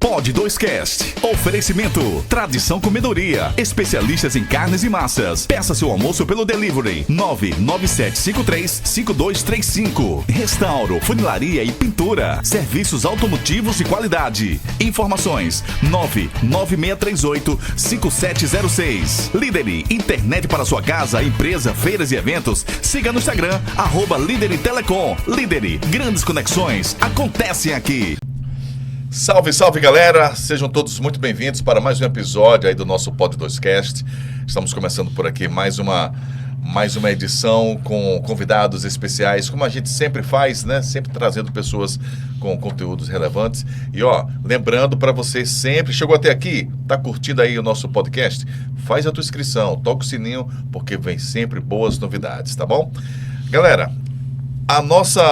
Pod 2Cast. Oferecimento. Tradição Comedoria. Especialistas em carnes e massas. Peça seu almoço pelo delivery. 997535235. Restauro, funilaria e pintura. Serviços automotivos de qualidade. Informações 996385706. Lideri. Internet para sua casa, empresa, feiras e eventos. Siga no Instagram @Lideri Telecom. Lideri. Grandes conexões acontecem aqui. Salve, salve, galera! Sejam todos muito bem-vindos para mais um episódio aí do nosso Pod 2Cast. Estamos começando por aqui mais uma edição com convidados especiais, como a gente sempre faz, né? Sempre trazendo pessoas com conteúdos relevantes. E lembrando para você sempre, chegou até aqui, tá curtindo aí o nosso podcast? Faz a tua inscrição, toca o sininho, porque vem sempre boas novidades, tá bom? Galera,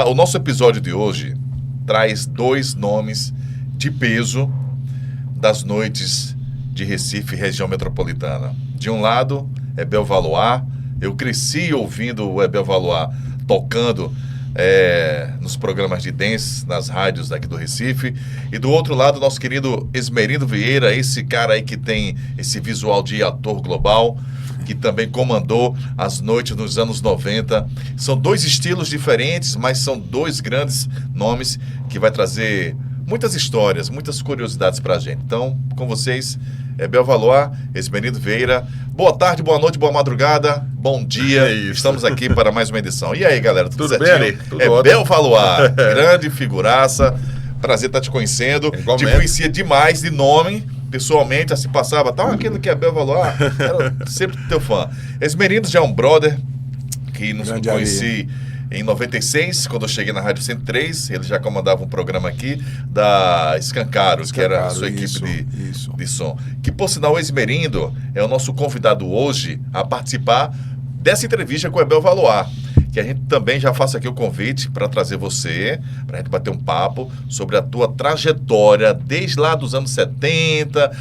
o nosso episódio de hoje traz dois nomes de peso das noites de Recife, região metropolitana. De um lado, Hebel Valois. Eu cresci ouvindo o Hebel Valois tocando nos programas de dance, nas rádios daqui do Recife. E do outro lado, nosso querido Esmerindo Vieira, esse cara aí que tem esse visual de ator global, que também comandou as noites nos anos 90. São dois estilos diferentes, mas são dois grandes nomes que vai trazer muitas histórias, muitas curiosidades pra gente. Então, com vocês, Hebel Valois, Esmerindo Vieira. Boa tarde, boa noite, boa madrugada, bom dia. Estamos aqui para mais uma edição. E aí, galera, tudo certinho? Bem, tudo Hebel Valois, grande figuraça. Prazer estar te conhecendo. Igualmente. Te conhecia demais de nome, pessoalmente, assim passava, aquilo que é Hebel Valois, era sempre teu fã. Esmerindo já é um brother que nos conheci em 96, quando eu cheguei na Rádio 103, ele já comandava um programa aqui da Escancaro, que era a sua equipe de som. Que, por sinal, o Esmerindo é o nosso convidado hoje a participar dessa entrevista com o Hebel Valois, que a gente também já faça aqui o convite para trazer você, para a gente bater um papo sobre a tua trajetória desde lá dos anos 70,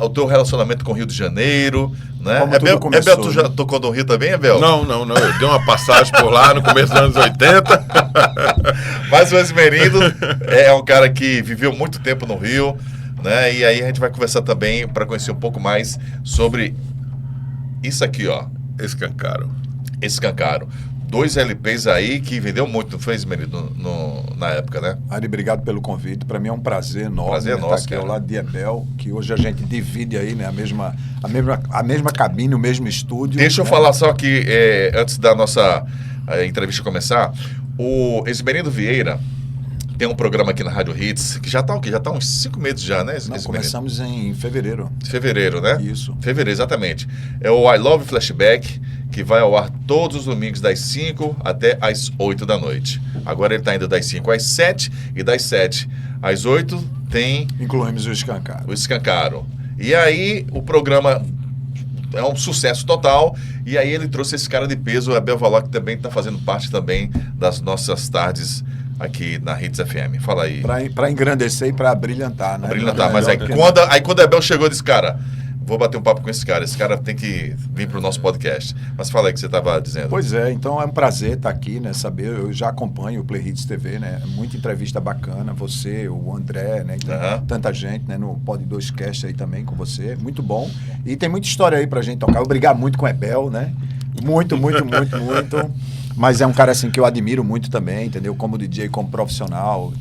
o teu relacionamento com o Rio de Janeiro, né? Hebel, tu já tocou no Rio também, Hebel? Não. Eu dei uma passagem por lá no começo dos anos 80. Mas o Esmerindo é um cara que viveu muito tempo no Rio, né? E aí a gente vai conversar também para conhecer um pouco mais sobre isso aqui, Escancaro. 2 LPs aí que vendeu muito, não foi, Esmerindo, na época, né? Ari, obrigado pelo convite. Para mim é um prazer enorme. Prazer estar nosso, aqui ao lado de Hebel, que hoje a gente divide aí, né? A mesma cabine, o mesmo estúdio. Deixa eu falar só que, antes da nossa entrevista começar, o Esmerindo Vieira tem um programa aqui na Rádio Hits, que já está uns 5 meses já, né? Começamos em fevereiro. Fevereiro, né? Isso. Fevereiro, exatamente. É o I Love Flashback, que vai ao ar todos os domingos das 5 até às 8 da noite. Agora ele está indo das 5 às 7 e das 7 às 8 tem... Incluímos o Escancaro. O Escancaro. E aí o programa é um sucesso total. E aí ele trouxe esse cara de peso, o Hebel Valois, que também está fazendo parte também das nossas tardes aqui na Hits FM. Fala aí. Para engrandecer e para brilhantar, né? Brilhantar, mas quando o Hebel chegou, eu disse, cara, vou bater um papo com esse cara tem que vir para o nosso podcast. Mas fala aí o que você estava dizendo. Pois é, então é um prazer estar aqui, né? Saber, eu já acompanho o Play Hits TV, né? Muita entrevista bacana, você, o André, né? Tanta gente, né? No Pod 2Cast aí também com você, muito bom. E tem muita história aí pra gente tocar. Eu brigar muito com o Hebel, né? Muito. Mas é um cara assim que eu admiro muito também, entendeu? Como DJ, como profissional,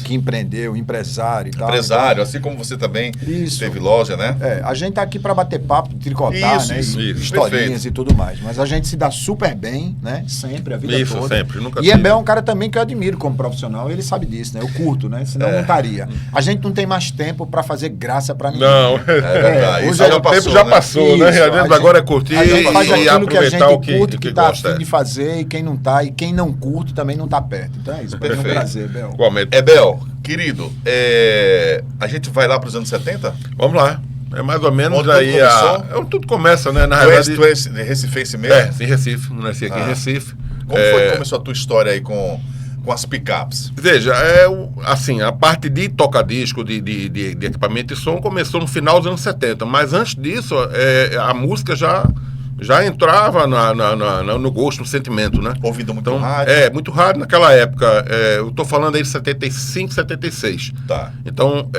que empreendeu, empresário e tal. Empresário, assim como você também teve loja, né? A gente tá aqui para bater papo, tricotar, né? Historinhas perfeito. E tudo mais. Mas a gente se dá super bem, né? Sempre, a vida toda. Sempre, nunca E Hebel é um cara também que eu admiro como profissional, ele sabe disso, né? Eu curto, né? Senão não estaria. A gente não tem mais tempo para fazer graça para ninguém. Não, verdade. Hoje o tempo já passou, né? Agora é curtir e aproveitar o que tá afim de fazer e quem não tá, e quem não curte também não tá perto. Então é isso, é um prazer, Hebel. Hebel, querido, a gente vai lá para os anos 70? Vamos lá. É mais ou menos onde aí tudo começa, né? Na realidade, tu és recifense mesmo? Em Recife, nasci aqui em Recife. Como foi que começou a tua história aí com as picapes? Veja, assim, a parte de toca-disco, de equipamento de som começou no final dos anos 70, mas antes disso, a música já já entrava no gosto, no sentimento, né? Ouvindo muito Então, rádio. Muito rádio naquela época. Eu tô falando aí de 75, 76. Tá. Então,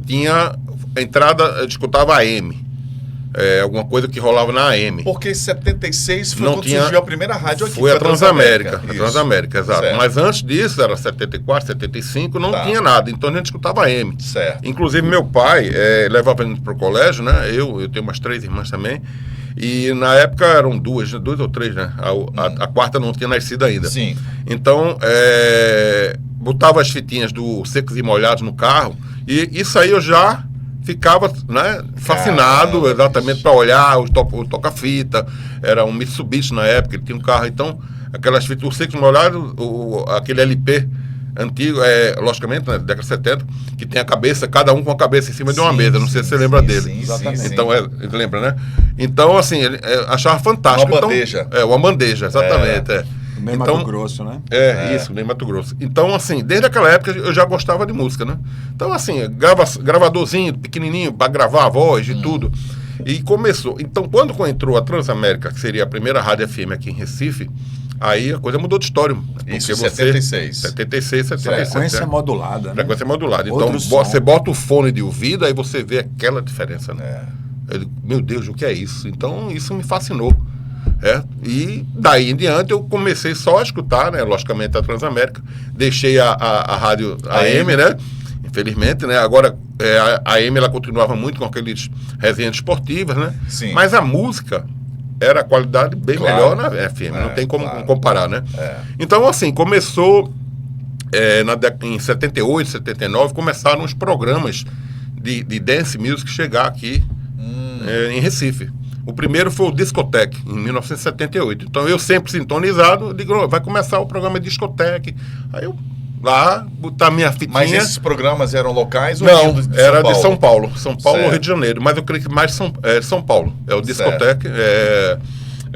tinha entrada, eu escutava AM. Alguma coisa que rolava na AM. Porque em 76 foi Não quando tinha, surgiu a primeira rádio aqui. foi a Transamérica. Isso. A Transamérica, exato. Certo. Mas antes disso, era 74, 75, não tinha nada. Então a gente escutava AM. Certo. Inclusive, meu pai levava a gente para o colégio, né? Eu tenho umas 3 irmãs também. E na época eram duas ou três, né? A quarta não tinha nascido ainda. Sim. Então, botava as fitinhas do Secos e Molhados no carro. E isso aí eu já ficava, né, fascinado, exatamente, para olhar o toca-fita. Era um Mitsubishi na época, ele tinha um carro. Então, aquelas fitas, o Secos e Molhados, aquele LP antigo, logicamente, na década de 70, que tem a cabeça, cada um com a cabeça em cima de uma mesa. Não sei se você lembra dele. Sim, exatamente. Então, lembra, né? Então, assim, ele achava fantástico. Uma bandeja. Então, uma bandeja, exatamente. Meio Então, Mato Grosso, né? isso, nem Mato Grosso. Então, assim, desde aquela época eu já gostava de música, né? Então, assim, gravadorzinho, pequenininho, para gravar a voz e tudo. E começou. Então, quando entrou a Transamérica, que seria a primeira rádio FM aqui em Recife, aí a coisa mudou de história. Isso, 76. 76, 77. Frequência modulada, né? Frequência modulada. Então, Outro som. você bota o fone de ouvido, aí você vê aquela diferença, né? Eu digo, meu Deus, o que é isso? Então, isso me fascinou. E daí em diante eu comecei só a escutar, né? Logicamente, a Transamérica. Deixei a rádio AM, né? Infelizmente, né? Agora, a AM ela continuava muito com aqueles resenhas esportivas, né? Sim. Mas a música era a qualidade bem melhor na FM, não tem como comparar, né? Então, assim, começou em 78, 79, começaram os programas de dance music chegar aqui em Recife. O primeiro foi o Discotec, em 1978. Então, eu sempre sintonizado, digo, vai começar o programa Discotec. Aí eu lá, botar minha fitinha. Mas esses programas eram locais ou Não, de era São Paulo? de São Paulo. São Paulo ou Certo. Rio de Janeiro. Mas eu creio que mais São Paulo. É o Discotec,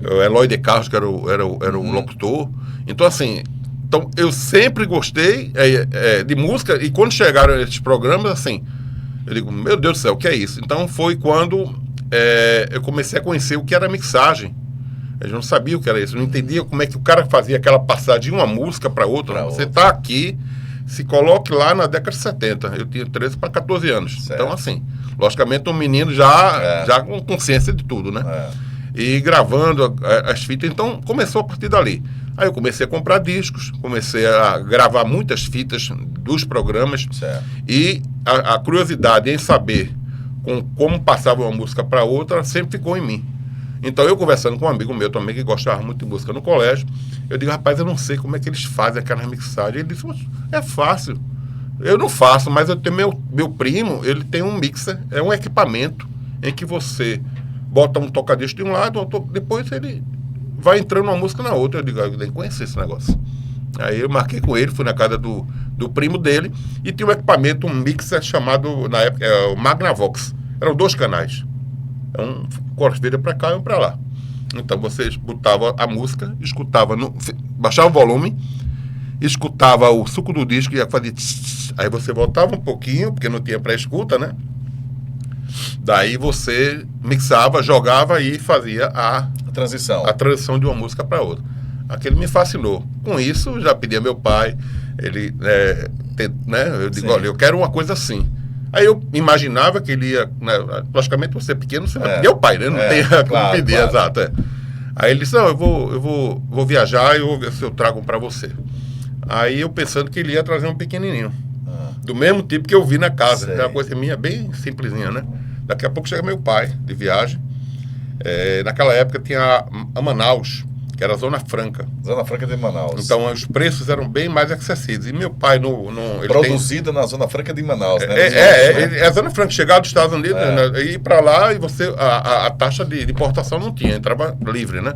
o Eloy de Carlos, que era o locutor. Então, assim, eu sempre gostei de música. E quando chegaram esses programas, assim, eu digo, meu Deus do céu, o que é isso? Então, foi quando eu comecei a conhecer o que era mixagem. Eu não sabia o que era isso, eu não entendia como é que o cara fazia aquela passagem de uma música para outra. Você está aqui, se coloque lá na década de 70. Eu tinha 13 para 14 anos. Certo. Então, assim, logicamente um menino já com consciência de tudo, né? E gravando as fitas. Então, começou a partir dali. Aí eu comecei a comprar discos, comecei a gravar muitas fitas dos programas. Certo. E a curiosidade em saber como passava uma música para outra sempre ficou em mim. Então, eu conversando com um amigo meu também, que gostava muito de música no colégio, eu digo, rapaz, eu não sei como é que eles fazem aquela mixagem. Ele disse, é fácil. Eu não faço, mas eu tenho meu primo, ele tem um mixer, é um equipamento em que você bota um tocadisco de um lado, depois ele vai entrando uma música na outra. Eu digo, eu nem conheci esse negócio. Aí eu marquei com ele, fui na casa do primo dele, e tinha um equipamento, um mixer chamado, na época, o Magnavox. Eram 2 canais. Um crossfader para cá e um para lá. Então você botava a música, escutava, baixava o volume, escutava o suco do disco e ia fazer tss, aí você voltava um pouquinho, porque não tinha pré-escuta, né? Daí você mixava, jogava e fazia a transição de uma música para outra. Aquele me fascinou. Com isso, já pedi a meu pai, ele, eu digo, olha, eu quero uma coisa assim. Aí eu imaginava que ele ia, né, logicamente você pequeno, você vai pedir ao pai, né? Não tem como pedir, exato. Aí ele disse, não, eu vou viajar e eu vou ver se eu trago para você. Aí eu pensando que ele ia trazer um pequenininho, do mesmo tipo que eu vi na casa. Era uma coisa minha bem simplesinha, né? Daqui a pouco chega meu pai, de viagem. Naquela época tinha a Manaus, que era a Zona Franca. Zona Franca de Manaus. Então, os preços eram bem mais acessíveis. E meu pai... ele produzido na Zona Franca de Manaus, né? A Zona Franca, chegar dos Estados Unidos, né, ir para lá e você... A taxa de importação não tinha, entrava livre, né?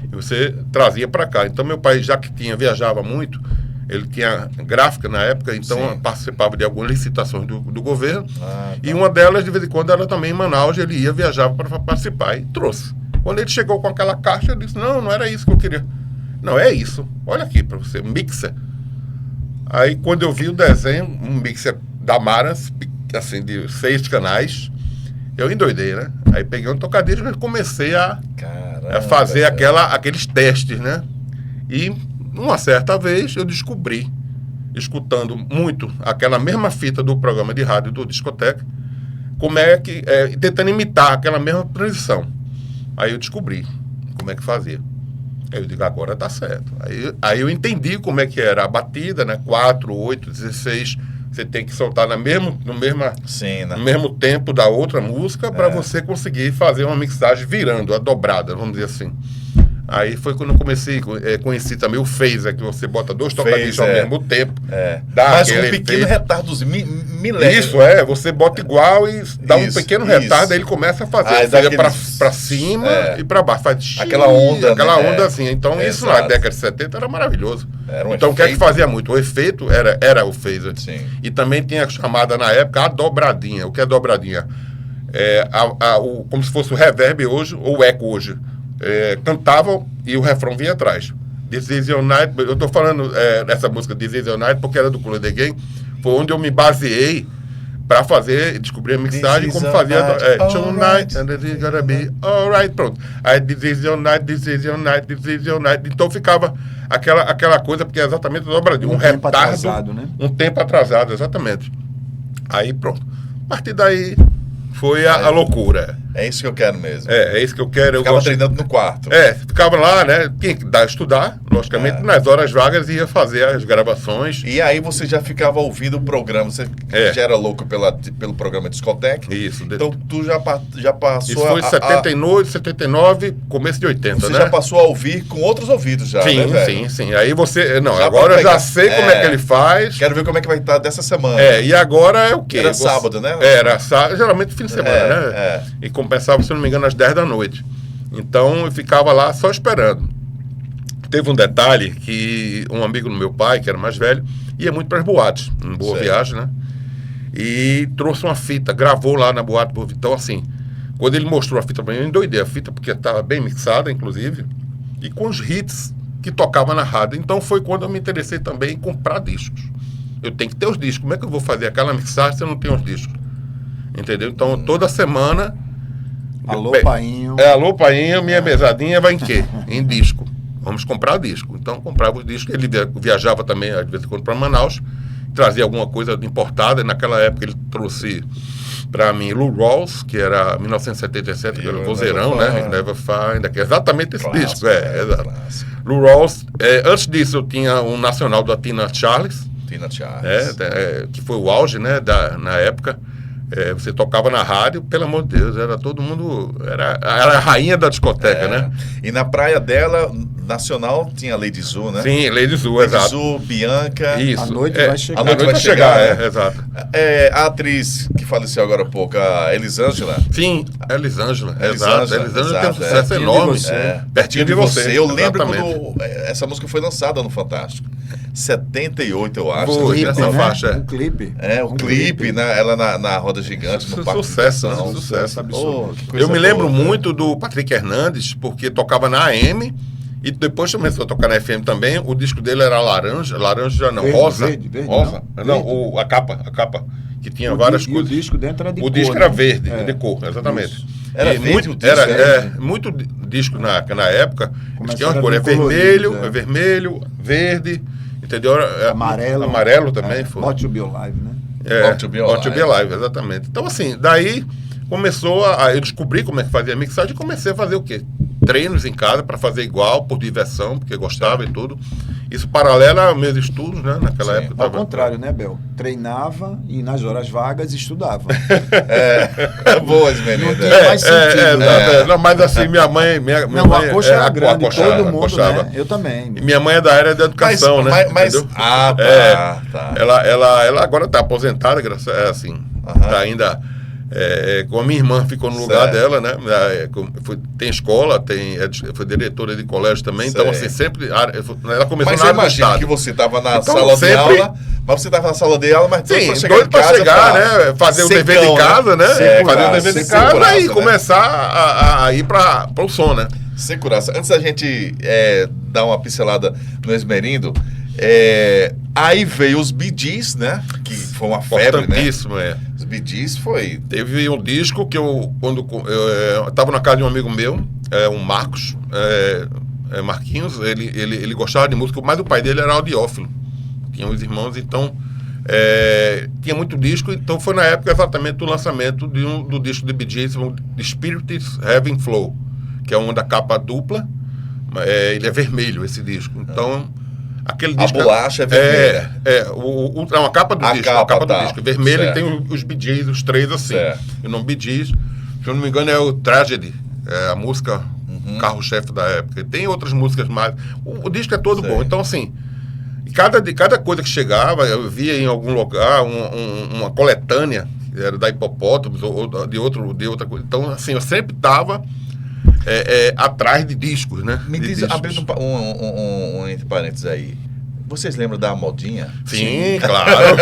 E você trazia para cá. Então, meu pai, já que viajava muito, ele tinha gráfica na época, então participava de algumas licitações do governo. E uma delas, de vez em quando, era também em Manaus, ele ia viajar para participar e trouxe. Quando ele chegou com aquela caixa, ele disse, não era isso que eu queria. Não, é isso. Olha aqui para você, um mixer. Aí, quando eu vi o desenho, um mixer da Marantz, assim, de 6 canais, Eu endoidei, né? Aí peguei um tocadisco e comecei a Caramba, fazer aqueles testes, né? E uma certa vez eu descobri, escutando muito aquela mesma fita do programa de rádio do Discoteca, como é que... tentando imitar aquela mesma transição. Aí eu descobri como é que fazia. Aí eu digo, agora tá certo. Aí eu entendi como é que era a batida, né? 4, 8, 16... Você tem que soltar no mesmo tempo da outra música para você conseguir fazer uma mixagem virando, a dobrada, vamos dizer assim. Aí foi quando eu conheci também o phaser, que você bota 2 tocadiscos ao mesmo tempo. Mas com um pequeno retardozinho, milésimo. Isso, você bota igual e dá um pequeno retardo, aí ele começa a fazer para cima e para baixo. Faz aquela onda, onda assim. Então isso na década de 70 era maravilhoso. Então o que é que fazia muito? O efeito era o phaser. Sim. E também tinha a chamada na época a dobradinha. O que é dobradinha? Como se fosse o reverb hoje, ou o eco hoje. Cantavam e o refrão vinha atrás. This Is Your Night, eu estou falando dessa música This Is Your Night porque era do Cool The Game, foi onde eu me baseei para descobrir a mixagem como fazia Tonight and this is gonna be alright, pronto. Aí This Is Your Night, This Is Your Night, This Is Your Night, então ficava aquela coisa, porque é exatamente a dobradinha, um retardo, atrasado, né? Um tempo atrasado, exatamente. Aí pronto, a partir daí foi a loucura. É isso que eu quero mesmo. É isso que eu quero. Ficava treinando no quarto. Ficava lá, né? Tinha que estudar, logicamente, nas horas vagas ia fazer as gravações. E aí você já ficava ouvindo o programa, você já era louco pelo programa Discoteca. Isso. Então tu já passou... Isso foi em 79, começo de 80, você né? já passou a ouvir com outros ouvidos já, sim, né, velho? Sim. Aí você... Não, agora eu já sei como é que ele faz. Quero ver como é que vai estar dessa semana. E agora é o quê? Era sábado, né? Era sábado, geralmente fim de semana, né? E compensava, se não me engano, às 10 da noite. Então eu ficava lá só esperando. Teve um detalhe que um amigo do meu pai, que era mais velho, ia muito para as boates, em Boa Viagem, né? E trouxe uma fita, gravou lá na boate. Então, assim, quando ele mostrou a fita para mim, eu endoidei a fita, porque estava bem mixada, inclusive, e com os hits que tocava na rádio. Então foi quando eu me interessei também em comprar discos. Eu tenho que ter os discos. Como é que eu vou fazer aquela mixagem se eu não tenho os discos? Entendeu? Então, toda semana... Alô, Painho. Alô, Painho, minha mesadinha vai em quê? Em disco. Vamos comprar disco. Então, comprava os discos. Ele viajava também, às vezes, para Manaus, trazia alguma coisa importada. Naquela época, ele trouxe para mim Lou Rawls, que era 1977, que era o vozeirão, né? Never Find, que é exatamente esse disco. Exato. Lou Rawls. Antes disso, eu tinha um nacional da Tina Charles. Que foi o auge, né? Na época. Você tocava na rádio, pelo amor de Deus, era todo mundo, era a rainha da discoteca, né? E na praia dela, nacional, tinha Lady Zu, né? Sim, Lady Zu, exato. Lady Zu, Bianca. Isso. A noite vai chegar. A noite vai chegar, exato. A atriz que faleceu agora há pouco, a Elisângela. Sim, Elisângela, exato. Elisângela tem um sucesso enorme. Pertinho de você. Eu lembro exatamente. quando essa música foi lançada no Fantástico. 78, eu acho. Foi, essa faixa. Um clipe. O clipe, né? Ela na roda gigante, no Parque Sucesso absurdo. Eu me lembro muito do Patrick Hernandes, porque tocava na AM e depois começou a tocar na FM também. O disco dele era laranja não, rosa. Verde, rosa. Verde. Não, a capa, que tinha várias coisas. E o disco dentro era de cor. O disco era verde, de cor, exatamente. Isso. Era muito, muito disco na época. Tinha uma cor, vermelho, verde, entendeu? Amarelo também. Foi. Hot to Be Alive, né? Hot to Be Alive, exatamente. Então, assim, daí começou eu descobri como é que fazia a mixagem e comecei a fazer o quê? Treinos em casa para fazer igual, por diversão, porque gostava e tudo. Isso paralelo aos meus estudos, né? Naquela época. Ao contrário, né, Bel? Treinava e nas horas vagas estudava. Boas, menina. Não tinha mais sentido. Não, mas assim, minha mãe a coxa era grande, todo mundo, acochava. né? Eu também. E minha mãe é da área da educação, né? Tá. Ela agora está aposentada, assim, tá ainda... com a minha irmã ficou no lugar dela, né? Tem escola, foi diretora de colégio também, então assim, sempre ela começou na área do Estado. Mas que você estava na sala de aula, mas você estava na sala de aula, mas doido para chegar, né? Fazer o dever de casa, né? Fazer o dever de casa e começar a ir para o som, né? Segurança. Antes da gente dar uma pincelada no Esmerindo, Aí veio os Bee Gees, né? Que foi uma febre, né? Importantíssimo, Os Bee Gees foi... Teve um disco que quando eu estava na casa de um amigo meu, um Marcos, Marquinhos, ele gostava de música, mas o pai dele era audiófilo. Tinha os irmãos, então tinha muito disco, então foi na época exatamente do lançamento do disco de Bee Gees, The Spirits Heaven Flow, que é uma da capa dupla, ele é vermelho esse disco, então aquele disco... A bolacha é vermelha. Não, a capa do disco, a capa do disco, vermelho, certo. e tem os Bee Gees, os três assim, Certo. e o nome Bee Gees, se eu não me engano é o Tragedy, a música carro-chefe da época, e tem outras músicas mais, o disco é todo bom, então assim, cada coisa que chegava, eu via em algum lugar uma coletânea, era da Hipopótamos ou de outra coisa. Então, assim, eu sempre estava atrás de discos, né? Me diz, abrindo entre parênteses aí, vocês lembram da Modinha? Sim, claro.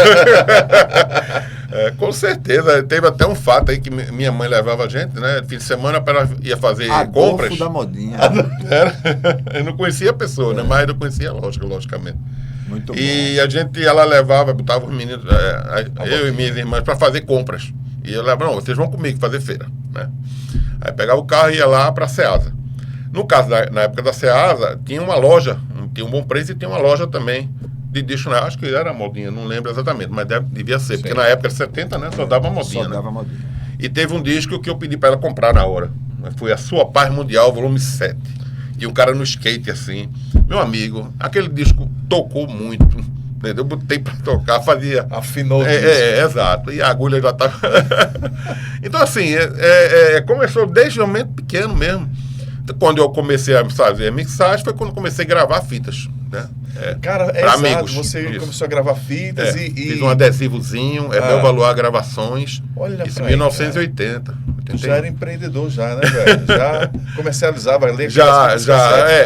Com certeza. Teve até um fato aí que minha mãe levava a gente, né? Fim de semana ela ia fazer compras. Adolfo da Modinha. Eu não conhecia a pessoa, né? Mas eu conhecia a loja, logicamente. Muito bom. E ela levava, botava os meninos, eu e minhas irmãs, para fazer compras. E eu levava, não, vocês vão comigo fazer feira, né? Aí pegava o carro e ia lá para a Ceasa. No caso, na época da Ceasa, tinha uma loja, tinha um Bom Preço e tinha uma loja também de disco, né? Acho que era a Modinha, não lembro exatamente, mas devia ser, porque na época de 70, né, só dava Modinha. Só né? dava Modinha. E teve um disco que eu pedi para ela comprar na hora. Foi A Sua Paz Mundial, volume 7. E o cara no skate, assim. Meu amigo, aquele disco tocou muito. Entendeu? Eu botei pra tocar, fazia... Afinou o disco. Exato. E a agulha já tava... Então, assim, começou desde um momento pequeno mesmo. Quando eu comecei a fazer a mixagem, foi quando comecei a gravar fitas, né? Cara, pra exato. amigos. Você Isso. começou a gravar fitas e... Fiz um adesivozinho, Bel Valuar Gravações. Olha isso em pra aí, 1980. Tu já era empreendedor já, né, velho? Já comercializava, ler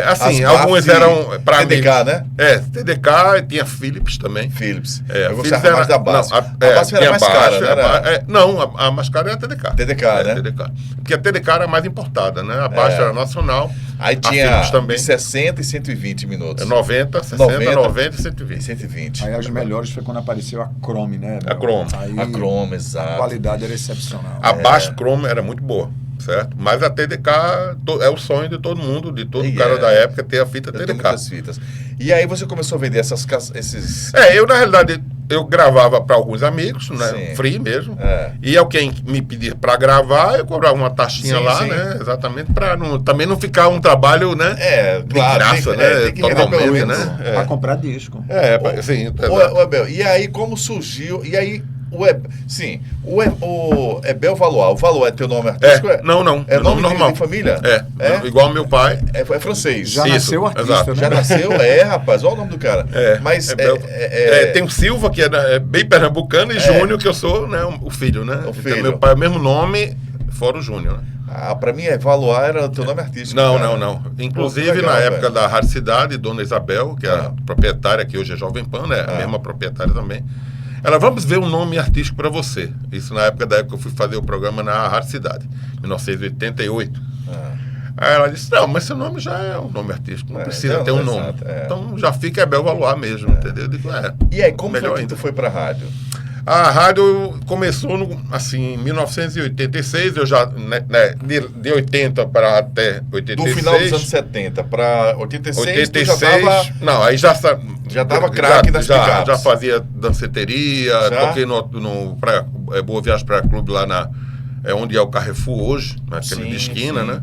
assim, algumas eram para TDK, né? TDK, tinha Philips também. Philips. Eu gostava mais da base. A base era mais cara, né? Não, a mais cara era a TDK. TDK, né? TDK. Porque a TDK era mais importada, né? A baixa era nacional. Aí tinha também. 60 e 120 minutos. 90, 60, 90 e 120. 120. Aí as melhores foi quando apareceu a Chrome, né? A Chrome. Aí, a Chrome, exato. A qualidade era excepcional. A baixa Chrome era muito boa, certo? Mas a TDK é o sonho de todo mundo, de todo cara da época, ter a fita TDK. Muitas fitas. E aí você começou a vender esses... eu na realidade, eu gravava para alguns amigos, né? Sim. Free mesmo. E alguém me pedia para gravar, eu cobrava uma taxinha lá, né? Exatamente, para também não ficar um trabalho, né? De graça, né? Tem que totalmente, né? Para comprar disco. Sim. Ô, Abel, e aí como surgiu... E aí... O Bel Valuar. O Valuar é teu nome artístico? Não. É nome normal. de família? Igual meu pai. É francês. Já nasceu artista, exato. né? Já nasceu? rapaz. Olha o nome do cara. Mas tem o Silva, que é bem pernambucano, e Júnior, que eu sou, né, o filho, né? O filho. Então, meu pai é o mesmo nome, fora o Júnior, né? Pra mim, Valuar era o teu nome artístico. Não. Inclusive, legal, na época velho. da Rádio Cidade, Dona Isabel, que é a proprietária, que hoje é Jovem Pan, né? A mesma proprietária também. Ela, vamos ver um nome artístico para você. Isso na época que eu fui fazer o programa na Rádio Cidade, 1988. Aí ela disse, não, mas seu nome já é um nome artístico, não precisa ter um nome. Então já fica Bel Valuar mesmo, entendeu? Eu digo, E aí, como melhor foi que ainda. tu foi pra rádio? A rádio começou em 1986, eu já, de 80 para até 86. Do final dos anos 70 para 86, tu já tava... Não, aí já tava craque das picapes. Já fazia danceteria, toquei no Boa Viagem Praia Clube lá onde é o Carrefour hoje, naquele de esquina, né?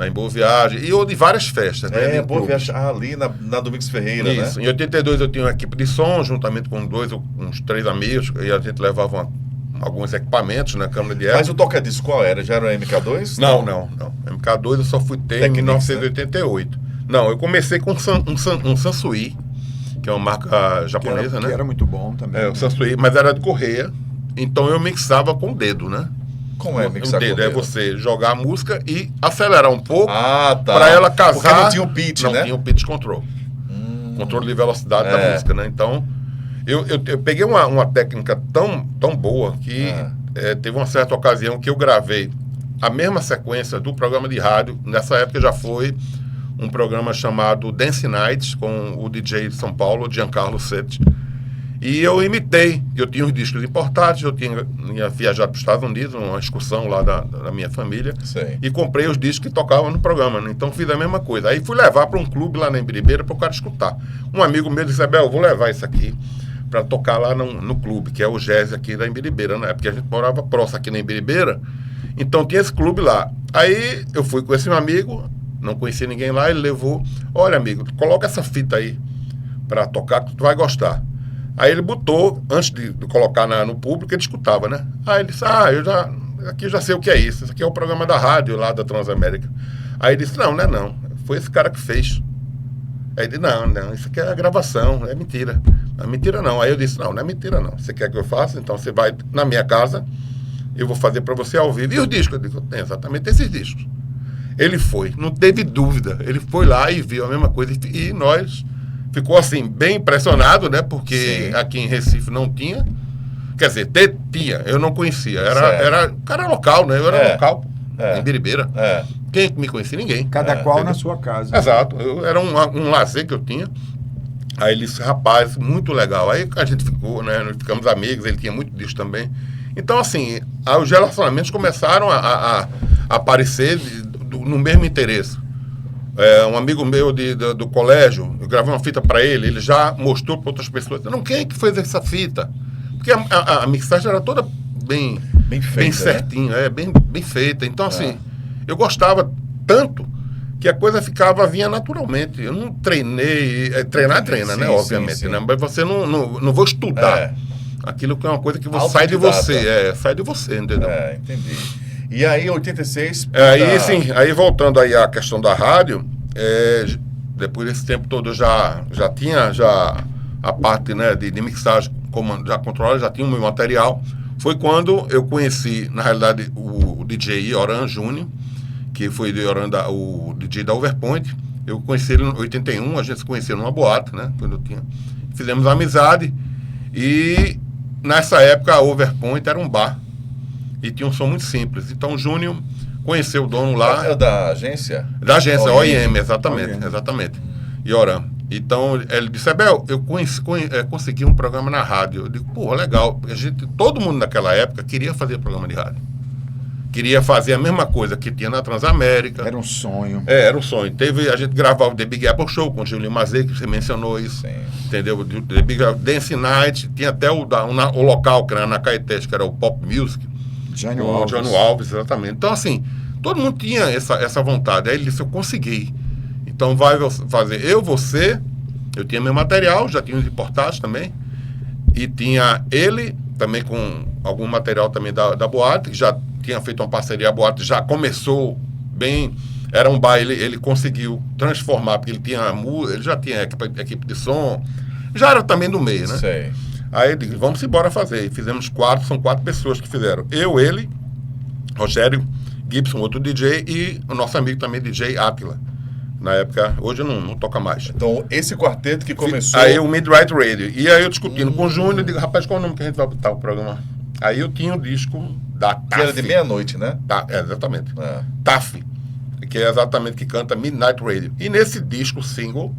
Em Boa Viagem, e de várias festas. Boa Viagem, ali na Domingos Ferreira, isso, né? Em 82 eu tinha uma equipe de som, juntamente com uns 3 amigos, e a gente levava alguns equipamentos na câmara de época. Mas o toca-disco qual era? Já era o MK2? Não. MK2 eu só fui ter em 1988. Não, eu comecei com um Sansui, que é uma marca japonesa, né? Que era muito bom também. O Sansui, mas era de correia, então eu mixava com o dedo, né? Como é mixar o dedo? com o dedo? É você jogar a música e acelerar um pouco tá. para ela casar. Porque não tinha o pitch, né? Não tinha o pitch control. Controle de velocidade da música, né? Então, eu peguei uma técnica tão boa que teve uma certa ocasião que eu gravei a mesma sequência do programa de rádio. Nessa época já foi um programa chamado Dance Nights, com o DJ de São Paulo, Giancarlo Setti. E eu imitei. Eu tinha os discos importados, eu tinha viajado para os Estados Unidos, uma excursão lá da minha família, e comprei os discos que tocavam no programa, né? Então fiz a mesma coisa. Aí fui levar para um clube lá na Embiribeira para o cara escutar. Um amigo meu disse, Abel, eu vou levar isso aqui para tocar lá no clube, que é o Jazz aqui da Embiribeira, né? Porque a gente morava próximo aqui na Embiribeira, então tinha esse clube lá. Aí eu fui com esse meu amigo, não conhecia ninguém lá, ele levou, olha amigo, coloca essa fita aí para tocar que tu vai gostar. Aí ele botou, antes de colocar no público, ele escutava, né? Aí ele disse, aqui eu já sei o que é isso aqui é o programa da rádio lá da Transamérica. Aí ele disse, não, foi esse cara que fez. Aí ele disse, não, isso aqui é a gravação, é mentira. Não é mentira não. Aí eu disse, não é mentira não. Você quer que eu faça? Então você vai na minha casa, eu vou fazer para você ao vivo. E os discos? Eu digo, tem exatamente esses discos. Ele foi, não teve dúvida. Ele foi lá e viu a mesma coisa. E nós... Ficou assim, bem impressionado, né? Porque aqui em Recife não tinha. Quer dizer, tinha, eu não conhecia. Era cara local, né? Eu era local, em Biribeira. Quem me conhecia? Ninguém. Cada qual na sua casa. Exato. Era um lazer que eu tinha. Aí ele disse, rapaz, muito legal. Aí a gente ficou, né? Nós ficamos amigos, ele tinha muito disso também. Então, assim, os relacionamentos começaram a aparecer no mesmo interesse. Um amigo meu do colégio, eu gravei uma fita para ele já mostrou para outras pessoas. Não, quem é que fez essa fita? Porque a mixagem era toda bem feita, bem certinho, né? bem feita. Então, assim, eu gostava tanto que a coisa vinha naturalmente. Eu não treinei, treina, né? Obviamente, sim. Né? Mas você não vou estudar. Aquilo que é uma coisa que você sai de você. Sai de você, entendeu? Entendi. E aí, em 86... Aí voltando aí à questão da rádio, depois desse tempo todo eu já tinha a parte, né, de mixagem já controlada, já tinha o meu material. Foi quando eu conheci, na realidade, o DJ Ioran Júnior, que foi o DJ da Overpoint. Eu conheci ele em 81, a gente se conheceu numa boate, né, fizemos amizade, e nessa época a Overpoint era um bar. E tinha um som muito simples. Então o Júnior conheceu o dono lá. É da agência? Da agência, OIM, exatamente. Ioran. Então ele disse, Abel, eu consegui um programa na rádio. Eu digo, pô, legal. Todo mundo naquela época queria fazer programa de rádio. Queria fazer a mesma coisa que tinha na Transamérica. Era um sonho. Era um sonho. A gente gravava o The Big Apple Show com o Julinho Mazei, que você mencionou isso. Sim. Entendeu? The Big Dance Night. Tinha até o local, que era na Caetés, que era o Pop Music. Johnny Alves, exatamente. Então, assim, todo mundo tinha essa vontade. Aí ele disse, eu consegui. Então, vai fazer eu tinha meu material, já tinha os importados também, e tinha ele também com algum material também da boate, que já tinha feito uma parceria, a boate já começou bem, era um bar, ele conseguiu transformar, porque ele já tinha equipe de som, já era também do meio, né? Sei. Aí eu digo, vamos embora fazer. E fizemos são 4 pessoas que fizeram. Eu, ele, Rogério Gibson, outro DJ, e o nosso amigo também, DJ Átila. Na época, hoje não toca mais. Então, esse quarteto que começou... Aí o Midnight Radio. E aí eu discutindo com o Júnior, digo, rapaz, qual é o nome que a gente vai botar o programa? Aí eu tinha o disco da TAF. Que era de meia-noite, né? Exatamente. TAF, que é exatamente que canta Midnight Radio. E nesse disco single,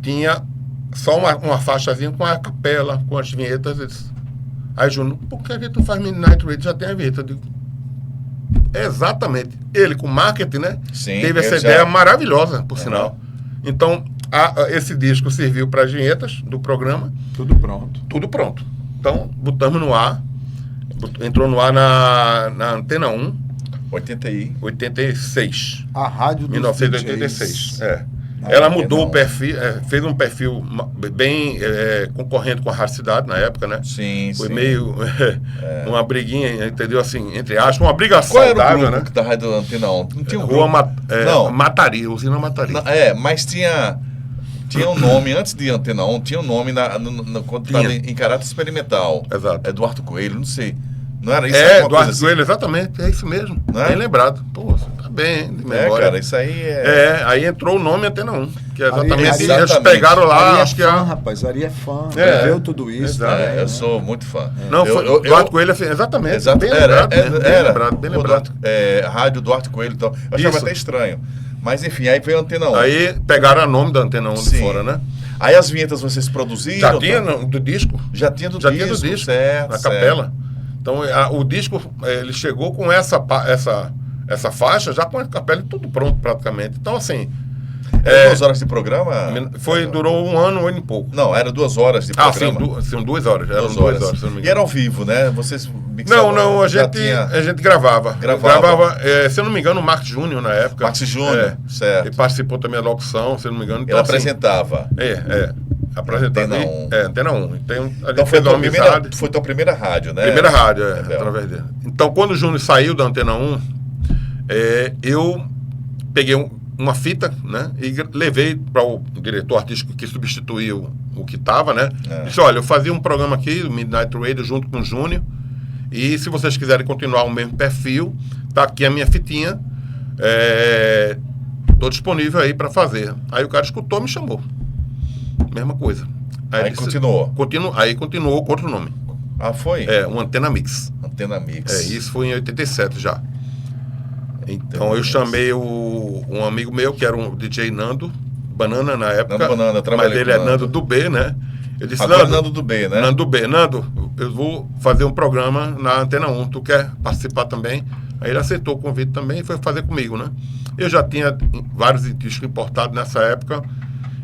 tinha... só uma faixazinha com a capela, com as vinhetas. Aí Júnior, por que a gente não faz Midnight Radio? Já tem a vinheta. Eu digo, exatamente. Ele com marketing, né? Sim, teve essa ideia maravilhosa, por sinal. Então, esse disco serviu para as vinhetas do programa. Tudo pronto. Tudo pronto. Então, botamos no ar. Entrou no ar na Antena 1. 86. A rádio dos 1986. Ela mudou o perfil, fez um perfil bem concorrente com a Rádio Cidade na época, né? Sim, Foi meio uma briguinha, entendeu? Assim, entre aspas, uma briga saudável, era o grupo, né? Da Rádio Antena 1? Não tinha um Rua não. Mataria, Usina Mataria. Mas tinha um nome, antes de Antena 1, tinha um nome quando estava em caráter experimental. Exato. Eduardo Coelho, não sei. Não era isso? Eduardo Coelho, exatamente, é isso mesmo. Não bem lembrado. Pô, tá bem de memória. Cara, isso aí aí entrou o nome Antena 1, que é exatamente, eles pegaram lá, acho que rapaz, Ari é fã, viveu tudo isso. Também, eu sou muito fã. Não, foi Eduardo Coelho, exatamente. Bem lembrado. Rádio Duarte Coelho, então. Eu achava até estranho. Mas enfim, aí veio a Antena 1. Aí pegaram a nome da Antena 1 de Sim. fora, né? Aí as vinhetas vocês produziram? Já tinha do disco. Já tinha do Já disco. tinha do disco, certo, na certo. capela. Então, o disco, ele chegou com essa faixa, já com a capela e tudo pronto praticamente. Então, assim... Era 2 horas de programa? Durou 1 ano e pouco. Não, era 2 horas de programa. Sim, 2 horas. Eram 2 2 horas. horas, se eu não me E engano. era ao vivo, né? Vocês mixavam, Não, a já gente gravava. Gravava. Se eu não me engano, o Max Júnior na época. Max Júnior, certo. Ele participou também da locução, se eu não me engano. Ele Então, assim, apresentava. apresentava. Antena 1. Antena 1. Então foi tua primeira rádio, né? Primeira rádio, Bel. através dele. Então, quando o Júnior saiu da Antena 1, eu peguei uma fita, né? E levei para o diretor artístico que substituiu o que estava, né? Disse, olha, eu fazia um programa aqui, o Midnight Radio, junto com o Júnior, e se vocês quiserem continuar o mesmo perfil, tá aqui a minha fitinha, tô disponível aí para fazer. Aí o cara escutou e me chamou. Mesma coisa. Aí disse, continuou. Aí continuou com outro nome. Ah, foi? Um Antena Mix. Antena Mix. Isso foi em 87 já. Então eu chamei um amigo meu, que era um DJ Nando Banana na época. Nando Banana, trabalhei mas ele com é Nando do B, né? Eu disse, Agora Nando do B, né? Nando do B. Nando, eu vou fazer um programa na Antena 1. Tu quer participar também? Aí ele aceitou o convite também e foi fazer comigo, né? Eu já tinha vários discos importados nessa época.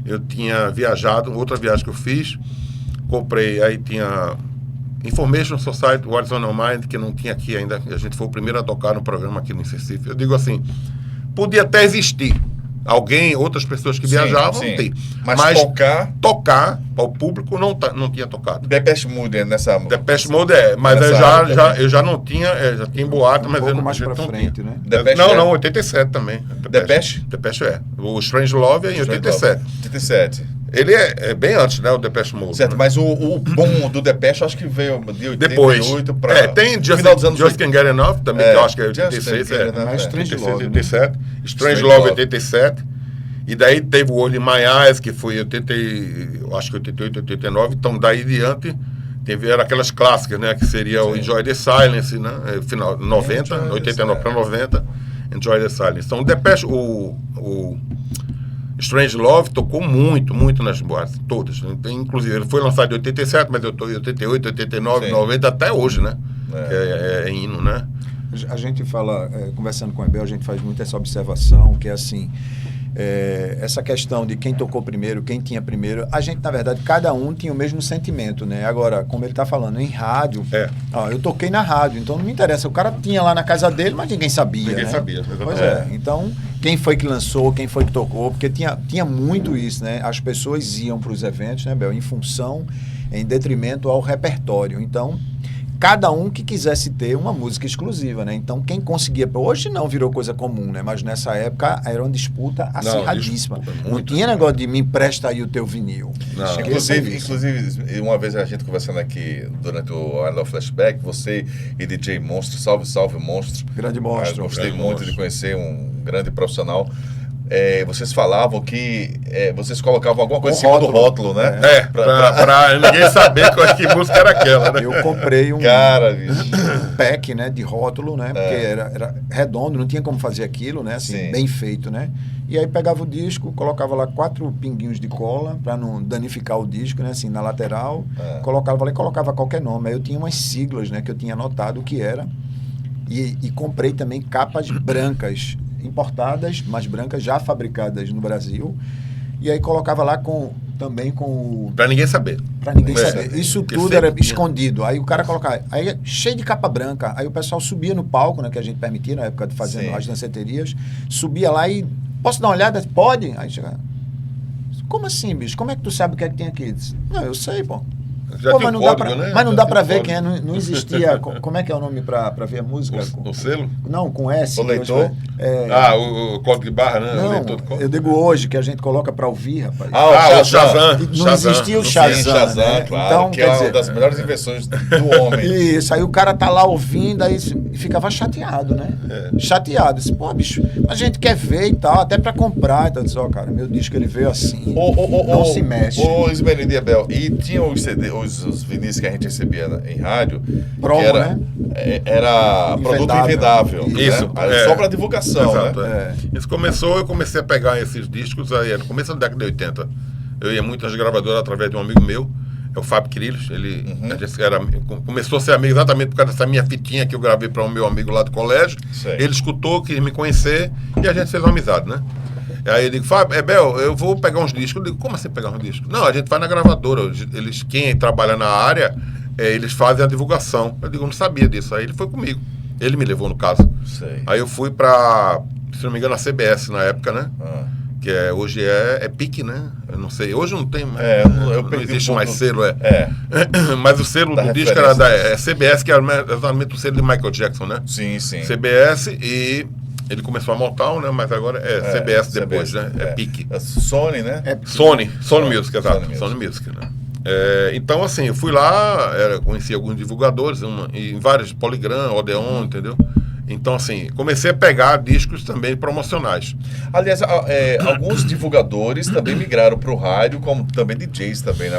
Eu tinha viajado, outra viagem que eu fiz. Comprei, aí tinha... Information Society, What's on Your Mind, que não tinha aqui ainda, a gente foi o primeiro a tocar no programa aqui no Recife. Eu digo assim, podia até existir outras pessoas que viajavam, não tem. Mas tocar para o público não tinha tocado. Depeche Mode nessa... Depeche Mode mas eu já não tinha, já tinha boato, mas eu não mais pra frente, né? Não, 87 também. Depeche? Depeche O Strange Love é em 87. 87. Ele é bem antes, né, o Depeche Mode. Certo, né? Mas o boom do Depeche, acho que veio de 88 depois. para... Tem final dos anos Just Can't Get Enough também, que eu acho que é 86. Mas Strange Love, 87. Strange Love, 87. E daí teve o Only My Eyes, que foi 88, 89. Então, daí diante, era aquelas clássicas, né, que seria o Enjoy the Silence, né, final 90, 89 para 90. Enjoy the Silence. Então, o Depeche, o Strange Love tocou muito nas boates, todas. Inclusive, ele foi lançado em 87, mas eu estou em 88, 89, Sim. 90, até hoje, né? É hino, né? A gente fala, conversando com o Abel, a gente faz muito essa observação, que é assim, essa questão de quem tocou primeiro, quem tinha primeiro, a gente, na verdade, cada um tinha o mesmo sentimento, né? Agora, como ele está falando, em rádio, eu toquei na rádio, então não me interessa, o cara tinha lá na casa dele, mas ninguém sabia, Ninguém né? sabia. Pois então, quem foi que lançou, quem foi que tocou, porque tinha muito isso, né? As pessoas iam para os eventos, né, Bel, em detrimento ao repertório, então... Cada um que quisesse ter uma música exclusiva, né? Então, quem conseguia... Hoje não virou coisa comum, né? Mas nessa época era uma disputa acirradíssima. Não tinha negócio de me empresta aí o teu vinil. Inclusive, uma vez a gente conversando aqui durante o Arnold Flashback, você e DJ Monstro, salve Monstro. Grande Monstro. Gostei muito de conhecer um grande profissional. Vocês falavam que vocês colocavam alguma coisa em cima do rótulo, né? Pra ninguém saber que música era aquela, né? Eu comprei um pack, né, de rótulo, né? Porque era redondo, não tinha como fazer aquilo, né? Assim, Sim. bem feito, né? E aí pegava o disco, colocava lá 4 pinguinhos de cola para não danificar o disco, né? Assim, na lateral. Colocava qualquer nome. Aí eu tinha umas siglas, né? Que eu tinha anotado o que era. E comprei também capas brancas, importadas, mas brancas, já fabricadas no Brasil. E aí colocava lá também com... Pra ninguém saber. Pra ninguém saber. Isso Porque tudo era escondido. Aí o cara colocava... Aí cheio de capa branca. Aí o pessoal subia no palco, né? Que a gente permitia na época de fazendo as danceterias. Subia lá e... Posso dar uma olhada? Pode? Aí chegava... Como assim, bicho? Como é que tu sabe o que é que tem aqui? Disse, não, eu sei, pô. Mas não, né? Mas não dá pra ver quem é. Não existia... Como é que é o nome pra ver a música? O selo? Não, com S. O leitor? O código de barra, né? Não, o leitor de código. Eu digo hoje, que a gente coloca pra ouvir, rapaz. O Shazam. Não existia o Shazam, né? Claro, então, que é uma das melhores invenções do homem. Isso, aí o cara tá lá ouvindo, aí ficava chateado, né? Chateado. Disse, pô, bicho, a gente quer ver e tal, até pra comprar. Então eu disse, cara, meu disco ele veio assim, não se mexe. Ô, Ismael e Abel, e tinha os CD, os vinis que a gente recebia em rádio, Promo, que era, né? Era produto invendável. Isso, Né? Só para divulgação, Exato, né? Isso começou, eu comecei a pegar esses discos aí, no começo da década de 80. Eu ia muito às gravadoras através de um amigo meu, é o Fábio Quirilos. Ele começou a ser amigo exatamente por causa dessa minha fitinha que eu gravei para um meu amigo lá do colégio. Sei. Ele escutou, quis me conhecer e a gente fez uma amizade, né? Aí eu digo, Fábio, Bel, eu vou pegar uns discos. Eu digo, como assim pegar uns discos? Não, a gente vai na gravadora. Quem trabalha na área, eles fazem a divulgação. Eu digo, eu não sabia disso. Aí ele foi comigo. Ele me levou, no caso. Sei. Aí eu fui pra, se não me engano, a CBS na época, né? Que hoje é PIC, né? Eu não sei. Hoje não tem mais. Não existe mais selo, Mas o selo do disco era da CBS, que era exatamente o selo de Michael Jackson, né? Sim, sim. CBS e ele começou a Motown, né? Mas agora é CBS depois, né? É PIC. Sony, né? Sony Music, exato. Sony Music, né? Então, assim, eu fui lá, conheci alguns divulgadores, em vários, Polygram, Odeon, entendeu? Então, assim, comecei a pegar discos também promocionais. Aliás, alguns divulgadores também migraram para o rádio, como também DJs também, né?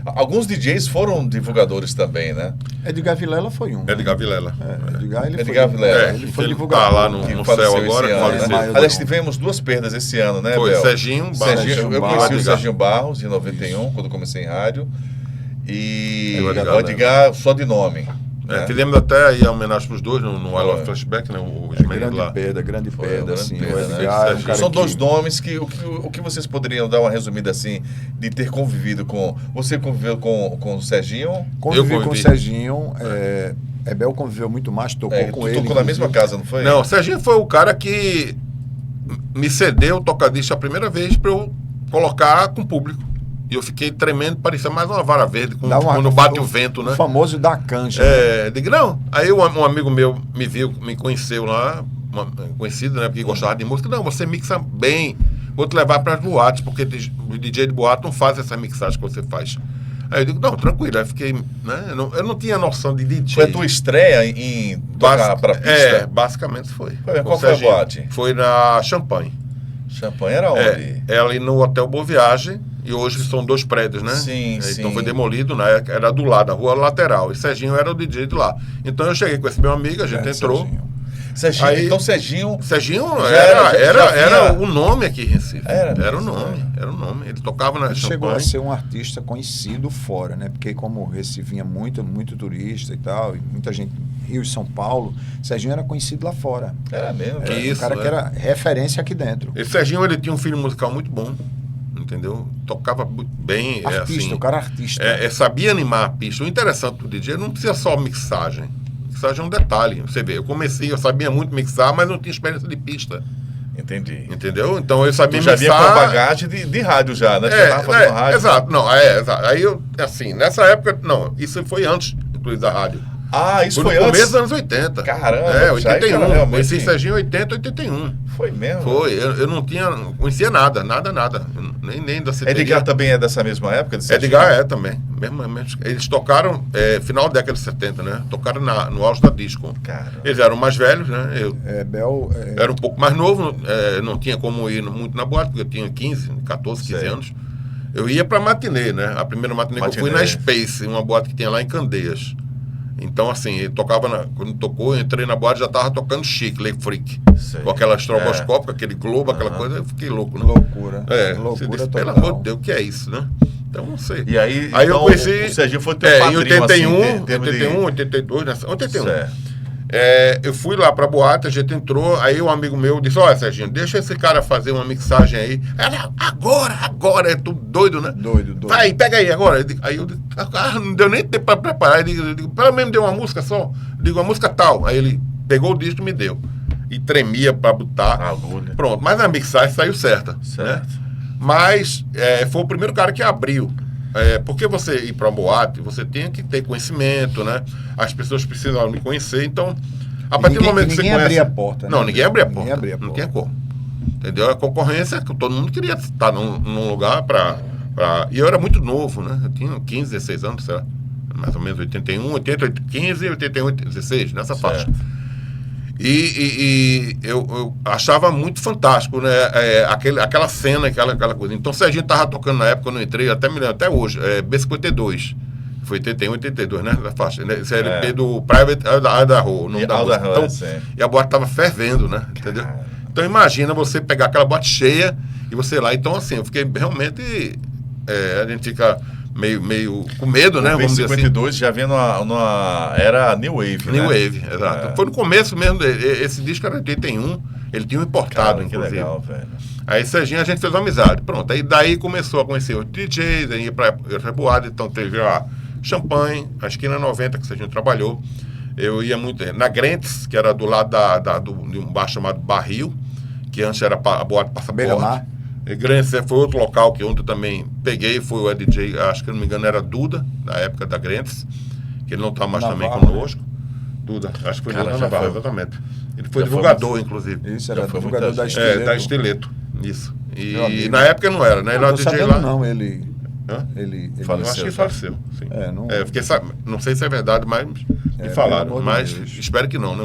Alguns DJs foram divulgadores também, né? Edgar Vilela foi um. Edgar Vilela. Edgar Vilela. Ele foi Ele divulgador. tá lá no céu agora. Né? Aliás, tivemos 2 perdas esse ano, né, Foi, Bel? Serginho Barros. Eu conheci o Serginho Barros em 91, quando comecei em rádio. E o Edgar só de nome. Fizemos até aí a homenagem para os dois no I Love Flashback, né? Os meninos lá. Grande perda, assim. Perda, o Edgar, né? São 2 nomes que o que vocês poderiam dar uma resumida assim, de ter convivido com. Você conviveu com o Serginho? Convivi com o Serginho. Bel conviveu muito mais, tocou com ele. Tocou na mesma casa, não foi? Não, o Serginho foi o cara que me cedeu o tocadisco a primeira vez para eu colocar com o público. E eu fiquei tremendo, parecia mais uma vara verde quando bate o vento, né? O famoso da canja. Digo, não. Aí um amigo meu me viu, me conheceu lá, conhecido, né? Porque gostava de música. Não, você mixa bem, vou te levar para as boates, porque o DJ de boate não faz essa mixagem que você faz. Aí eu digo, não, tranquilo. Aí fiquei, né? Eu não tinha noção de DJ. Foi a tua estreia em tocar para pista? Basicamente foi. Qual foi a boate? Foi na Champagne. Champagne era onde? É ali no Hotel Boa Viagem. E hoje são 2 prédios, né? Sim, então foi demolido, né? Era do lado, da rua lateral. E Serginho era o DJ de lá. Então eu cheguei com esse meu amigo, a gente entrou. Serginho. Aí, então Serginho era o nome aqui em Recife. Era o nome. Ele tocava na Champagne. Chegou a ser um artista conhecido fora, né? Porque como Recife vinha muito turista e tal, e muita gente, Rio e São Paulo, Serginho era conhecido lá fora. Era mesmo. Era um cara que era referência aqui dentro. Esse Serginho, ele tinha um filho musical muito bom. Entendeu? Tocava bem. Artista, o cara artista. Sabia animar a pista. O interessante do DJ não precisa só mixagem. Mixagem é um detalhe. Você vê, eu sabia muito mixar, mas não tinha experiência de pista. Entendi. Entendeu? Então eu sabia mixar. Já vinha com bagagem de rádio já, né? Já tava fazendo rádio. Exato. Não, exato. Aí eu, assim, nessa época, não, isso foi antes, inclusive, da rádio. Isso foi no antes? começo dos anos 80. Caramba. 81. Conheci Serginho em 80, 81. Foi mesmo? Foi. Eu não conhecia nada. Nem da CTG. Edgar também é dessa mesma época? Edgar também. Mesmo. Eles tocaram final da década de 70, né? Tocaram no auge da disco. Caramba. Eles eram mais velhos, né? Eu era um pouco mais novo, não tinha como ir muito na boate, porque eu tinha 15 anos. Eu ia pra matinê, né? A primeira matinê que eu fui na Space, uma boate que tinha lá em Candeias. Então, assim, ele tocava, quando tocou, eu entrei na boate, já tava tocando Chic, Lake Freak. Com aquela estroboscópica, aquele globo, aquela coisa, eu fiquei louco, né? Loucura. Loucura pelo amor de Deus, o que é isso, né? Então, não sei. E aí então, eu conheci... O Serginho foi teu padrinho, em 81, assim, 82, né? 81. Certo. Eu fui lá pra boate, a gente entrou, aí um amigo meu disse, olha, Serginho, deixa esse cara fazer uma mixagem aí. Agora, é tudo doido, né? Doido. Vai, pega aí agora. Aí eu digo, não deu nem tempo pra preparar. Eu digo, pelo menos deu uma música só. Eu digo, uma música tal. Aí ele pegou o disco e me deu. E tremia pra botar. Agulha. Pronto, mas a mixagem saiu certa. Certo. Né? Mas foi o primeiro cara que abriu. Porque você ir para uma boate, você tem que ter conhecimento, né? As pessoas precisam me conhecer, então, a partir do momento que você conhece... Ninguém abria a porta, né? Não, ninguém abria a porta. Não tinha como. Entendeu? A concorrência, todo mundo queria estar num lugar para... E eu era muito novo, né? Eu tinha 15, 16 anos, sei lá. Mais ou menos 81, 15, 81, 16, nessa faixa. E eu achava muito fantástico, né? Aquela cena, aquela coisa. Então, Serginho estava tocando na época, quando eu entrei, até me lembro, até hoje, B52. Foi 81, 82, né? Da faixa. Esse LP do Private Idaho. Então, e a boate tava fervendo, né? Entendeu? Então imagina você pegar aquela boate cheia e você lá. Então, assim, eu fiquei realmente... a gente fica meio com medo, né? Vamos dizer 52 assim. Já vendo era New Wave, New Wave, exato. Foi no começo mesmo, esse disco era de 81, ele tinha um importado, cara, inclusive. Que legal, velho. Aí Serginho a gente fez uma amizade. Pronto, aí daí começou a conhecer os DJs, aí ia pra Reboada, então teve a Champanhe, a Esquina 90, que Serginho trabalhou. Eu ia muito na Grentes, que era do lado de um bar chamado Barril, que antes era a boate Passaporte. Grentes foi outro local que ontem eu também peguei, foi o DJ, acho que não me engano era Duda, na época da Grentes, que ele não está mais também conosco. Duda, acho que foi Duda Navarro, exatamente. Ele foi divulgador, inclusive. Isso, era divulgador da Estileto. Da Estileto, isso. E na época não era, né? Ele era DJ lá. Não, ele faleceu. Eu acho que faleceu, sim. Eu fiquei não sei se é verdade, mas me falaram. Mas espero que não, né?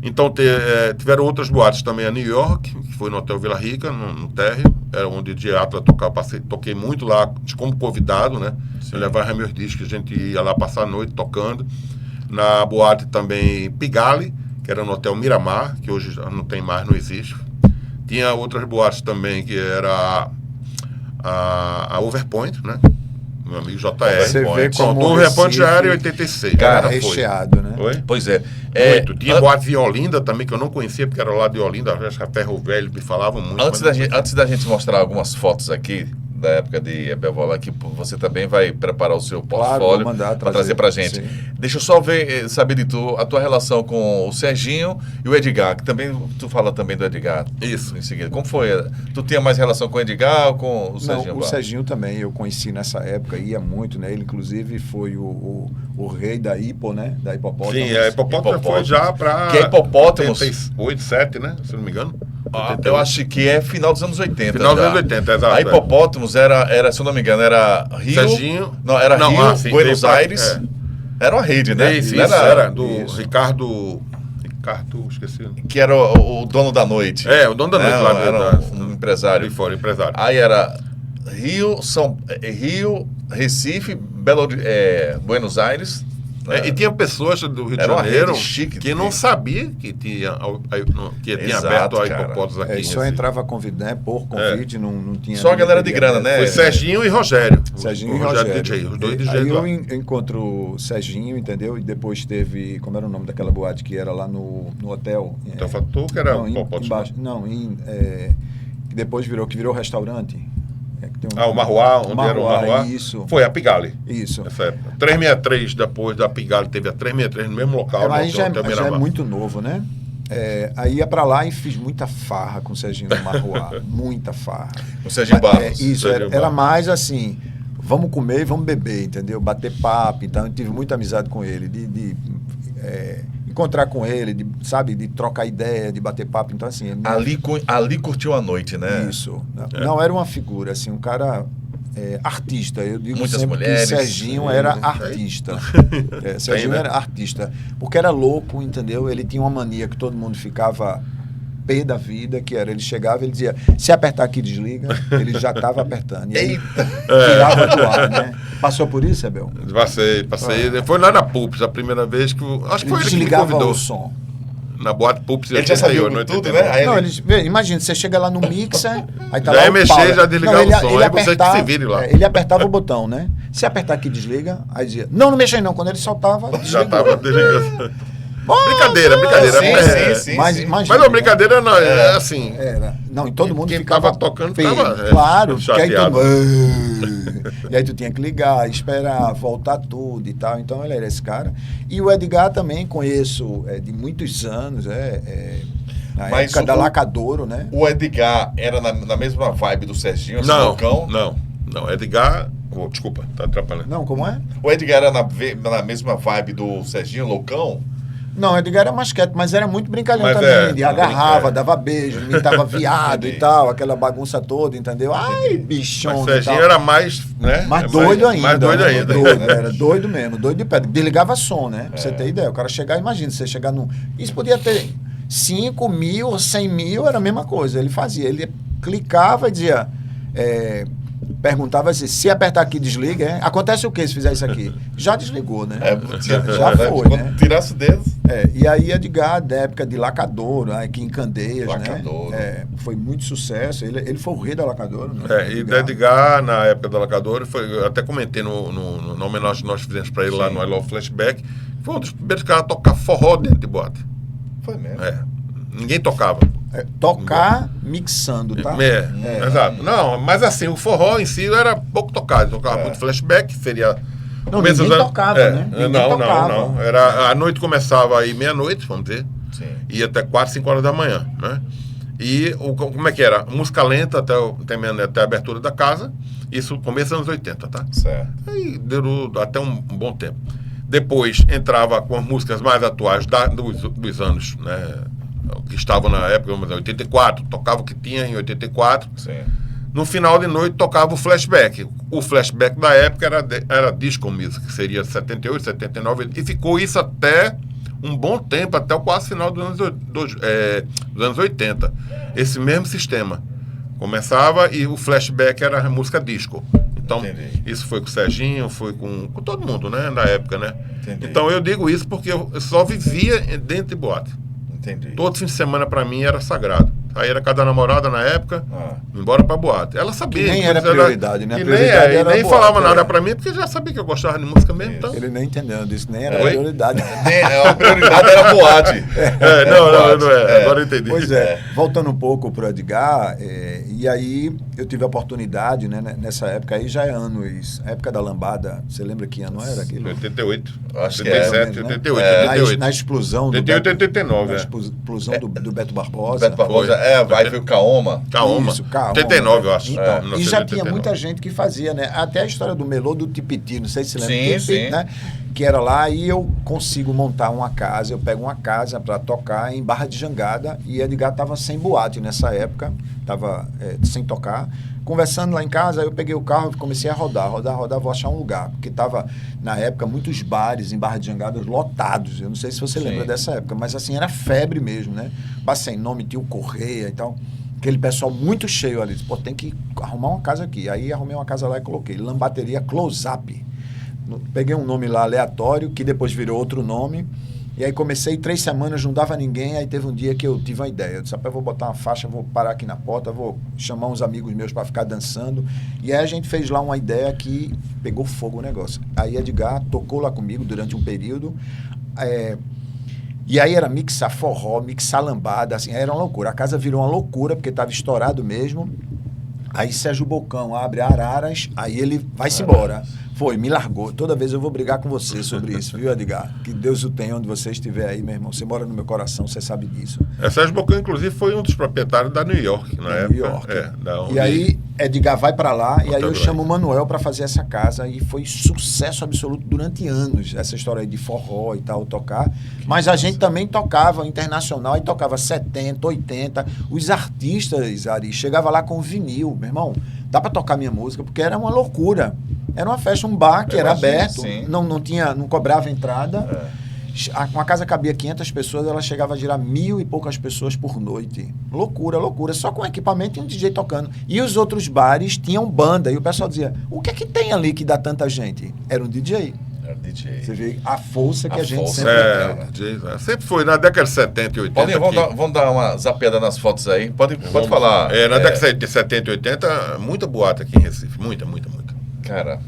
Então tiveram outras boates também, a New York, que foi no Hotel Vila Rica, no térreo, era onde o DJ Atlas tocava, toquei muito lá como convidado, né? Eu levava meus discos, a gente ia lá passar a noite tocando. Na boate também Pigalle, que era no Hotel Miramar, que hoje não tem mais, não existe. Tinha outras boates também, que era a Overpoint, né? Meu amigo JR. Você vê como o Overpoint já era em 86. Cara, recheado, né? Oi? Pois é. Muito. Tinha boate de Olinda também, que eu não conhecia, porque era lá de Olinda, acho que a Ferro Velho me falavam muito. Antes da gente mostrar algumas fotos aqui, da época de Bevola, que você também vai preparar o seu portfólio para trazer para a gente. Sim. Deixa eu só saber de tu, a tua relação com o Serginho e o Edgar, que também tu fala também do Edgar. Isso. Em seguida. Como foi? Tu tinha mais relação com o Edgar ou com o Serginho? Não, o Serginho também, eu conheci nessa época, ia muito, né? Ele, inclusive, foi o rei da Hipo, né? Da Hipopótamo. Sim, a Hipopótamo foi já para... Que é Hipopótamo... 88, 7, né? Se não me engano. Eu acho que é final dos anos 80. Final dos anos 80, exato. A Hipopótamos era, se eu não me engano, era Rio... Serginho... Não, era Rio, Buenos Aires... Era uma rede, né? Isso, era do Ricardo, esqueci. Que era o dono da noite. O dono da noite lá. Era um empresário. Ali fora, empresário. Aí era Rio, Recife, Buenos Aires. E tinha pessoas do Rio de Janeiro que não sabia que tinha aberto a Hipopótamos aqui. E só entrava por convite, não tinha... Só a galera de grana, né? Foi Serginho e Rogério. Serginho e Rogério. DJ, os dois DJs. Aí eu encontro o Serginho, entendeu? E depois teve... Como era o nome daquela boate que era lá no hotel? Então Fator, que era Hipopótamos. Que depois virou restaurante. O Marruá, onde era o Marruá. Isso. Foi a Pigalle. Isso. Essa época. 363, depois da Pigalle, teve a 363 no mesmo local. Mas já é muito novo, né? Aí ia pra lá e fiz muita farra com o Serginho no Marruá. Muita farra. O Serginho Barros. Isso, era mais assim, vamos comer e vamos beber, entendeu? Bater papo. Então eu tive muita amizade com ele, de encontrar com ele, de trocar ideia, de bater papo. Então, assim... Ali curtiu a noite, né? Isso. Não, era uma figura, assim, um cara artista. Eu digo muitas sempre mulheres, que Serginho era artista. Serginho era artista. Porque era louco, entendeu? Ele tinha uma mania que todo mundo ficava pé da vida, que era, ele chegava e ele dizia, se apertar aqui, desliga. Ele já estava apertando. E aí, tirava do ar, né? Passou por isso, Abel? Passei. Foi lá na Pups, a primeira vez que... Acho que foi ele que me convidou. O som. Na boate Pups. Ele já sabia tudo, né? Não, imagina, você chega lá no mixer, aí tá já lá ia mexer, já desligar o som, aí você que se vire lá. Ele apertava o botão, né? Se apertar aqui, desliga, aí dizia, não mexe aí não. Quando ele soltava, desligou. Já estava desligando. Brincadeira. Sim. Mas a brincadeira não, assim... Não, e todo mundo quem ficava tava tocando feio. tava claro, chateado. E aí tu tinha que ligar, esperar, voltar tudo e tal. Então ele era esse cara. E o Edgar também conheço de muitos anos, na época da Lacadouro, né? O Edgar era na mesma vibe do Serginho, assim, Não, Edgar... desculpa, tá atrapalhando. Não, como é? O Edgar era na mesma vibe do Serginho, loucão? Não, o Edgar era mais quieto, mas era muito brincalhão também. Agarrava, dava beijo, imitava viado e tal, aquela bagunça toda, entendeu? Ai, bichão. Mas o Serginho era mais, né? Mais doido ainda. Mais doido ainda. Era doido mesmo, doido de pedra. Desligava som, né? Pra você ter ideia. O cara chegar, imagina, você chegar num... Isso podia ter 5 mil, 100 mil, era a mesma coisa. Ele fazia, ele clicava e dizia... perguntava assim, se apertar aqui, desliga, é? Acontece o que se fizer isso aqui? Já desligou, né? Já foi, né? Tirasse o dedo. E aí Edgar, da época de Lacadouro, aqui em Candeias, Lacadouro. né? Foi muito sucesso. Ele foi o rei da Lacadouro, né? E da Edgar, na época da Lacadouro, eu até comentei na homenagem que nós fizemos para ele lá no I Love Flashback, foi um dos primeiros caras a tocar forró dentro de boate. Foi mesmo? Ninguém tocava. Tocar mixando, tá? Exato. Não, mas assim, o forró em si era pouco tocado. Tocava muito flashback, seria... Não, ninguém tocava, né? Não. A noite começava aí meia-noite, vamos dizer. Sim. Ia até 4, 5 horas da manhã, né? E como é que era? Música lenta até a abertura da casa. Isso começo dos anos 80, tá? Certo. Aí durou até um bom tempo. Depois entrava com as músicas mais atuais dos anos, né? Que estavam na época, 84, tocava o que tinha em 84. Sim. No final de noite tocava o flashback. O flashback da época era disco music, que seria 78, 79, e ficou isso até um bom tempo, até o quase final dos anos 80. Esse mesmo sistema. Começava e o flashback era a música disco. Então, isso foi com o Serginho, foi com todo mundo, né, na época, né? Entendi. Então, eu digo isso porque eu só vivia dentro de boate. Entendi. Todo fim de semana pra mim era sagrado. Aí era cada namorada na época, embora pra boate. Ela sabia. Que nem era prioridade, né? Nem falava nada pra mim, porque já sabia que eu gostava de música mesmo. Então. Ele nem entendeu disso, nem era prioridade. A prioridade era boate. Não é. Agora eu entendi. Pois voltando um pouco pro Edgar, e aí eu tive a oportunidade, né, nessa época aí, já é anos, época da lambada, você lembra que ano era aquilo? 88. Acho 87, que 88. Na explosão do 88, 89. Na explosão do Beto Barbosa. Beto Barbosa, vai ver o Kaoma. Isso, Kaoma. 89, eu acho. Então, e já tinha muita gente que fazia, né? Até a história do Melô do Tipiti, não sei se você lembra. Sim. Né? Que era lá e eu consigo montar uma casa, eu pego uma casa para tocar em Barra de Jangada e Edgar estava sem boate nessa época, estava sem tocar. Conversando lá em casa, eu peguei o carro e comecei a rodar, vou achar um lugar. Porque estava, na época, muitos bares em Barra de Jangada lotados. Eu não sei se você lembra dessa época, mas assim, era febre mesmo, né? Sem nome, Tio Correia e tal. Aquele pessoal muito cheio ali. Disse, pô, tem que arrumar uma casa aqui. Aí arrumei uma casa lá e coloquei Lambateria Close-Up. Peguei um nome lá aleatório, que depois virou outro nome. E aí comecei 3 semanas, não dava ninguém. Aí teve um dia que eu tive uma ideia. Eu disse, eu vou botar uma faixa, vou parar aqui na porta, vou chamar uns amigos meus para ficar dançando. E aí a gente fez lá uma ideia que pegou fogo o negócio. Aí Edgar tocou lá comigo durante um período. E aí era mixar forró, mixar lambada, assim, era uma loucura. A casa virou uma loucura, porque estava estourado mesmo. Aí Sérgio Bocão abre Araras, aí ele vai-se embora. Foi, me largou. Toda vez eu vou brigar com você sobre isso, viu, Edgar? Que Deus o tenha onde você estiver aí, meu irmão. Você mora no meu coração, você sabe disso. Sérgio Bocão, inclusive, foi um dos proprietários da New York, na época. New York. E aí, Edgar vai para lá, e aí eu chamo o Manuel para fazer essa casa, e foi sucesso absoluto durante anos, essa história aí de forró e tal, tocar. Mas a gente também tocava internacional, e tocava 70, 80. Os artistas, Ari, chegava lá com vinil, meu irmão, dá para tocar minha música, porque era uma loucura. Era uma festa, um bar que era aberto, não cobrava entrada. Uma casa cabia 500 pessoas, ela chegava a girar 1.000 e poucas pessoas por noite. Loucura, loucura. Só com equipamento e um DJ tocando. E os outros bares tinham banda. E o pessoal dizia, o que é que tem ali que dá tanta gente? Era um DJ. Era DJ. Você vê a força que a gente força, sempre teve. Sempre foi, na década de 70 e 80. Paulinho, vamos dar uma zapeada nas fotos aí. Pode falar. Na década de 70 e 80, muita boate aqui em Recife. Muita. Cara...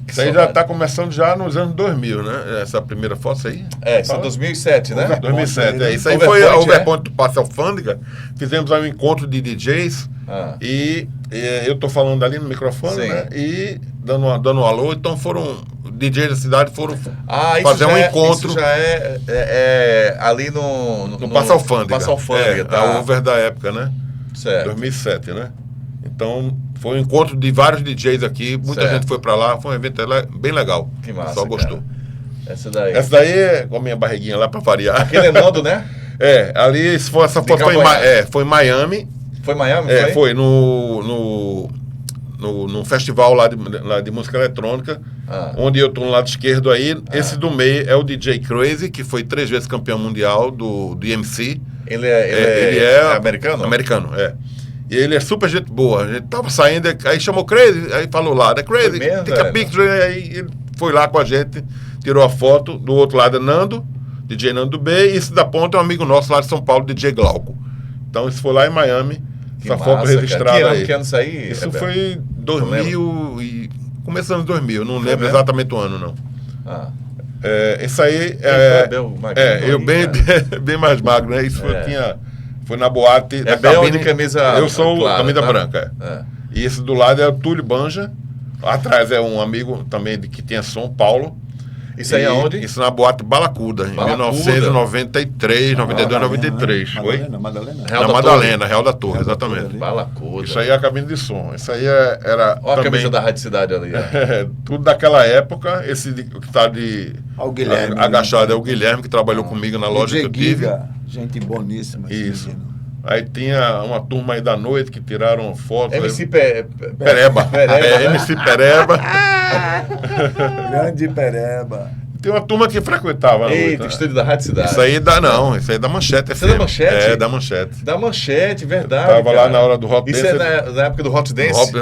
Isso aí já está começando já nos anos 2000, né? Essa primeira foto aí. Isso é 2007, né? 2007, Isso aí foi a Overpoint do Passe Alfândega. Fizemos aí um encontro de DJs. E eu estou falando ali no microfone, né? E dando um alô. Então DJs da cidade foram fazer um encontro. Isso já é ali no Passe Alfândega. Passe Alfândega, a over da época, né? Certo. 2007, né? Então, foi um encontro de vários DJs aqui. Muita gente foi pra lá. Foi um evento bem legal. Que massa, o pessoal gostou. Cara. Essa daí é com a minha barriguinha lá pra variar. Aquele é Nando, né? Ali essa foto foi em Miami. Foi em Miami? Foi no festival lá de música eletrônica, onde eu tô no lado esquerdo aí. Esse do meio é o DJ Crazy, que foi 3 vezes campeão mundial do DMC. Ele é americano? Americano, E ele é super gente boa. A gente tava saindo, aí chamou Crazy, aí falou lá, Crazy, take a picture. Aí ele foi lá com a gente, tirou a foto. Do outro lado é Nando, DJ Nando B, e esse da ponta é um amigo nosso lá de São Paulo, DJ Glauco. Então isso foi lá em Miami, essa foto registrada aí. Que ano isso aí? Isso foi 2000 e... começando em 2000, não lembro exatamente o ano, não. Isso aí eu bem mais magro, né? Isso foi na boate da cabine. De camisa eu sou clara, camisa tá? branca. E esse do lado é o Túlio Banja. Atrás é um amigo também que tinha som, Paulo. Isso aí aonde? Isso na boate Balacuda, em 1993, 92, 93. Foi? Na Madalena, Real da Torre, exatamente. Balacuda. Isso aí é a cabine de som. Isso aí era. Olha a camisa da Rádio Cidade ali. Tudo daquela época. Esse que está de Guilherme, agachado é o Guilherme, que trabalhou comigo na loja que eu tive. Gente boníssima. Isso. Aí tinha uma turma aí da noite que tiraram fotos. MC Pereba. MC Pereba. Grande Pereba. Tem uma turma que frequentava. Eita, estúdio da Rádio Cidade. Isso aí isso aí é da Manchete. Isso é da Manchete? É, da Manchete. Da Manchete, verdade. Tava lá na hora do Hot Dance. Isso é na época do Hot Dance?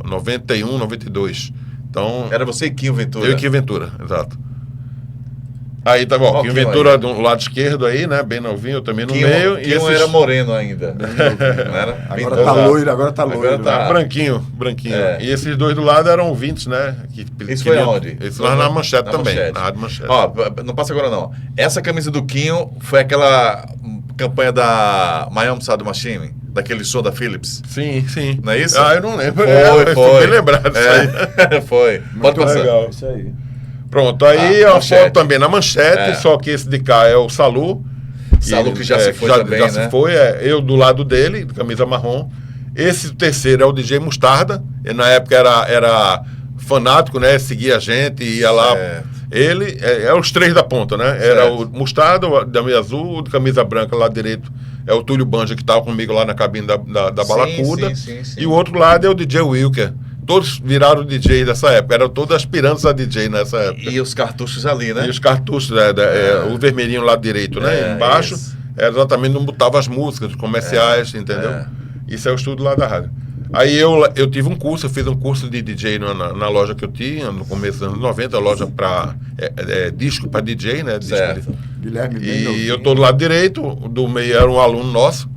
91, 92. Então, era você e Quinho Ventura? Eu e Quinho Ventura, exato. Aí tá bom, Quinho Ventura aí do lado esquerdo aí, né? Bem novinho, eu também no meio. E Quinho era moreno ainda. Não era? Agora tá loiro, agora tá loiro. Branquinho. E esses dois do lado eram ouvintes, né? Isso foi aonde? Isso lá na Manchete também. Na Rádio Manchete. Ó, não passa agora não. Essa camisa do Quinho foi aquela campanha da Miami Sound Machine? Daquele som da Philips? Sim. Não é isso? Eu não lembro. Foi. Bem lembrado disso aí. Foi. Pode passar. Legal. Isso aí. Pronto, aí a foto também na Manchete, só que esse de cá é o Salu. Salu que já se foi também, já se foi, eu do lado dele, camisa marrom. Esse terceiro é o DJ Mostarda, ele na época era fanático, né, seguia a gente, ia lá. Ele, os três da ponta, né, era o Mostarda, o da meia azul, o de camisa branca lá direito é o Túlio Banja, que estava comigo lá na cabine da Balacuda. Sim. E o outro lado é o DJ Wilker. Todos viraram DJ dessa época, eram todos aspirantes a DJ nessa época. E os cartuchos ali, né? E os cartuchos, o vermelhinho lá direito, né? Embaixo, era exatamente onde botava as músicas, os comerciais, entendeu? Isso é o estudo lá da rádio. Aí eu tive um curso, eu fiz um curso de DJ na loja que eu tinha, no começo dos anos 90, loja para disco para DJ, né? Certo. Guilherme, e eu tô do lado direito, do meio era um aluno nosso,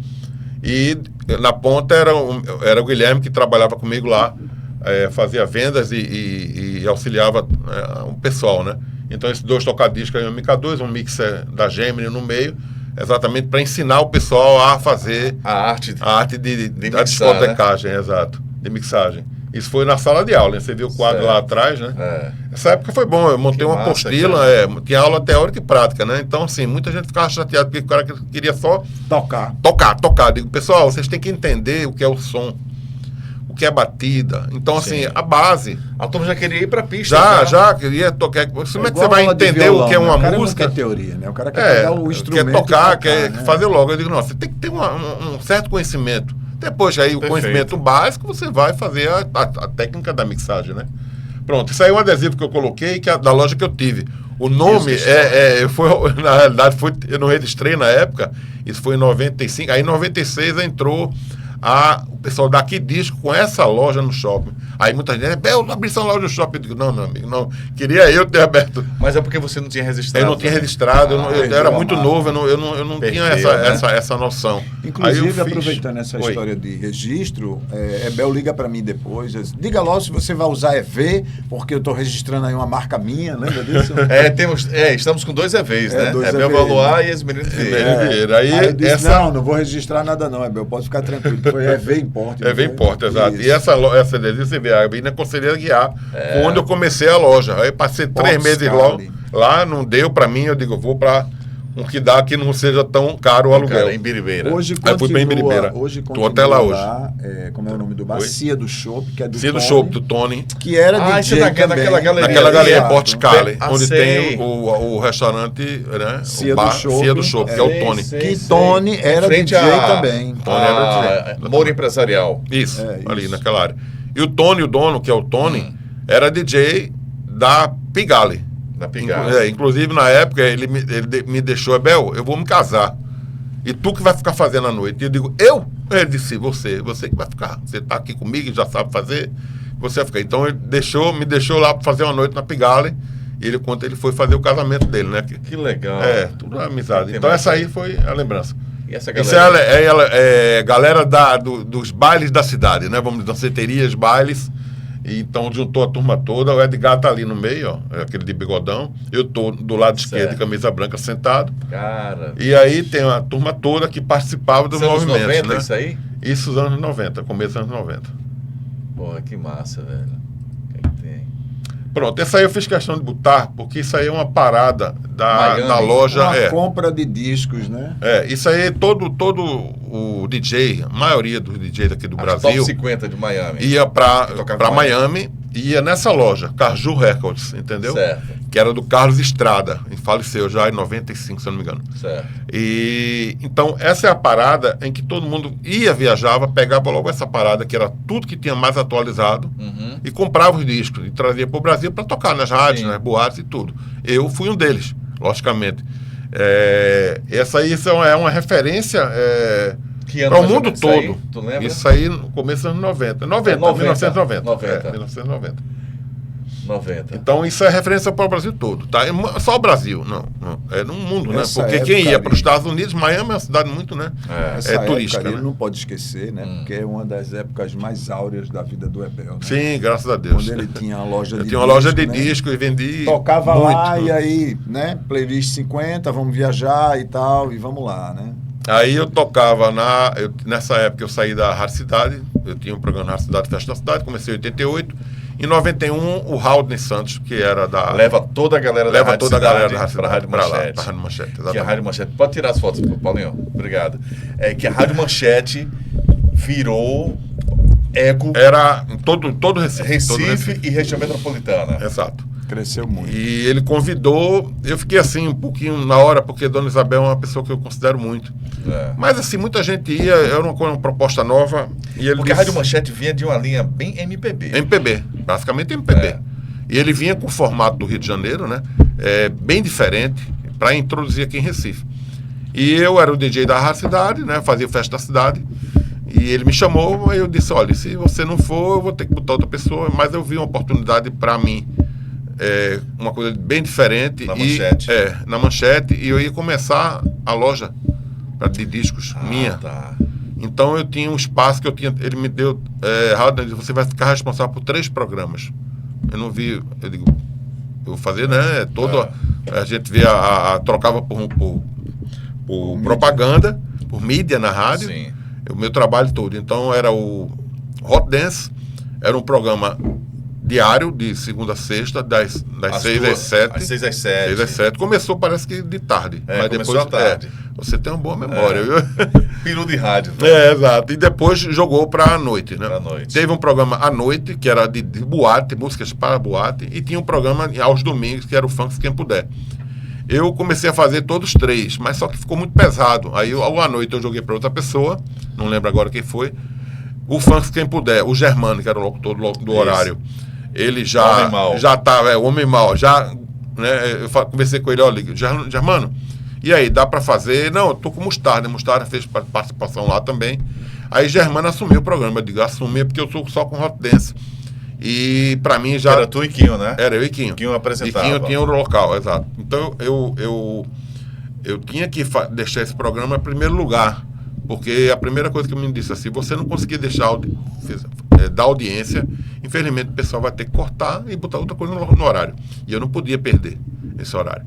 e na ponta era o Guilherme que trabalhava comigo lá. Fazia vendas e auxiliava o pessoal, né? Então esses dois tocadiscos aí, um MK2, um mixer da Gemini no meio, exatamente para ensinar o pessoal a fazer a arte de mixar, discotecagem, né? Exato, de mixagem. Isso foi na sala de aula, né? Você viu o quadro lá atrás, né? Essa época foi bom, eu montei uma apostila, tinha aula teórica e prática, né? Então, assim, muita gente ficava chateada porque o cara queria só tocar. Digo, pessoal, vocês têm que entender o que é o som, que é batida. Então, assim, a base. A turma já queria ir pra pista. Já queria tocar. Como é que você vai entender violão, o que é uma música? Não quer teoria, né? O cara quer pegar o instrumento. Quer tocar, quer fazer logo. Eu digo, não, você tem que ter um certo conhecimento. Depois, aí, o conhecimento básico, você vai fazer a técnica da mixagem, né? Pronto, isso aí é um adesivo que eu coloquei, que é da loja que eu tive. O nome na realidade, eu não registrei na época, isso foi em 95. Aí em 96 entrou o pessoal daqui disco com essa loja no shopping. Aí muita gente, eu abri essa loja no shopping. Eu digo, não, meu amigo, não. Queria eu ter aberto. Mas é porque você não tinha registrado. Eu não tinha registrado, eu era muito novo, eu não tinha essa noção. Inclusive, aproveitando essa história de registro, Bel liga para mim depois, diga logo se você vai usar EV, porque eu estou registrando aí uma marca minha, lembra disso? Estamos com 2 EVs, né? Bel Valois e Esmeralda Vieira. Aí eu disse, não vou registrar nada não, Bel, pode ficar tranquilo. Foi EV Import. EV Import, exato. Isso. E essa adesivo, você vê, aí na Conselheira Guiar, foi onde eu comecei a loja. Aí passei 3 meses lá, não deu pra mim, eu digo, vou pra um que dá que não seja tão caro o aluguel. Em Biribeira. Hoje fui bem em Biribeira. Tô até lá hoje. Como é o nome do bar? Cia do Chopp, que é do Cia do Chopp, do Tony. Que era DJ também. Naquela galeria Porticale, onde tem o restaurante, né? Cia do Chopp, que é o Tony. Que Tony era DJ também. Tony era DJ. Moura Empresarial. Isso, ali naquela área. E o Tony, o dono, que é o Tony, era DJ da Pigalle. Da Pigalle. Inclusive, na época, ele me deixou, Bel, eu vou me casar. E tu que vai ficar fazendo à noite. E eu digo, eu? Ele disse, você que vai ficar. Você tá aqui comigo e já sabe fazer, você vai ficar. Então ele me deixou lá para fazer uma noite na Pigalle. E ele conta, ele foi fazer o casamento dele, né? Que legal. Tudo amizade. Então essa aí foi a lembrança. E essa galera? Isso é galera dos bailes da cidade, né? Vamos dizer, danceterias, bailes. E então juntou a turma toda. O Edgar tá ali no meio, ó, aquele de bigodão. Eu tô do lado esquerdo, de camisa branca, sentado. Cara. E aí tem a turma toda que participava do movimento. Anos 90, né? Isso aí? Isso nos anos 90, começo dos anos 90. Porra, que massa, velho. Pronto, essa aí eu fiz questão de botar, porque isso aí é uma parada da loja. Uma compra de discos, né? Isso aí, todo o DJ, a maioria dos DJs aqui do Brasil. Top 50 de Miami. Ia para Miami, ia nessa loja, Caju Records, entendeu? Certo. Que era do Carlos Estrada, e faleceu já em 95, se eu não me engano. Certo. E então, essa é a parada em que todo mundo viajava, pegava logo essa parada, que era tudo que tinha mais atualizado, e comprava os discos, e trazia para o Brasil para tocar nas rádios, nas boates e tudo. Eu fui um deles, logicamente. Essa aí é uma referência para o mundo todo. Aí, tu lembra? Isso aí no começo dos anos 90. 1990. 1990. Então isso é referência para o Brasil todo, tá? Só o Brasil, não. É no mundo, né? Essa Porque quem ia para os Estados Unidos, Miami é uma cidade muito, né? Essa turística, época, né? ele não pode esquecer, né? Porque é uma das épocas mais áureas da vida do Ebel, né? Sim, graças a Deus. Quando ele tinha uma loja de disco. Tinha uma loja de disco e vendi. Tocava muito, lá e aí, né? Playlist 50, vamos viajar e tal, e vamos lá, né? Aí eu tocava nessa época eu saí da Rádio Cidade, eu tinha um programa na Rádio Cidade, Festa da Cidade, comecei em 88. Em 91, o Haldney Santos, que era da... Leva toda a galera da Rádio Cidade para a Rádio Manchete. Para a Rádio Manchete, exatamente. Que a Rádio Manchete... Pode tirar as fotos, Paulinho. Obrigado. Que a Rádio Manchete virou eco... Era em todo Recife. Todo Recife e região metropolitana. Exato. Cresceu muito. E ele convidou... Eu fiquei assim um pouquinho na hora, porque Dona Isabel é uma pessoa que eu considero muito. Mas assim, muita gente ia, era uma proposta nova. E ele porque a Rádio Manchete vinha de uma linha bem MPB. MPB, basicamente MPB. E ele vinha com o formato do Rio de Janeiro, né? Bem diferente, para introduzir aqui em Recife. E eu era o DJ da Rádio Cidade, né? Fazia Festa da Cidade. E ele me chamou, aí eu disse, olha, se você não for, eu vou ter que botar outra pessoa. Mas eu vi uma oportunidade para mim, uma coisa bem diferente. Na Manchete. Na Manchete. E eu ia começar a loja de discos minha. Tá. Então eu tinha um espaço que eu tinha. Ele me deu. Você vai ficar responsável por 3 programas. Eu não vi. Eu digo, eu vou fazer, né? A gente vê trocava por propaganda, por mídia na rádio. Sim. O meu trabalho todo. Então era o Hot Dance, era um programa diário, de segunda a sexta, das 6 às 7. Às 6 às 7. 6 às 7. Começou, parece que de tarde. Mas depois à tarde. Você tem uma boa memória, viu? Peru de rádio. Né? Exato. E depois jogou para a noite, né? Pra noite. Teve um programa à noite, que era de boate, músicas para boate, e tinha um programa aos domingos, que era o Funk Quem Puder. Eu comecei a fazer todos 3, mas só que ficou muito pesado. Aí, à noite, eu joguei para outra pessoa, não lembro agora quem foi. O Funk Quem Puder, o Germano, que era o locutor do horário. Ele já estava, o Homem Mal, né, eu conversei com ele, olha, Germano, e aí, dá para fazer? Não, eu tô com Mostarda fez participação lá também. Aí Germano assumiu o programa, eu digo, assumi porque eu sou só com Hot Dance. E para mim já... Era tu e Quinho, né? Era eu e Quinho. Quinho apresentava. E Quinho tinha o local, exato. Então eu tinha que deixar esse programa em primeiro lugar, porque a primeira coisa que eu me disse assim, você não conseguir dar audiência, infelizmente o pessoal vai ter que cortar e botar outra coisa no horário. E eu não podia perder esse horário.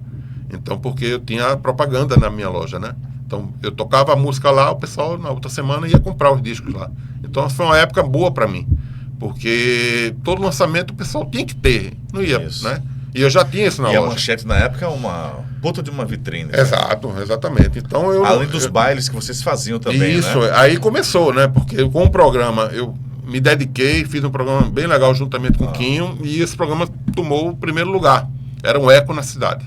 Então, porque eu tinha propaganda na minha loja, né? Então, eu tocava a música lá, o pessoal na outra semana ia comprar os discos lá. Então, foi uma época boa para mim, porque todo lançamento o pessoal tinha que ter, não ia, né? E eu já tinha isso na loja. E a Manchete, na época, é uma puta de uma vitrine. Exato, exatamente. Então, além dos bailes que vocês faziam também, isso, né? Aí começou, né? Porque com o programa, eu me dediquei, fiz um programa bem legal juntamente com o Quinho, e esse programa tomou o primeiro lugar. Era um eco na cidade.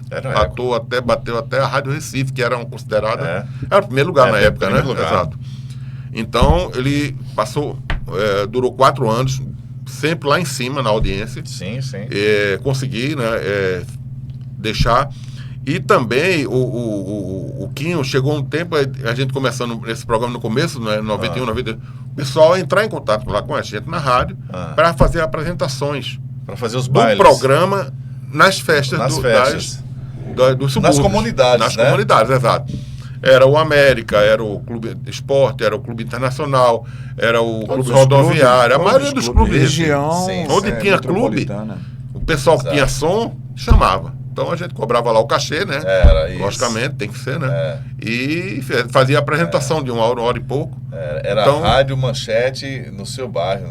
Bateu até a Rádio Recife, que era considerada... Era o primeiro lugar na época, né? Lugar. Exato. Então, ele passou... durou 4 anos, sempre lá em cima, na audiência. Sim, sim. Consegui, né? Deixar... E também o Quinho chegou um tempo, a gente começando esse programa no começo, né, 91, 92, o pessoal entrar em contato lá com a gente na rádio para fazer apresentações. Para fazer os bailes. Do programa nas festas, dos subúrbios. Nas comunidades, Nas comunidades, exato. Era o América, era o Clube de Esporte, era o Clube Internacional, era o Clube Rodoviário, a maioria dos clubes. Região, onde tinha clube, o pessoal que tinha som chamava. Então a gente cobrava lá o cachê, né? Era isso. Logicamente, tem que ser, né? E fazia a apresentação de uma hora e pouco. Era então, rádio manchete no seu bairro.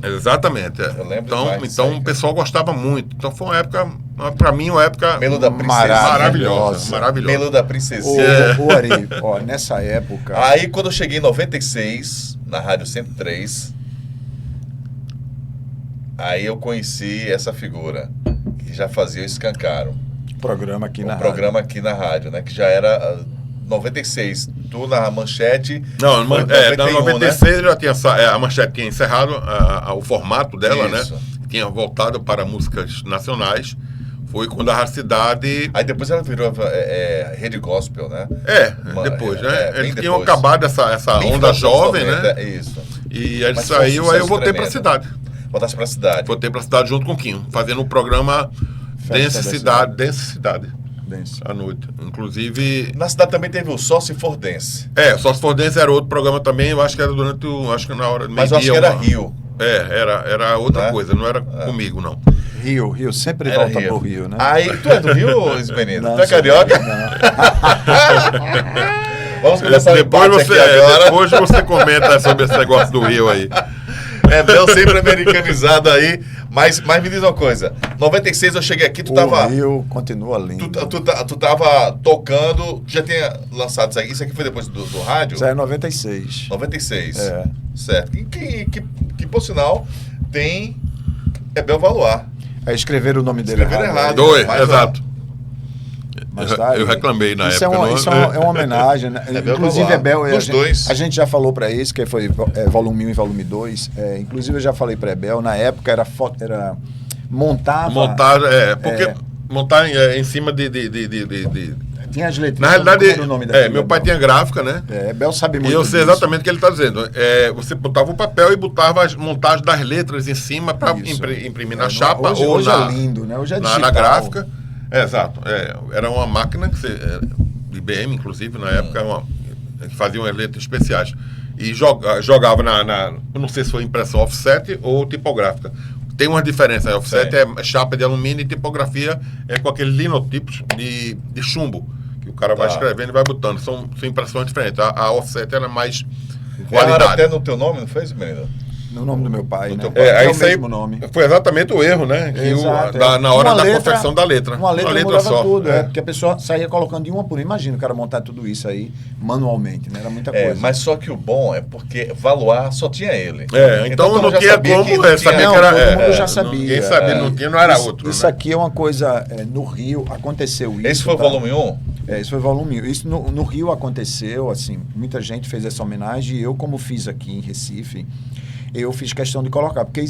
Exatamente. Eu lembro então o pessoal gostava muito. Então foi uma época, para mim, uma época Melo da Princesa. maravilhosa. Melo da Princesinha. Ô, Ari, ó, nessa época... Aí quando eu cheguei em 96, na Rádio 103, aí eu conheci essa figura, que já fazia o Escancaro. Programa aqui na rádio, né? Que já era 96. Tu na manchete. Não, 96 né? Já tinha a manchete tinha encerrado o formato dela, isso, né? Tinha voltado para músicas nacionais. Foi quando a Rádio Cidade. Aí depois ela virou Rede Gospel, né? Depois, né? Eles tinham acabado essa onda jovem, 90, né? Isso. E ele saiu, aí eu voltei para a cidade. Voltasse para a cidade. Voltei para a cidade junto com o Quinho, fazendo um programa Dense Cidade. À noite. Inclusive. Na cidade também teve o Só Se For Dance. Só Se For Dance era outro programa também, eu acho que era durante acho que na hora de Mas eu acho que era Rio. Era outra coisa, não era comigo, não. Rio sempre era volta pro Rio, né? Aí, tu é do Rio, Ismenino? Tu é carioca? Vamos começar depois você comenta sobre esse negócio do Rio aí. Bel sempre americanizado aí. Mas me diz uma coisa. 96 eu cheguei aqui, tu tava... O Rio continua lindo. Tu tava tocando, já tinha lançado isso aqui. Isso aqui foi depois do rádio? Já é 96. 96. Certo. Que por sinal, tem Bel Valois. Escreveram o nome dele errado. Exato. Eu reclamei na época. Isso é uma homenagem, né? Inclusive, Bel, a gente já falou para isso, que foi volume 1 e volume 2. Inclusive, eu já falei para Bel, na época era montar em cima de tinha as letras. Na realidade, meu pai tinha gráfica, né? Bel sabe muito. E eu sei exatamente o que ele está dizendo. Você botava o papel e botava as montagens das letras em cima para imprimir na chapa hoje é lindo, né? Hoje é digital. Na gráfica. Exato. Era uma máquina de IBM, inclusive, na época, que fazia umas letras especiais. E jogava eu não sei se foi impressão offset ou tipográfica. Tem uma diferença. Offset é chapa de alumínio e tipografia é com aqueles linotipos de chumbo, que o cara vai escrevendo e vai botando. São impressões diferentes. A offset era mais qualidade. Era até no teu nome, não fez, menino? No nome do meu pai, né? É o mesmo nome. Foi exatamente o erro, né? Na hora da confecção da letra. Uma letra só. Tudo, porque a pessoa saía colocando de uma por uma. Imagina o cara montar tudo isso aí manualmente, né? Era muita coisa. Mas só que o bom é porque Valois só tinha ele. Então não tinha como saber que era... Todo mundo já sabia. Ninguém sabia, não era outro. Isso aqui é uma coisa... no Rio aconteceu isso. Esse foi o volume 1? Esse foi o volume 1. Isso no Rio aconteceu, assim, muita gente fez essa homenagem e eu, como fiz aqui em Recife, eu fiz questão de colocar, porque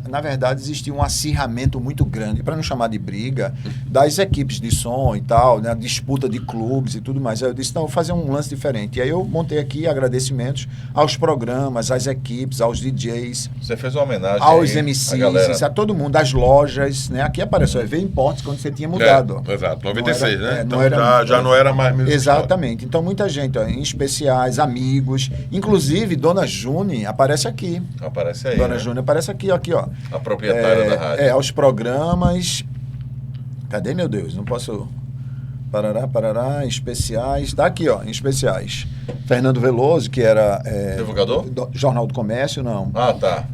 na verdade existia um acirramento muito grande, para não chamar de briga, das equipes de som e tal, né, disputa de clubes e tudo mais. Aí eu disse, não, vou fazer um lance diferente. E aí eu montei aqui agradecimentos aos programas, às equipes, aos DJs. Você fez uma homenagem aos MCs, a todo mundo, às lojas, né? Aqui apareceu, veio Importes quando você tinha mudado. Exato, 96, né? Então já não era mais mesmo. Exatamente. Então muita gente, em especiais, amigos, inclusive Dona June aparece aqui. Aparece aí. Dona Júnior aparece aqui, ó. A proprietária da rádio. Aos programas. Cadê, meu Deus? Não posso. Parará, especiais. Tá aqui, ó, em especiais. Fernando Veloso, que era... divulgador? Jornal do Comércio, não. Ah, tá.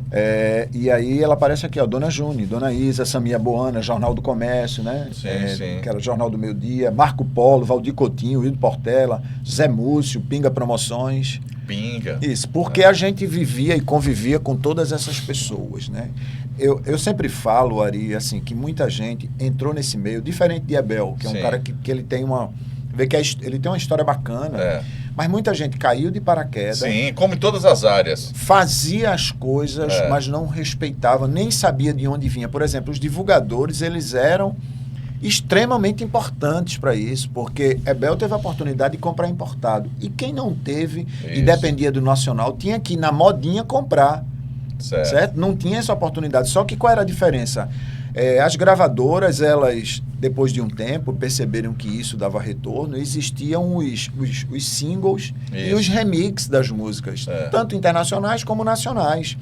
E aí ela aparece aqui, ó, Dona Júnior, Dona Isa, Samia Boana, Jornal do Comércio, né? Sim. Que era o Jornal do Meio Dia, Marco Polo, Valdir Coutinho, Hildo Portela, Zé Múcio, Pinga Promoções. Pinga. Isso, porque a gente vivia e convivia com todas essas pessoas, né? Eu sempre falo, Ari, assim, que muita gente entrou nesse meio, diferente de Abel, que é um cara que ele tem uma... Vê que ele tem uma história bacana, mas muita gente caiu de paraquedas. Sim, como em todas as áreas. Fazia as coisas, mas não respeitava, nem sabia de onde vinha. Por exemplo, os divulgadores, eles eram extremamente importantes para isso, porque Ebel teve a oportunidade de comprar importado. E quem não teve e dependia do nacional, tinha que ir na modinha comprar. Certo? Não tinha essa oportunidade. Só que qual era a diferença? As gravadoras, elas, depois de um tempo, perceberam que isso dava retorno. Existiam os singles e os remixes das músicas, tanto internacionais como nacionais.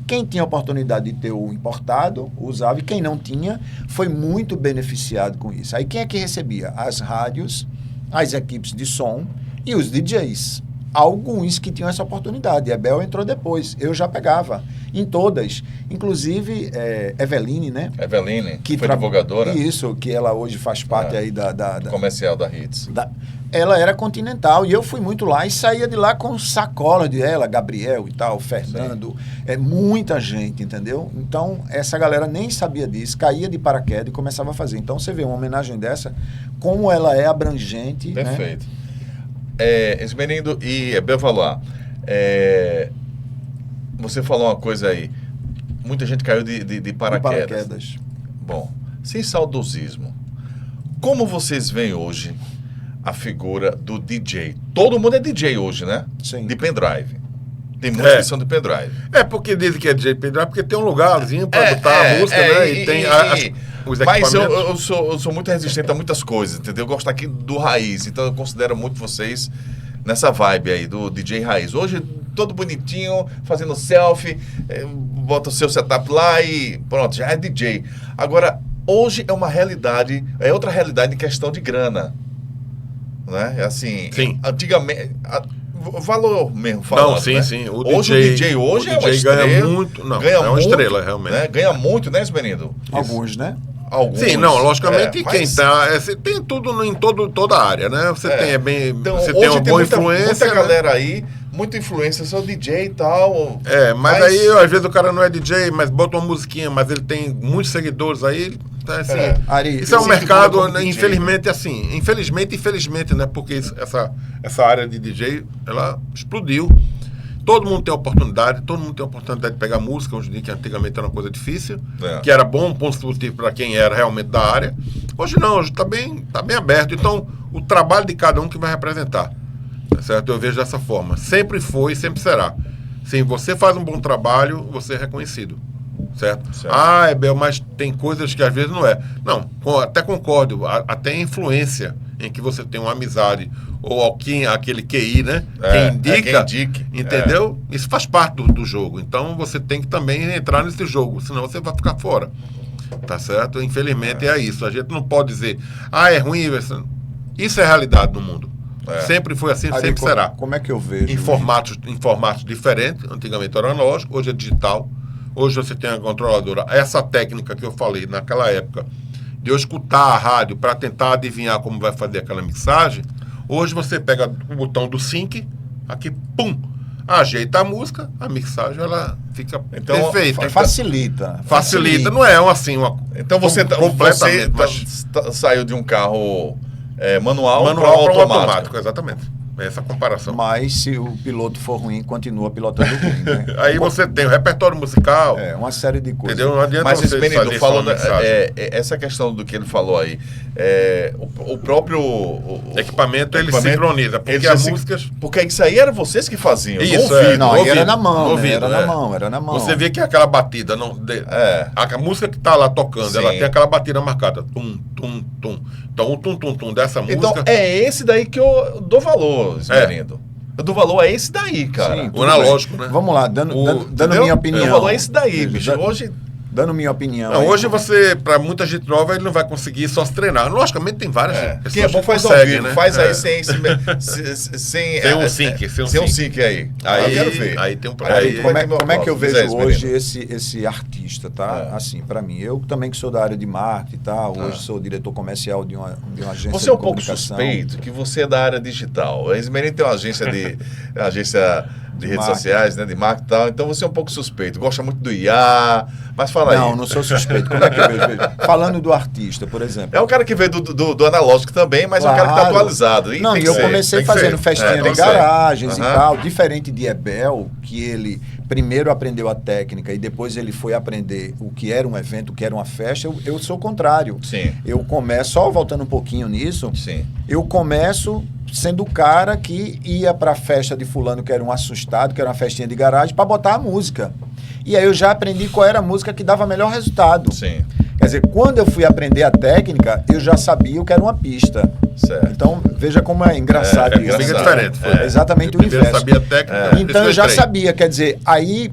Quem tinha a oportunidade de ter o importado, usava, e quem não tinha, foi muito beneficiado com isso. Aí quem é que recebia? As rádios, as equipes de som e os DJs. Alguns que tinham essa oportunidade. Ebel entrou depois. Eu já pegava em todas. Inclusive, Eveline, né? Eveline, que foi divulgadora. Isso, que ela hoje faz parte aí da comercial da Hits. Ela era continental. E eu fui muito lá e saía de lá com sacola de ela, Gabriel e tal, Fernando. Muita gente, entendeu? Então, essa galera nem sabia disso. Caía de paraquedas e começava a fazer. Então, você vê uma homenagem dessa, como ela é abrangente. Perfeito. Né? Esmerindo e Ebel Valois, você falou uma coisa aí, muita gente caiu de paraquedas. Bom, sem saudosismo, como vocês veem hoje a figura do DJ? Todo mundo é DJ hoje, né? Sim. De pendrive. Tem muitos que são de pendrive. Porque dizem que é DJ de pendrive, porque tem um lugarzinho para botar a música, né? E tem os equipamentos. Mas eu sou muito resistente a muitas coisas, entendeu? Eu gosto aqui do raiz, então eu considero muito vocês nessa vibe aí do DJ raiz. Hoje, todo bonitinho, fazendo selfie, bota o seu setup lá e pronto, já é DJ. Agora, hoje é uma realidade, é outra realidade em questão de grana. Né? Assim, sim. Antigamente... valor mesmo falando, não, sim, né? sim. O DJ hoje é uma estrela. Ganha muito, não, ganha é uma muito, estrela, realmente. Né? Ganha muito, né, Esmerindo? Alguns, né? Alguns. Sim, não, logicamente mas... quem tá... tem tudo em toda a área, né? Você tem então, você tem uma boa influência. Muita né? galera aí, muita influência, sou DJ e tal. Mas aí, às vezes, o cara não é DJ, mas bota uma musiquinha, mas ele tem muitos seguidores aí. Então, assim, Ari, isso é um mercado, né, infelizmente, assim. Infelizmente, né? Porque essa área de DJ, ela explodiu. Todo mundo tem oportunidade, de pegar música, hoje em dia, que antigamente era uma coisa difícil, que era bom, um ponto positivo para quem era realmente da área. Hoje não, hoje está bem aberto. Então, o trabalho de cada um que vai representar. Tá certo? Eu vejo dessa forma. Sempre foi e sempre será. Se você faz um bom trabalho, você é reconhecido. Certo? Ebel, mas tem coisas que às vezes não é. Não, até concordo. Até influência em que você tem uma amizade ou aquele QI, né? Quem indica, entendeu? Isso faz parte do jogo. Então, você tem que também entrar nesse jogo, senão você vai ficar fora. Tá certo? Infelizmente é isso. A gente não pode dizer, é ruim. Isso é realidade no mundo. Sempre foi assim, Ari, sempre será. Como é que eu vejo? Em formatos diferentes. Antigamente era analógico, hoje é digital. Hoje você tem a controladora. Essa técnica que eu falei naquela época, de eu escutar a rádio para tentar adivinhar como vai fazer aquela mixagem, hoje você pega o botão do sync, aqui, pum, ajeita a música, a mixagem ela fica perfeita. Facilita, não é assim uma... Então você saiu de um carro manual para um automático. Exatamente. Essa comparação. Mas se o piloto for ruim, continua pilotando ruim, né? Aí você tem o repertório musical. Uma série de coisas. Entendeu? Não adianta mas você fazer falando, essa questão do que ele falou aí, o próprio equipamento, ele sincroniza. Porque as músicas... Porque isso aí era vocês que faziam. Isso, era na mão, né? Era na mão. Você vê que aquela batida, a música que tá lá tocando, ela tem aquela batida marcada. Tum, tum, tum. Então, o tum, tum, tum dessa música... Então, é esse daí que eu dou valor, Esmerindo. Eu dou valor a esse daí, cara. Sim, o analógico, né? Vamos lá, dando minha opinião. Eu dou valor a esse daí, bicho. Hoje... Dando minha opinião. Não, hoje você, para muita gente nova, ele não vai conseguir só se treinar. Logicamente tem várias pessoas que é bom que faz conseguem, ao vivo, né? faz aí sem um sync. Sem um sync aí. Aí eu quero ver. Aí tem um como é que eu vejo hoje esse artista, tá? Assim, para mim, eu também que sou da área de marketing e tal, hoje sou diretor comercial de uma agência você é um pouco suspeito que você é da área digital. A Esmerindo tem uma agência de redes sociais, né, de marketing e tal, então você é um pouco suspeito, gosta muito do IA, mas fala aí. Não sou suspeito. Como é que eu vejo? Falando do artista, por exemplo. É um cara que veio do analógico também, mas é um cara que está atualizado. Eu comecei fazendo festinha de garagens e tal, diferente de Ebel, que ele primeiro aprendeu a técnica e depois ele foi aprender o que era um evento, o que era uma festa, eu sou o contrário. Sim. Eu começo, só voltando um pouquinho nisso, Sim. eu começo sendo o cara que ia para a festa de fulano, que era um assustado, que era uma festinha de garagem, para botar a música. E aí eu já aprendi qual era a música que dava melhor resultado. Sim. Quer dizer, quando eu fui aprender a técnica, eu já sabia o que era uma pista. Certo. Então, veja como é engraçado isso. Fica diferente. É exatamente o inverso. Eu sabia a técnica. Então, eu já sabia. Quer dizer, aí,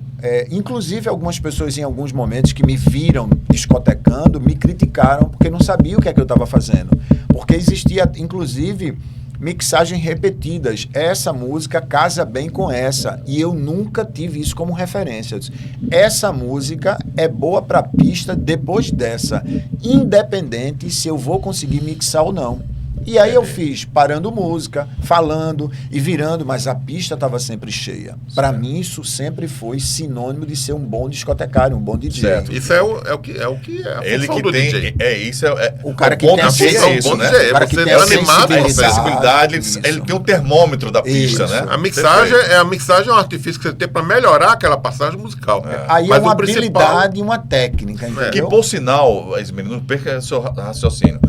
inclusive, algumas pessoas, em alguns momentos, que me viram discotecando, me criticaram porque não sabiam o que é que eu estava fazendo. Porque existia, inclusive, mixagens repetidas. Essa música casa bem com essa. E eu nunca tive isso como referência. Eu disse, essa música é boa para pista depois dessa, independente se eu vou conseguir mixar ou não. E aí eu fiz parando música, falando e virando, mas a pista estava sempre cheia. Para mim, isso sempre foi sinônimo de ser um bom discotecário, um bom DJ. Certo. Isso é o que é a Ele que do tem, DJ. isso o cara que ponto tem a isso, né? DJ, cara que tem animado, sensibilidade, ele tem um termômetro da pista, Isso. né? A mixagem é um artifício que você tem para melhorar aquela passagem musical. Aí Mas é uma o principal- habilidade e uma técnica, entendeu? Que, por sinal, Ismene, não perca seu raciocínio.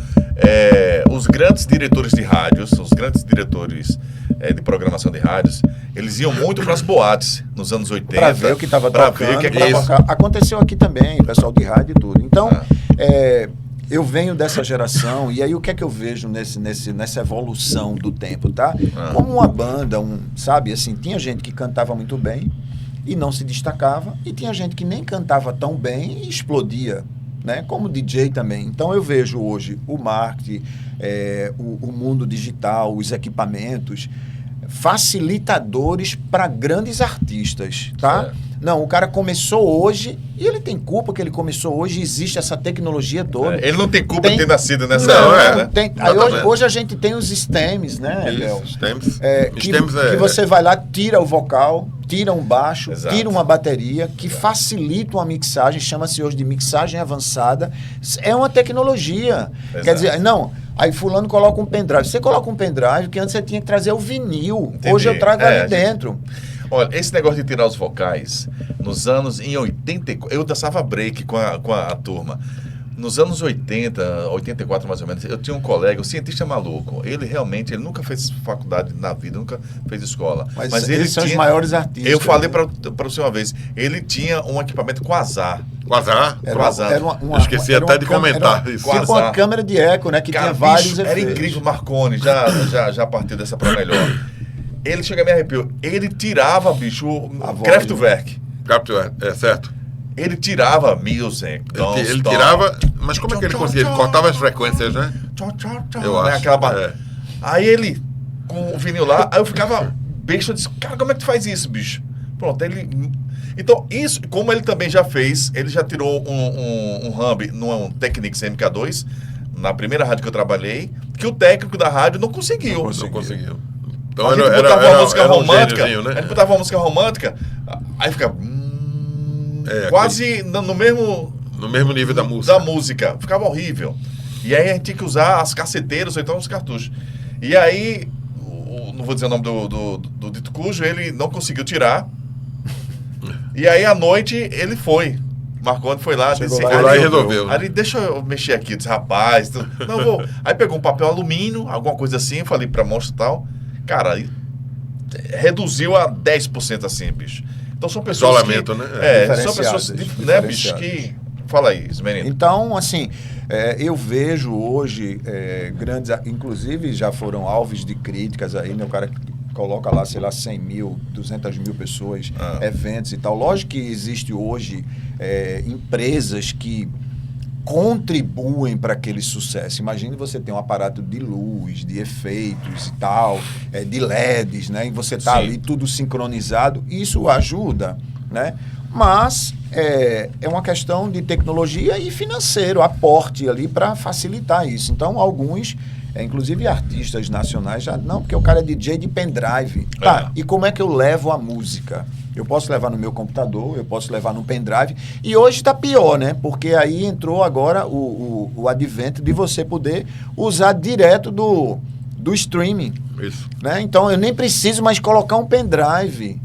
Os grandes diretores de rádios, os grandes diretores de programação de rádios, eles iam muito para as boates nos anos 80. Para ver o que estava tocando. Aconteceu aqui também, pessoal de rádio e tudo. Então, eu venho dessa geração, e aí o que é que eu vejo nessa evolução do tempo, tá? Como uma banda, sabe, assim, tinha gente que cantava muito bem e não se destacava, e tinha gente que nem cantava tão bem e explodia, né? Como DJ também. Então eu vejo hoje o marketing, o mundo digital, os equipamentos, facilitadores para grandes artistas, tá? Certo. Não, o cara começou hoje e ele tem culpa que ele começou hoje, existe essa tecnologia toda. Ele não tem culpa de ter nascido nessa Não, época, né? tem. Aí hoje a gente tem os stems, né, Léo? Stems. Que você vai lá, tira o vocal, tira um baixo, Exato. tira uma bateria, que facilita uma mixagem, chama-se hoje de mixagem avançada. É uma tecnologia. Exato. Quer dizer, não, aí fulano coloca um pendrive. Você coloca um pendrive, que antes você tinha que trazer o vinil. Entendi. Hoje eu trago ali dentro. Olha, esse negócio de tirar os vocais, em 84, eu dançava break com a turma. Nos anos 80, 84 mais ou menos, eu tinha um colega, um cientista maluco. Ele nunca fez faculdade na vida, nunca fez escola. Mas eles são os maiores artistas. Eu falei para você uma vez, ele tinha um equipamento Quasar. Quasar? Eu esqueci até de comentar isso. Tipo uma câmera de eco, né? Que Cara, tinha vários bicho, efeitos. era incrível, Marconi, já partiu dessa pra melhor. Ele chega a me arrepiou. Ele tirava, bicho, o Kraftwerk. Certo. Ele tirava music. Ele tirava, mas como é que ele conseguia? Ele cortava as frequências, né? Eu acho. Aí ele, com o vinil lá, aí eu ficava besta, eu disse, cara, como é que tu faz isso, bicho? Pronto, então, isso, como ele também já fez, ele já tirou um hub num Technics MK2, na primeira rádio que eu trabalhei, que o técnico da rádio não conseguiu. Não conseguiu. Então a gente botava uma música romântica, um né? a gente botava uma música romântica, aí ficava quase no mesmo nível da música. Ficava horrível. E aí a gente tinha que usar as caceteiras ou então os cartuchos. E aí, não vou dizer o nome do dito cujo, ele não conseguiu tirar. E aí à noite ele foi. Marconi foi lá, disse, lá e resolveu. Aí deixa eu mexer aqui, eu disse, rapaz, não vou. Aí pegou um papel alumínio, alguma coisa assim, eu falei pra monstro e tal. Cara, aí reduziu a 10% assim, bicho. Então são pessoas isolamento, que... né? São pessoas, né, bicho, que... Fala aí, menino. Então, assim, eu vejo hoje grandes... Inclusive, já foram alvos de críticas aí, né? O cara coloca lá, sei lá, 100 mil, 200 mil pessoas, eventos e tal. Lógico que existe hoje empresas que contribuem para aquele sucesso. Imagine você ter um aparato de luz, de efeitos e tal, de LEDs, né? E você tá ali tudo sincronizado. Isso ajuda, né? Mas é uma questão de tecnologia e financeiro, aporte ali para facilitar isso. Então, alguns, inclusive artistas nacionais, já não, porque o cara é DJ de pendrive. Tá, e como é que eu levo a música? Eu posso levar no meu computador, eu posso levar no pendrive. E hoje está pior, né? Porque aí entrou agora o advento de você poder usar direto do streaming. Isso. Né? Então, eu nem preciso mais colocar um pendrive.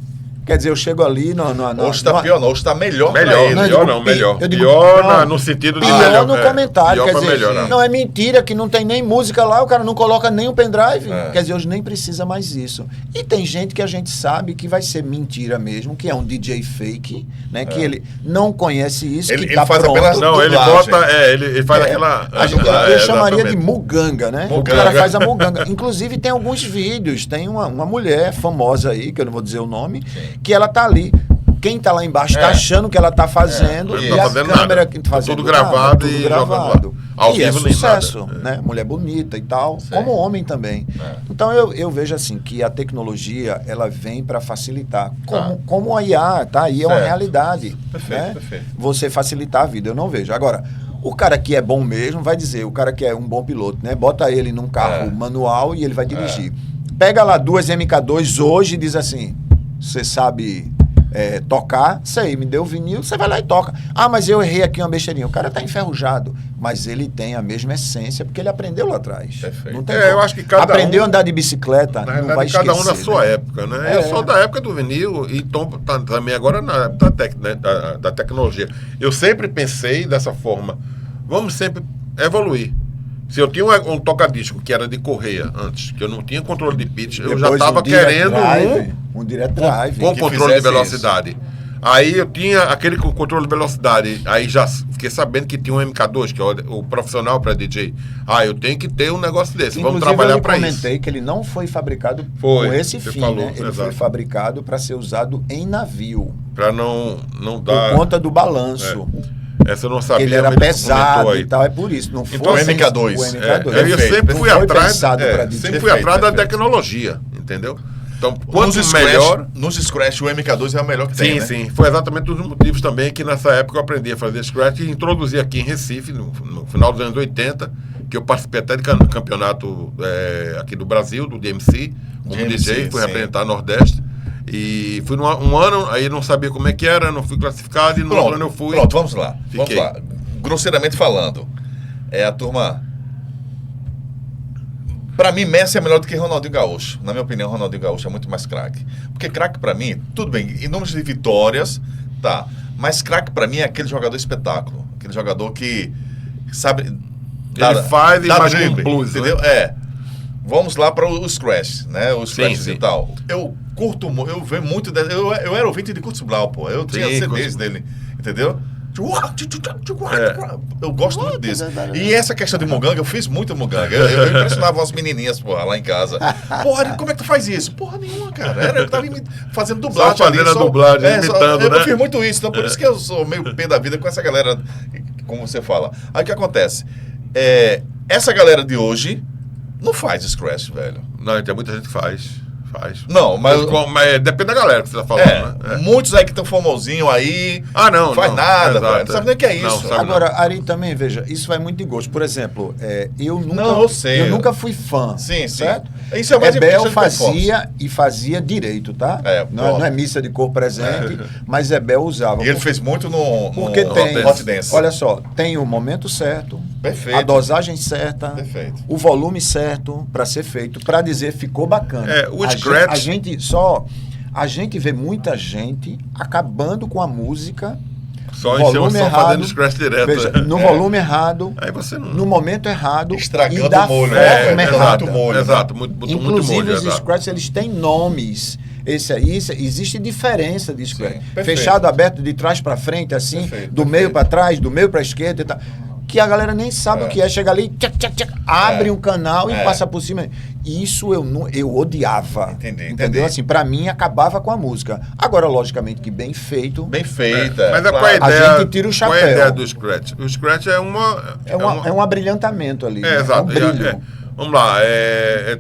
Quer dizer, eu chego ali... Hoje está pior, não. Hoje está melhor. Melhor. Pior no sentido de melhor no comentário. Pior quer dizer, não é mentira que não tem nem música lá, o cara não coloca nem um pendrive. Quer dizer, hoje nem precisa mais isso. E tem gente que a gente sabe que vai ser mentira mesmo, que é um DJ fake, né? Que ele não conhece isso, ele tá faz pronto. apenas não, ele bota... ele faz aquela... Eu chamaria de muganga, né? Muganga. O cara faz a muganga. Inclusive, tem alguns vídeos. Tem uma mulher famosa aí, que eu não vou dizer o nome, que ela tá ali. Quem tá lá embaixo tá achando que ela tá fazendo e tá a câmera que fazendo tudo gravado tudo e gravado. Ao e vivo é nem sucesso, nada. né? Mulher bonita e tal, como homem também. Então eu vejo assim que a tecnologia ela vem para facilitar, como a IA tá aí, é uma realidade. Perfeito. Você facilitar a vida, eu não vejo. Agora, o cara que é bom mesmo vai dizer, o cara que é um bom piloto, né? Bota ele num carro manual e ele vai dirigir. Pega lá 2 MK2 hoje e diz assim, você sabe tocar, sei, me deu vinil, você vai lá e toca. Ah, mas eu errei aqui uma besteirinha. O cara tá enferrujado, mas ele tem a mesma essência porque ele aprendeu lá atrás. Perfeito. Não tem eu acho que cada aprendeu a andar de bicicleta, na não vai esquecer. cada um na sua época, né? Eu sou da época do vinil e também agora da tecnologia. Eu sempre pensei dessa forma, vamos sempre evoluir. Se eu tinha um tocadisco que era de correia antes, que eu não tinha controle de pitch, eu já estava querendo um direct drive com controle de velocidade. Isso. Aí eu tinha aquele com controle de velocidade, aí já fiquei sabendo que tinha um MK2, que é o profissional para DJ. Eu tenho que ter um negócio desse, vamos trabalhar para isso. Eu comentei que ele não foi fabricado com esse fim, né? Ele foi fabricado para ser usado em navio. Para não dar... Por conta do balanço. Essa eu não sabia. Ele era pesado e tal, é por isso. Não foi então, o MK2. Eu sempre fui atrás da tecnologia, entendeu? Então, nos Scratch, o MK2 é o melhor que tem, né? Sim. Foi exatamente um dos motivos também que nessa época eu aprendi a fazer Scratch e introduzi aqui em Recife, no final dos anos 80, que eu participei até de campeonato aqui do Brasil, do DMC, como DJ, fui representar Nordeste. E fui um ano, aí não sabia como é que era, não fui classificado e no outro ano eu fui. Pronto, vamos lá. Grosseiramente falando, a turma... Pra mim, Messi é melhor do que Ronaldinho Gaúcho. Na minha opinião, Ronaldinho Gaúcho é muito mais craque. Porque craque pra mim, tudo bem, em números de vitórias, tá. Mas craque pra mim é aquele jogador espetáculo. Aquele jogador que sabe... Ele faz e mais com plus, entendeu? Né? Vamos lá para o Scratch, né? O Scratch e tal. Eu curto, eu venho muito... Eu era ouvinte de Kurtis Blow, pô. Eu tinha CDs dele, entendeu? Eu gosto muito disso. E essa questão de muganga, eu fiz muito muganga. Eu impressionava as menininhas, porra, lá em casa. Porra, como é que tu faz isso? Porra nenhuma, cara. Eu tava fazendo dublagem só fazendo a dublagem, imitando, né? Eu fiz muito isso, então por isso que eu sou meio pé da vida com essa galera, como você fala. Aí o que acontece? Essa galera de hoje não faz Scratch, velho. Não, tem muita gente que faz. Não, mas depende da galera que você tá falando, né? Muitos aí que estão famosinhos aí. Não faz nada, velho. Não sabe nem o que é isso. Agora, Ari, também, veja, isso vai muito de gosto. Por exemplo, eu nunca fui fã. Sim, certo? Isso é mais Ebel fazia direito, tá? Não é missa de cor presente, mas Ebel usava. E ele fez muito no Hot Dance. Olha só, tem o momento certo, perfeito, a dosagem certa, perfeito, o volume certo para ser feito, para dizer ficou bacana. A gente vê muita gente acabando com a música só fazendo scratch direto. Veja, no volume errado, aí você no momento errado, estragando e da o molho. Forma errada. Muito molho. Exato, inclusive os scratches, eles têm nomes. Existe diferença de scratch. Fechado, aberto, de trás para frente, assim, do meio para trás, do meio para a esquerda e tal. Que a galera nem sabe o que é. Chega ali, abre um canal e passa por cima. Isso eu odiava. Entendeu? Assim, pra mim, acabava com a música. Agora, logicamente, que bem feito. Bem feita. Mas qual é a ideia, a gente tira o chapéu. Qual é a ideia do Scratch? O Scratch é um abrilhantamento ali. Exato. Um brilho. Vamos lá.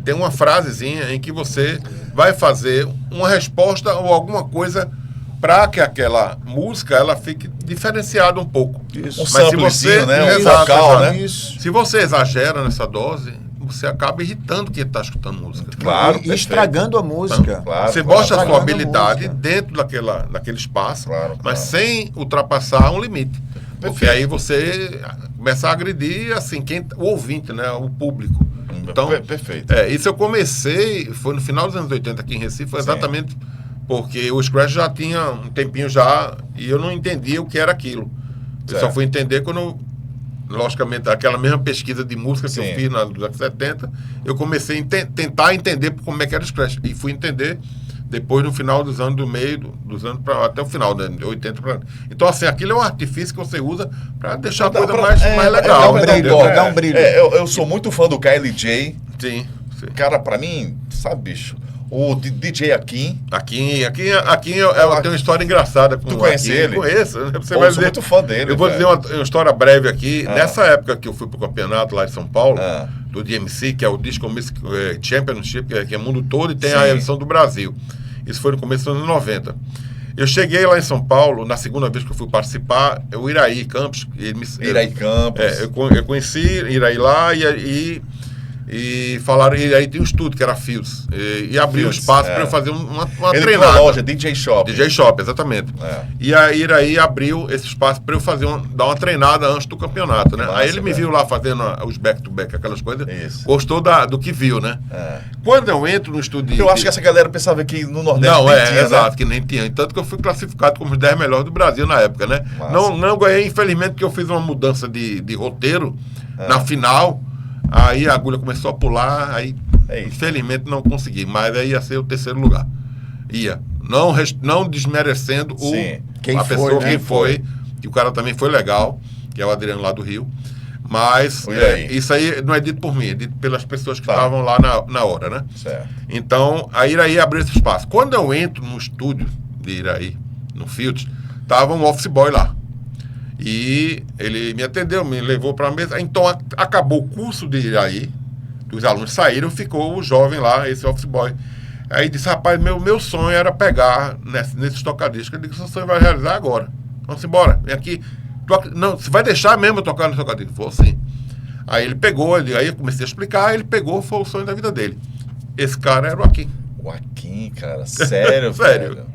Tem uma frasezinha em que você vai fazer uma resposta ou alguma coisa para que aquela música ela fique diferenciada um pouco. Isso. Mas se você, né? Vocal, né? Se você exagera nessa dose, você acaba irritando quem está escutando música. Claro. E estragando a música. Então, você mostra a sua habilidade dentro daquele espaço, mas sem ultrapassar um limite. Porque aí você começa a agredir assim, o ouvinte, né? O público. Então, perfeito. Isso eu comecei, foi no final dos anos 80 aqui em Recife, foi exatamente Porque o Scratch já tinha um tempinho já e eu não entendia o que era aquilo. Eu só fui entender quando, logicamente, aquela mesma pesquisa de música que eu fiz nos anos 70, eu comecei a tentar entender como é que era o Scratch. E fui entender depois no final dos anos, do meio dos anos até o final, né, de 80 para. Então, assim, aquilo é um artifício que você usa para deixar a coisa mais legal. Dá um brilho. Eu sou muito fã do KLJ. Sim. Cara, pra mim, sabe, bicho? O DJ Akin. Akin eu tenho uma história engraçada com Tu conhece ele? Conheço. Você vai dizer, muito fã dele. Eu vou dizer uma história breve aqui. Nessa época que eu fui pro campeonato lá em São Paulo, do DMC, que é o Disco Music Championship, que é mundo todo, e tem a edição do Brasil. Isso foi no começo dos anos 90. Eu cheguei lá em São Paulo, na segunda vez que eu fui participar, o Iraí Campos. Iraí Campos. Eu conheci Iraí lá e falaram, e aí tem um estúdio que era Fields, e abriu um espaço para eu fazer uma ele treinada. Ele loja, DJ Shop. DJ Shop, exatamente. E aí Iraí abriu esse espaço para eu fazer dar uma treinada antes do campeonato, né? Aí ele me viu lá fazendo os back-to-back, aquelas coisas, gostou do que viu, né? Quando eu entro no estúdio... Eu acho que essa galera pensava que no Nordeste não tinha, exato, que nem tinha. Tanto que eu fui classificado como os 10 melhores do Brasil na época, né? Não ganhei, infelizmente, porque eu fiz uma mudança de roteiro na final. Aí a agulha começou a pular, aí infelizmente não consegui, mas aí ia ser o terceiro lugar. Ia. Não desmerecendo a pessoa que foi, que o cara também foi legal, que é o Adriano lá do Rio. Mas isso aí não é dito por mim, é dito pelas pessoas que estavam lá na hora, né? Certo. Então, a Iraí abriu esse espaço. Quando eu entro no estúdio de Iraí, no Fields, tava um office boy lá. E ele me atendeu, me levou para a mesa. Então, acabou o curso de Iraí, os alunos saíram, ficou o jovem lá, esse office boy. Aí disse, rapaz, meu sonho era pegar nesses tocadiscos. Eu disse, seu sonho vai realizar agora. Vamos embora, vem aqui. Não, você vai deixar mesmo eu tocar no tocadisco? Falou, sim. Aí ele pegou, aí eu comecei a explicar, ele pegou, foi o sonho da vida dele. Esse cara era o Akin. O Akin, cara, sério? Sério.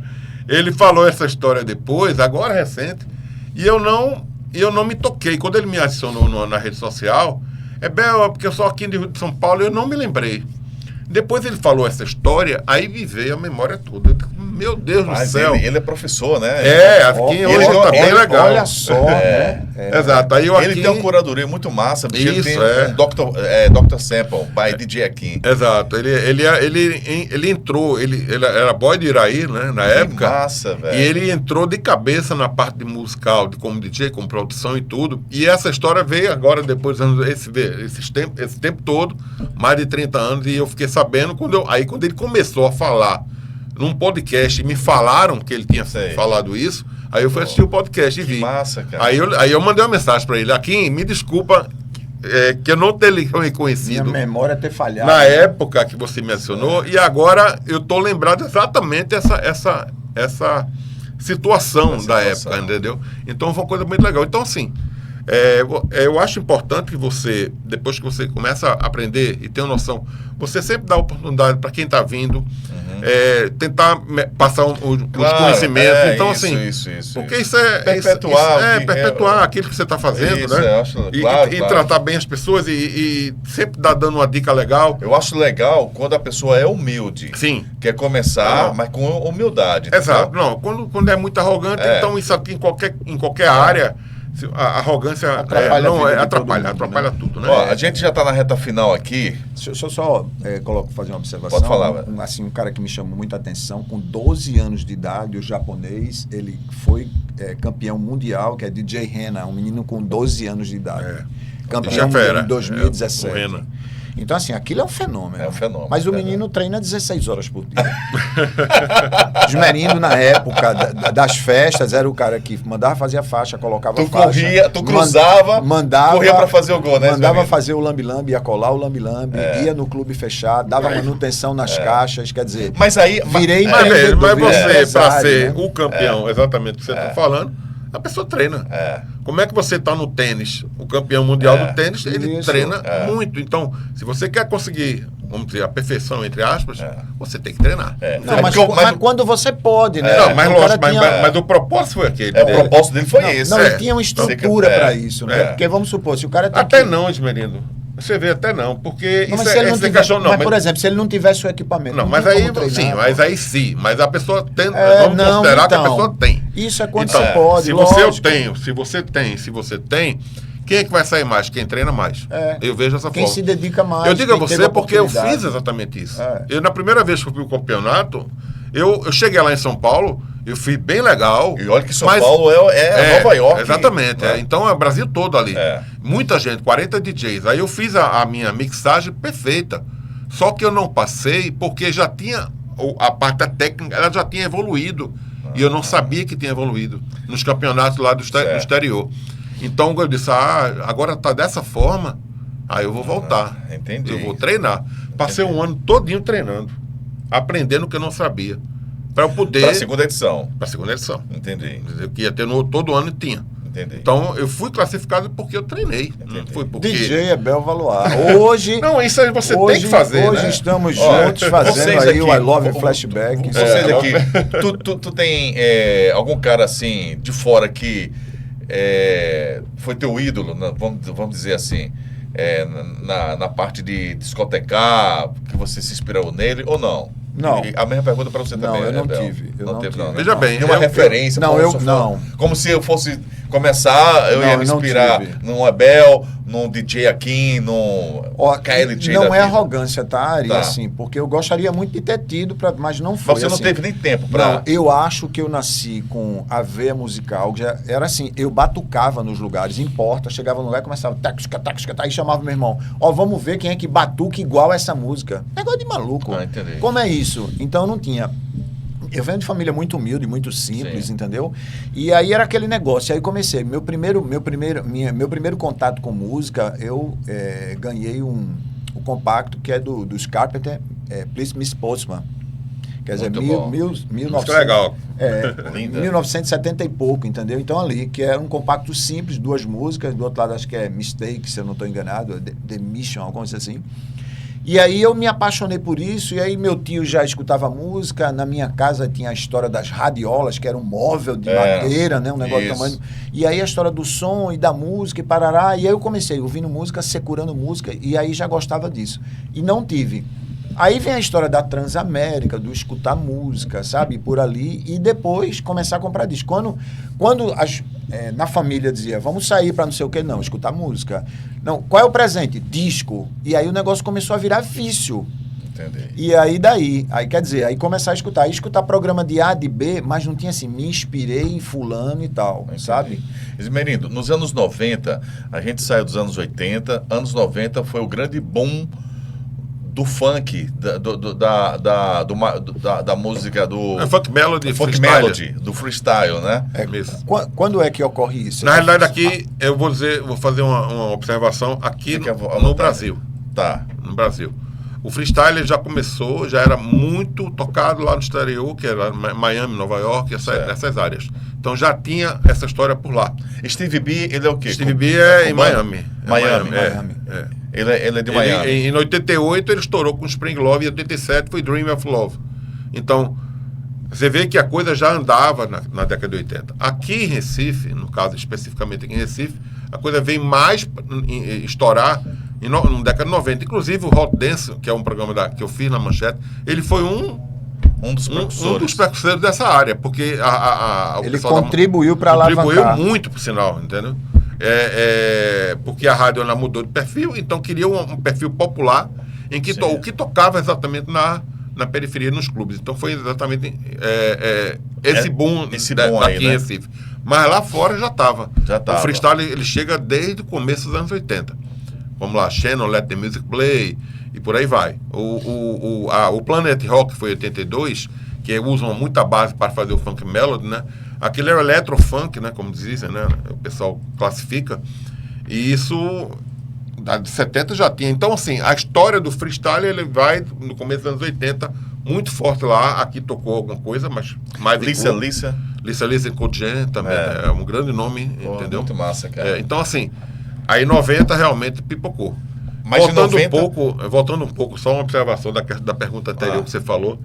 Ele falou essa história depois, agora recente, e eu não me toquei. Quando ele me adicionou na rede social, porque eu sou aqui de São Paulo, eu não me lembrei. Depois ele falou essa história, aí me veio a memória toda. Meu Deus do céu. Ele é professor, né? Akin hoje tá bem legal. Olha só, né? Exato. Aí ele tem uma curadoria muito massa. Isso, ele tem Dr. Sample, by DJ Akin. Exato. Ele entrou, ele era boy de Iraí, né? Na época. Massa, velho. E ele entrou de cabeça na parte de musical, como DJ, com produção e tudo. E essa história veio agora, depois esse tempo todo, mais de 30 anos, e eu fiquei sabendo quando ele começou a falar num podcast, me falaram que ele tinha falado isso, aí eu fui assistir o podcast e vi. Massa, cara. Aí eu mandei uma mensagem para ele, Akin, me desculpa que eu não ter reconhecido. Minha memória ter falhado. Na época que você mencionou, e agora eu tô lembrado exatamente essa situação da época, entendeu? Então foi uma coisa muito legal. Então, assim, eu acho importante que você, depois que você começa a aprender e ter uma noção, você sempre dá oportunidade para quem está vindo, tentar passar os conhecimentos. Então, isso. Porque isso é perpetuar aquilo que você está fazendo, isso, né? Eu acho, e tratar bem as pessoas e sempre dando uma dica legal. Eu acho legal quando a pessoa é humilde. Sim. Quer começar, mas com humildade. Exato. Não, quando é muito arrogante, então isso aqui em qualquer área. A arrogância atrapalha tudo, né? Ó, a gente já está na reta final aqui. Deixa eu só fazer uma observação. Pode falar, um cara que me chamou muita atenção, com 12 anos de idade, o japonês, ele foi campeão mundial, que é DJ Rena, um menino com 12 anos de idade. Campeão mundial em 2017. Então, assim, aquilo é um fenômeno. É um fenômeno. Mas o menino treina 16 horas por dia. Esmerindo, na época das festas, era o cara que mandava fazer a faixa, colocava a faixa. Tu cruzava, corria para fazer o gol, né? Mandava fazer o lambi-lambi, ia colar o lambi-lambi, ia no clube fechado, dava manutenção nas caixas, quer dizer... Mas aí... Mas você, para ser o campeão, exatamente o que você está falando, a pessoa treina. Como é que você está no tênis? O campeão mundial do tênis, ele treina muito. Então, se você quer conseguir, vamos dizer, a perfeição, entre aspas, você tem que treinar. Não, mas quando você pode, né? Não, mas lógico, mas o propósito foi aquele. O propósito dele foi esse. Não, ele tinha uma estrutura para isso, né? Porque, vamos supor, se o cara tá Até não, Esmerindo. Você vê até não, porque não, isso é questão não. Mas, por exemplo, se ele não tivesse o equipamento... Não, mas aí sim, mas a pessoa tem... vamos não, considerar então, que a pessoa tem. Isso é quando você pode, se você tem, quem é que vai sair mais? Quem treina mais. Eu vejo essa forma. Quem se dedica mais. Eu digo a você porque eu fiz exatamente isso. Eu, na primeira vez que eu fui pro campeonato, eu cheguei lá em São Paulo, eu fui bem legal. E olha que São Paulo é Nova York. Exatamente. Então é o Brasil todo ali. Muita gente, 40 DJs. Aí eu fiz a minha mixagem perfeita. Só que eu não passei porque já tinha... A parte técnica, ela já tinha evoluído. E eu não sabia que tinha evoluído nos campeonatos lá do exterior. Então eu disse, agora está dessa forma, aí eu vou voltar. Entendi. Eu vou treinar. Passei um ano todinho treinando, aprendendo o que eu não sabia. Para eu poder... Para a segunda edição. Para a segunda edição. Entendi. Que ia ter todo ano tinha. Entendi. Então eu fui classificado porque eu treinei. Não foi porque... DJ Ebel Valois. Hoje... Não, isso aí você tem que fazer, Hoje né? estamos juntos fazendo aí o I Love Flashback. Vocês aqui, tu tem algum cara assim, de fora que foi teu ídolo, vamos dizer assim, na parte de discotecar, que você se inspirou nele ou não? Não. E a mesma pergunta para você também. Não, eu não Bel. tive. Eu não tive. Veja bem. Tem uma referência? Não. Como se eu fosse começar, eu ia me inspirar num Abel, num DJ aqui, num KLJ. Não é arrogância, tá, Ari? Assim, porque eu gostaria muito de ter tido, mas não foi. Mas você não assim, teve nem tempo para... Não, eu acho que eu nasci com a veia musical, já era assim, eu batucava nos lugares, em porta, chegava no lugar e começava aí chamava meu irmão, vamos ver quem é que batuca igual essa música. Negócio de maluco. Entendi. Como é isso? Então eu não tinha... Eu venho de família muito humilde, muito simples, entendeu? E aí era aquele negócio. Aí comecei. Meu primeiro contato com música, eu ganhei o compacto que é dos Carpenter, Please Miss Postman. Quer dizer, 1970 e pouco, entendeu? Então ali, que era um compacto simples, 2 músicas, do outro lado acho que é Mistake, se eu não estou enganado, The Mission, alguma coisa assim. E aí eu me apaixonei por isso, e aí meu tio já escutava música, na minha casa tinha a história das radiolas, que era um móvel de madeira, né, um negócio de tamanho. E aí a história do som e da música e parará, e aí eu comecei ouvindo música, securando música, e aí já gostava disso. E não tive. Aí vem a história da Transamérica, do escutar música, sabe, por ali, e depois começar a comprar disco. Quando na família dizia, vamos sair para não sei o que, não, escutar música. Não, qual é o presente? Disco. E aí o negócio começou a virar vício. Entendi. E aí quer dizer, aí começar a escutar programa de A, de B, mas não tinha assim, me inspirei em fulano e tal, Entendi. sabe? Esmerindo, nos anos 90, a gente saiu dos anos 80, anos 90 foi o grande boom do funk, da música do... Funk Melody, Funk Melody, do freestyle, né? Mesmo. Quando é que ocorre isso? Na realidade aqui, eu vou fazer uma observação aqui no Brasil. Tá. No Brasil. O freestyle já começou, já era muito tocado lá no exterior, que era Miami, Nova York, essas áreas. Então já tinha essa história por lá. Stevie B, ele é o quê? Stevie B é em Miami. Miami. Ele é de Miami. Em 88 ele estourou com Spring Love, e em 87 foi Dream of Love. Então, você vê que a coisa já andava na década de 80. Aqui em Recife, no caso especificamente aqui em Recife, a coisa veio mais estourar na década de 90. Inclusive o Hot Dance, que é um programa que eu fiz na Manchete, ele foi um dos precursores dessa área, porque ele contribuiu para alavancar. Contribuiu muito, por sinal, entendeu? Porque a rádio ela mudou de perfil, então queria um perfil popular em que o que tocava exatamente na periferia, nos clubes. Então foi exatamente esse boom daqui em Recife. Mas lá fora já estava. O freestyle ele chega desde o começo dos anos 80. Vamos lá, Shannon, Let the Music Play, e por aí vai. O Planet Rock foi 82, que usam muita base para fazer o Funk Melody, né? Aquele era electrofunk, né? Como dizem, né? O pessoal classifica. E isso, de 70 já tinha. Então, assim, a história do freestyle, ele vai, no começo dos anos 80, muito forte lá. Aqui tocou alguma coisa, mas mais... Lisa e Codgen também, é um grande nome, entendeu? Muito massa, cara. Então, assim, aí 90 realmente pipocou. Mas voltando um pouco, só uma observação da pergunta anterior que você falou,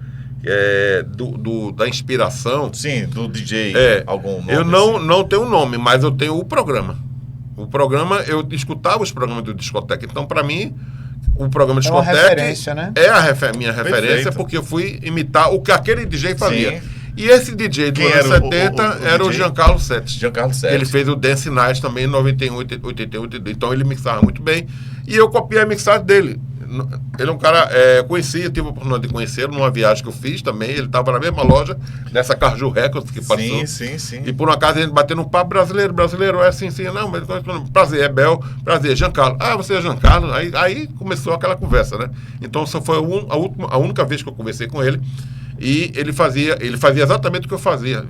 da inspiração. Sim, do DJ. Algum nome? Eu não tenho nome, mas eu tenho o programa. O programa, eu escutava os programas do Discoteca. Então, para mim, o programa Discoteca uma referência, né? É a minha referência, porque eu fui imitar o que aquele DJ fazia. Sim. E esse DJ do ano 70 era o Giancarlo Sete. Giancarlo Sete. Ele fez o Dance Night também em 91, 81, 82. Então ele mixava muito bem. E eu copiei a mixagem dele. Ele é um cara conhecido, tive a oportunidade de conhecê-lo numa viagem que eu fiz também. Ele estava na mesma loja dessa Caju Records que passou. Sim. E por um acaso a gente bateu num papo brasileiro, sim, não, mas prazer, é Bel, prazer, Giancarlo. Ah, você é Giancarlo? Aí começou aquela conversa, né? Então só foi a única vez que eu conversei com ele. E ele fazia exatamente o que eu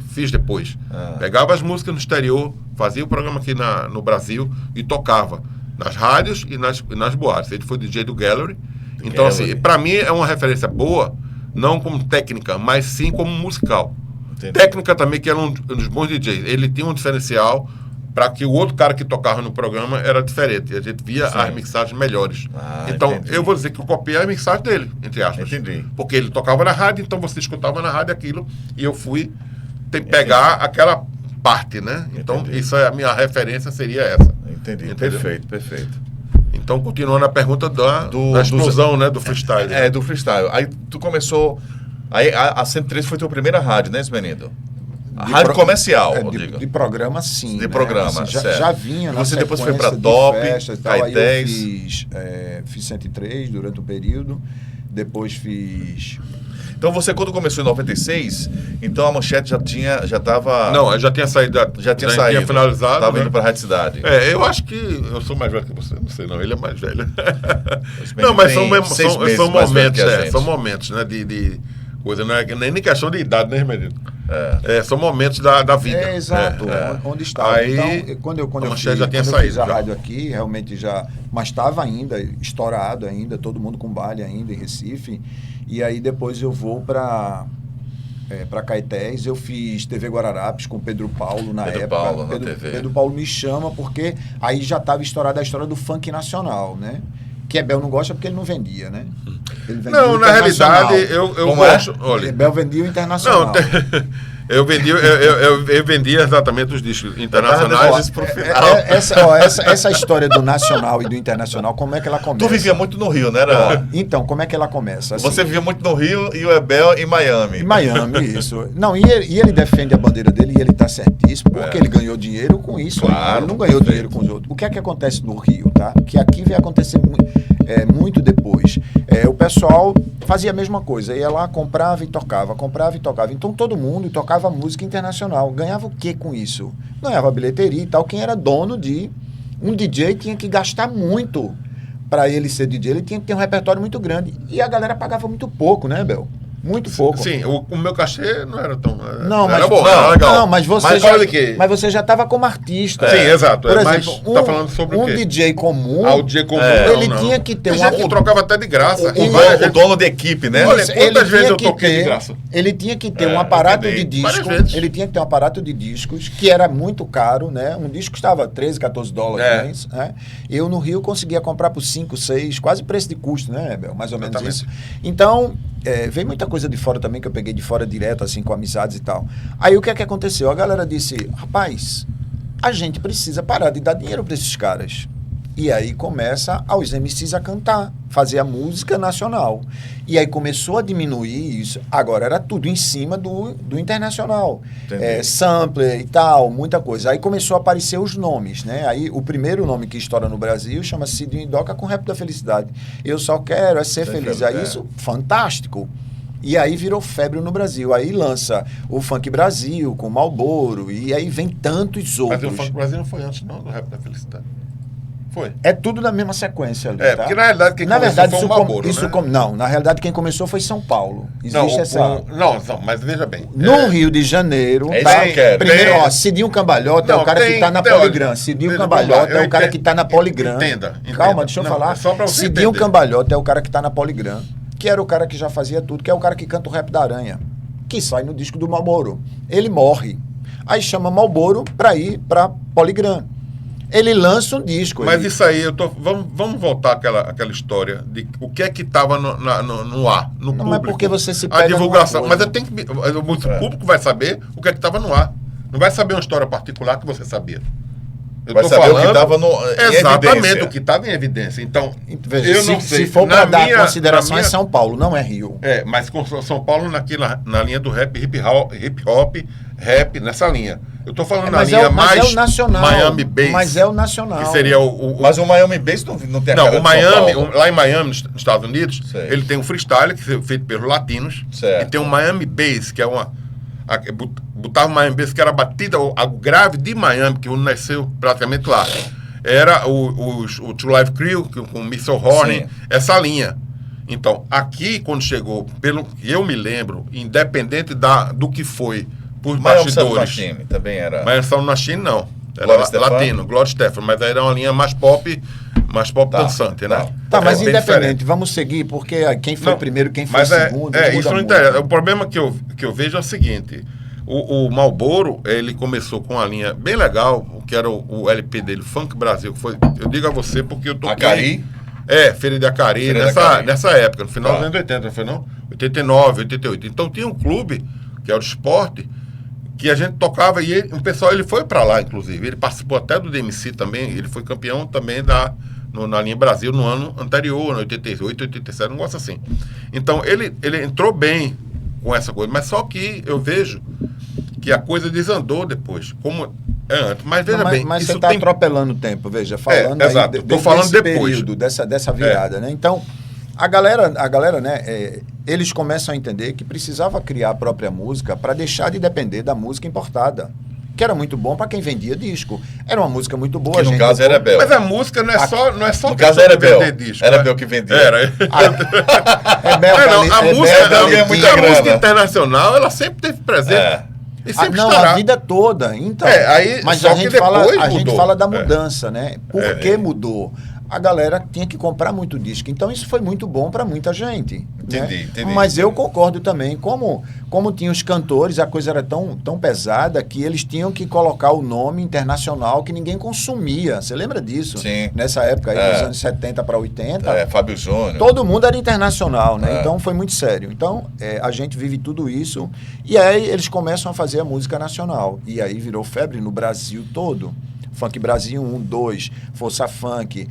fiz depois. Pegava as músicas no exterior, fazia o programa aqui no Brasil e tocava nas rádios e nas boates. Ele foi DJ do Gallery. Então, assim, para mim é uma referência boa, não como técnica, mas sim como musical. Entendi. Técnica também, que era um dos bons DJs. Ele tinha um diferencial para que o outro cara que tocava no programa era diferente. E a gente via as mixagens melhores. Então, entendi. Eu vou dizer que eu copiei a mixagem dele, entre aspas. Entendi. Porque ele tocava na rádio, então você escutava na rádio aquilo, e eu fui pegar aquela parte, né? Então, entendi. Isso é a minha referência, seria essa. Entendi. Entendeu? Perfeito. Então, continuando a pergunta da explosão, né? Do freestyle. Do freestyle. Aí tu começou... Aí a 103 foi tua primeira rádio, né, Esmenido? Rádio comercial, de programa, sim. De programa, assim, certo. Já vinha na você depois foi para de Top, festas e tal. Aí eu fiz 103 durante o período. Depois fiz... Então você, quando começou em 96, então a Manchete já estava... Não, já tinha saído. Já tinha finalizado. Estava indo para a Rádio Cidade. Eu acho que eu sou mais velho que você. Não sei, não. Ele é mais velho. Não, mas são momentos, são momentos, né? De coisa, não é nem questão de idade, né, menino? São momentos da vida. Exato. Onde estava. Aí, então, quando eu fiz a rádio aqui, realmente já... Mas estava ainda, estourado ainda, todo mundo com baile ainda em Recife. E aí depois eu vou para Caetés. Eu fiz TV Guararapes com Pedro Paulo na época. Pedro Paulo me chama porque aí já estava estourada a história do funk nacional, né? Que Bel não gosta porque ele não vendia, né? Ele vendia não, na realidade, eu gosto. Olha, Bel vendia o internacional. Não, eu vendia exatamente os discos internacionais. Essa história do nacional e do internacional, como é que ela começa? Tu vivia muito no Rio, né? Então, como é que ela começa? Assim, você vivia muito no Rio e o Ebel em Miami. Em Miami, isso. Não, e ele defende a bandeira dele e ele está certíssimo, porque ele ganhou dinheiro com isso. Claro, ele não ganhou dinheiro com os outros. O que é que acontece no Rio, tá? Que aqui vai acontecer muito depois. O pessoal fazia a mesma coisa, ia lá, comprava e tocava. Então todo mundo tocava música internacional. Ganhava o que com isso? Ganhava bilheteria e tal. Quem era dono de um DJ tinha que gastar muito para ele ser DJ, ele tinha que ter um repertório muito grande. E a galera pagava muito pouco, né, Bel? Muito pouco. Sim, o meu cachê não era tão... Não, mas, era bom, era legal. Não, mas você já estava como artista. Sim, exato. Por mas exemplo, tá falando sobre o quê? DJ comum... o DJ comum, ele tinha que ter uma... Eu trocava até de graça. O dono de equipe, né? Olha, quantas vezes eu toquei de graça? Ele tinha que ter um aparato de disco. Ele tinha que ter um aparato de discos, que era muito caro, né? Um disco custava 13, 14 dólares. Né? Eu, no Rio, conseguia comprar por 5, 6, quase preço de custo, né, Bel? Mais ou menos isso. Então... veio muita coisa de fora também, que eu peguei de fora direto, assim, com amizades e tal. Aí o que é que aconteceu? A galera disse, rapaz, a gente precisa parar de dar dinheiro para esses caras. E aí começa os MCs a cantar, fazer a música nacional. E aí começou a diminuir isso. Agora era tudo em cima do internacional. Sampler e tal, muita coisa. Aí começou a aparecer os nomes, né? Aí o primeiro nome que estoura no Brasil chama-se Cidinho e Doca com Rap da Felicidade. Eu só quero ser feliz. Aí isso, fantástico. E aí virou febre no Brasil. Aí lança o Funk Brasil com Marlboro. E aí vem tantos outros. Mas o Funk Brasil não foi antes, não, do Rap da Felicidade. Foi. É tudo na mesma sequência ali, tá? Porque na realidade quem começou foi o Marlboro, né? Não, na realidade quem começou foi São Paulo. Existe essa... Não, mas veja bem. No Rio de Janeiro... Primeiro, Cidinho Cambalhota é o cara que está na Poligram. Cidinho Cambalhota é o cara que está na Poligram. Entenda. Calma, deixa eu falar. Cidinho Cambalhota é o cara que está na Poligram, que era o cara que já fazia tudo, que é o cara que canta o Rap da Aranha, que sai no disco do Marlboro. Ele morre. Aí chama Marlboro para ir para Poligram. Ele lança um disco. Mas isso aí, vamos voltar àquela história de o que é que estava no ar, no público. Não é porque você se pega a divulgação. Mas o público vai saber o que é que estava no ar. Não vai saber uma história particular que você sabia. Eu vai tô saber falando o que estava exatamente o que estava em evidência. Então, veja, eu não sei. Se for para dar consideração é São Paulo, não é Rio. Mas com São Paulo na linha do rap, hip hop, rap, nessa linha. Eu tô falando na linha mais é o nacional, Miami Bass. Mas é o nacional. Que seria Mas o Miami Bass não tem a Não, cara o Miami, lá em Miami, nos Estados Unidos, ele tem o freestyle, que é feito pelos latinos. Certo. E tem o Miami Bass, que é botava o Miami Bass, que era a batida, a grave de Miami, que nasceu praticamente lá. Era o True Life Crew, com o Missile Horn, essa linha. Então, aqui, quando chegou, pelo que eu me lembro, independente do que foi, por bastidores. Também era. Mas Sound Machine não. Era latino, Gloria Estefan, mas aí era uma linha mais pop dançante, né? Tá, mas independente, vamos seguir, porque quem foi primeiro, quem foi segundo. Isso não interessa. O problema que eu vejo é o seguinte: o Marlboro, ele começou com uma linha bem legal, que era o LP dele, Funk Brasil, que foi, eu digo a você porque eu toquei. Acari? Feira de Acari, nessa época, no final dos anos 80, não foi não? 89, 88. Então tinha um clube, que era o Esporte, que a gente tocava e o pessoal, ele foi para lá, inclusive. Ele participou até do DMC também, ele foi campeão também na linha Brasil no ano anterior, no 88, 87, um negócio assim. Então, ele entrou bem com essa coisa, mas só que eu vejo que a coisa desandou depois, como é antes. Mas veja bem... Mas você está atropelando o tempo, veja, falando exato, estou falando depois. Período, dessa virada, né? Então, a galera, né, eles começam a entender que precisava criar a própria música para deixar de depender da música importada. Que era muito bom para quem vendia disco. Era uma música muito boa. Que no caso era Bel. Mas a música não é só no caso era Bel. Vender disco. Era Bel que vendia. Era. A música internacional, ela sempre teve presente. E sempre estará. A vida toda. Então, mas a gente fala da mudança, né? Por que mudou? A galera tinha que comprar muito disco. Então, isso foi muito bom para muita gente. Entendi. Mas eu concordo também. Como tinha os cantores, a coisa era tão pesada que eles tinham que colocar o nome internacional que ninguém consumia. Você lembra disso? Sim. Nessa época, aí, dos anos 70 para 80. Fábio Júnior. Todo mundo era internacional, né? Então, foi muito sério. Então, a gente vive tudo isso. E aí, eles começam a fazer a música nacional. E aí, virou febre no Brasil todo. Funk Brasil 1, 2, Força Funk,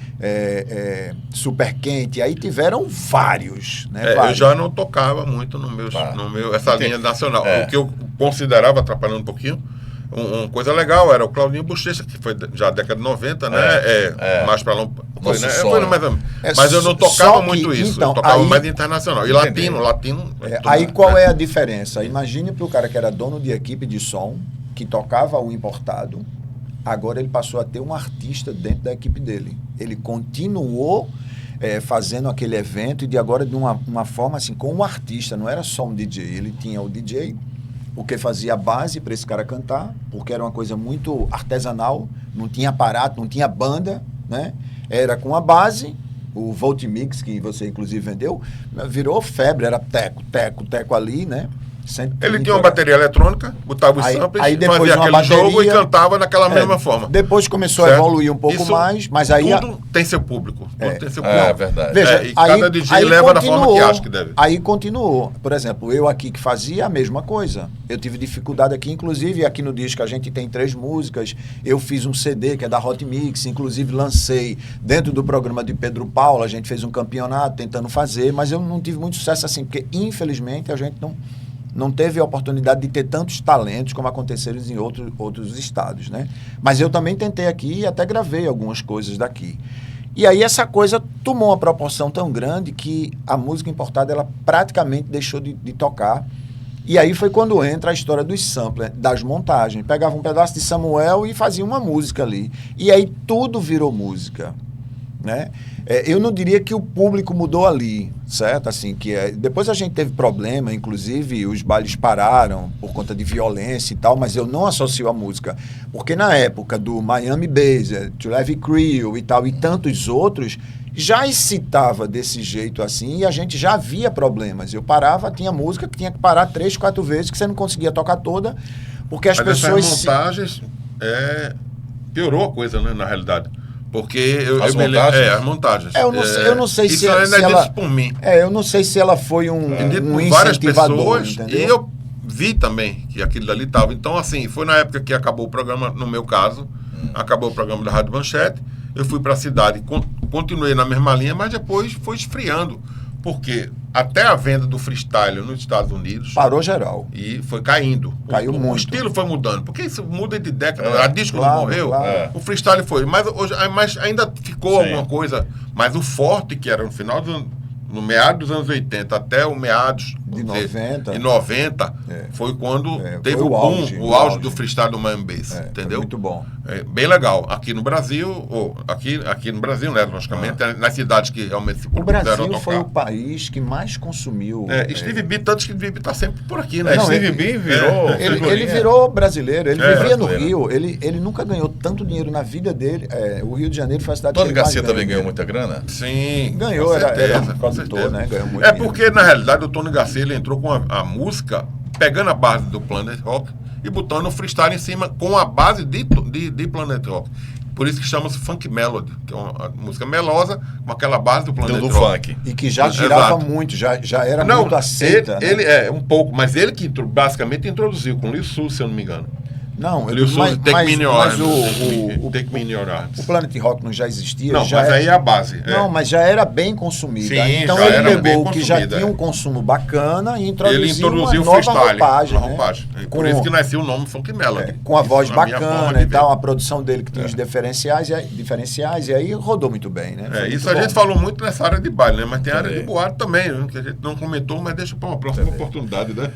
Super Quente, aí tiveram vários, né? Eu já não tocava muito essa linha nacional. O que eu considerava, atrapalhando um pouquinho, uma coisa legal era o Claudinho Bochecha, que foi já década de 90, né? Mais para lá. Mas eu não tocava muito isso. Então, eu tocava mais internacional. E latino. Aí qual é a diferença? Imagine para o cara que era dono de equipe de som, que tocava o importado. Agora ele passou a ter um artista dentro da equipe dele. Ele continuou fazendo aquele evento e de agora de uma forma assim, com um artista, não era só um DJ. Ele tinha o DJ, o que fazia a base para esse cara cantar, porque era uma coisa muito artesanal, não tinha aparato, não tinha banda, né? Era com a base, o Voltimix, que você inclusive vendeu, virou febre, era teco ali, né? Ele tinha uma bateria eletrônica, botava os samples, fazia aquele jogo e cantava daquela mesma forma. Depois começou a evoluir um pouco mais, mas aí... Tudo tem seu público. É verdade. Veja, e cada DJ leva da forma que acha que deve. Aí continuou. Por exemplo, eu aqui que fazia a mesma coisa. Eu tive dificuldade aqui, inclusive aqui no disco a gente tem 3 músicas. Eu fiz um CD que é da Hot Mix, inclusive lancei dentro do programa de Pedro Paulo, a gente fez um campeonato tentando fazer, mas eu não tive muito sucesso assim, porque infelizmente a gente não teve a oportunidade de ter tantos talentos como aconteceram em outros estados, né? Mas eu também tentei aqui e até gravei algumas coisas daqui. E aí essa coisa tomou uma proporção tão grande que a música importada, ela praticamente deixou de tocar. E aí foi quando entra a história dos samplers, das montagens. Pegava um pedaço de Samuel e fazia uma música ali. E aí tudo virou música, né? Eu não diria que o público mudou ali, certo? Assim, depois a gente teve problema, inclusive os bailes pararam por conta de violência e tal, mas eu não associo a música. Porque na época do Miami Bass, True Life Crew e tal, e tantos outros, já excitava desse jeito assim e a gente já via problemas. Eu parava, tinha música que tinha que parar 3, 4 vezes, que você não conseguia tocar toda, porque as pessoas... Essas montagens piorou a coisa, né, na realidade. Porque as montagens? As montagens. Eu não sei se ela por mim. Eu não sei se ela foi um várias incentivador, pessoas, entendeu? e eu vi também que aquilo dali estava. Então, assim, foi na época que acabou o programa, no meu caso, Acabou o programa da Rádio Manchete, eu fui para a cidade, continuei na mesma linha, mas depois foi esfriando, porque até a venda do freestyle nos Estados Unidos... Parou geral. E foi caindo. Caiu muito. O estilo foi mudando, porque isso muda de década. A disco não morreu, o freestyle foi. Mas ainda ficou alguma coisa. Mas o forte, que era no final no meados dos anos 80 até o meados de 90, de 90 foi quando teve foi o auge do freestyle do Miami Bass, entendeu? Muito bom. Bem legal. Aqui no Brasil, aqui no Brasil, né, logicamente, nas cidades que realmente se propuseram a tocar. O Brasil foi o país que mais consumiu. Stevie B, tanto que Stevie B está sempre por aqui, né? Não, Stevie B virou... Ele virou brasileiro, ele vivia no Rio, ele nunca ganhou tanto dinheiro na vida dele. O Rio de Janeiro foi a cidade Tony Garcia também ganhou muita grana? Sim, ganhou, com certeza, com certeza. Né? Ganhou muito dinheiro. Porque, na realidade, o Tony Garcia ele entrou com a música, pegando a base do Planet Rock e botando o freestyle em cima com a base de Planet Rock. Por isso que chama-se Funk Melody, que é uma música melosa com aquela base do Planet Rock. Funk. E que já girava muito, já era muito aceita. Ele um pouco, mas ele que basicamente introduziu com o Lil Sul, se eu não me engano. Não, o Planet Rock não já existia? Não, mas aí é a base. Não, mas já era bem consumida. Sim, então ele pegou o que já tinha um consumo bacana e introduziu uma nova roupagem. Por isso que nasceu o nome Funk Melody. Com a voz bacana e tal, a produção dele que tinha os diferenciais, e aí rodou muito bem, né? Isso a gente falou muito nessa área de baile, né? Mas tem área de boate também, que a gente não comentou, mas deixa para uma próxima oportunidade, né?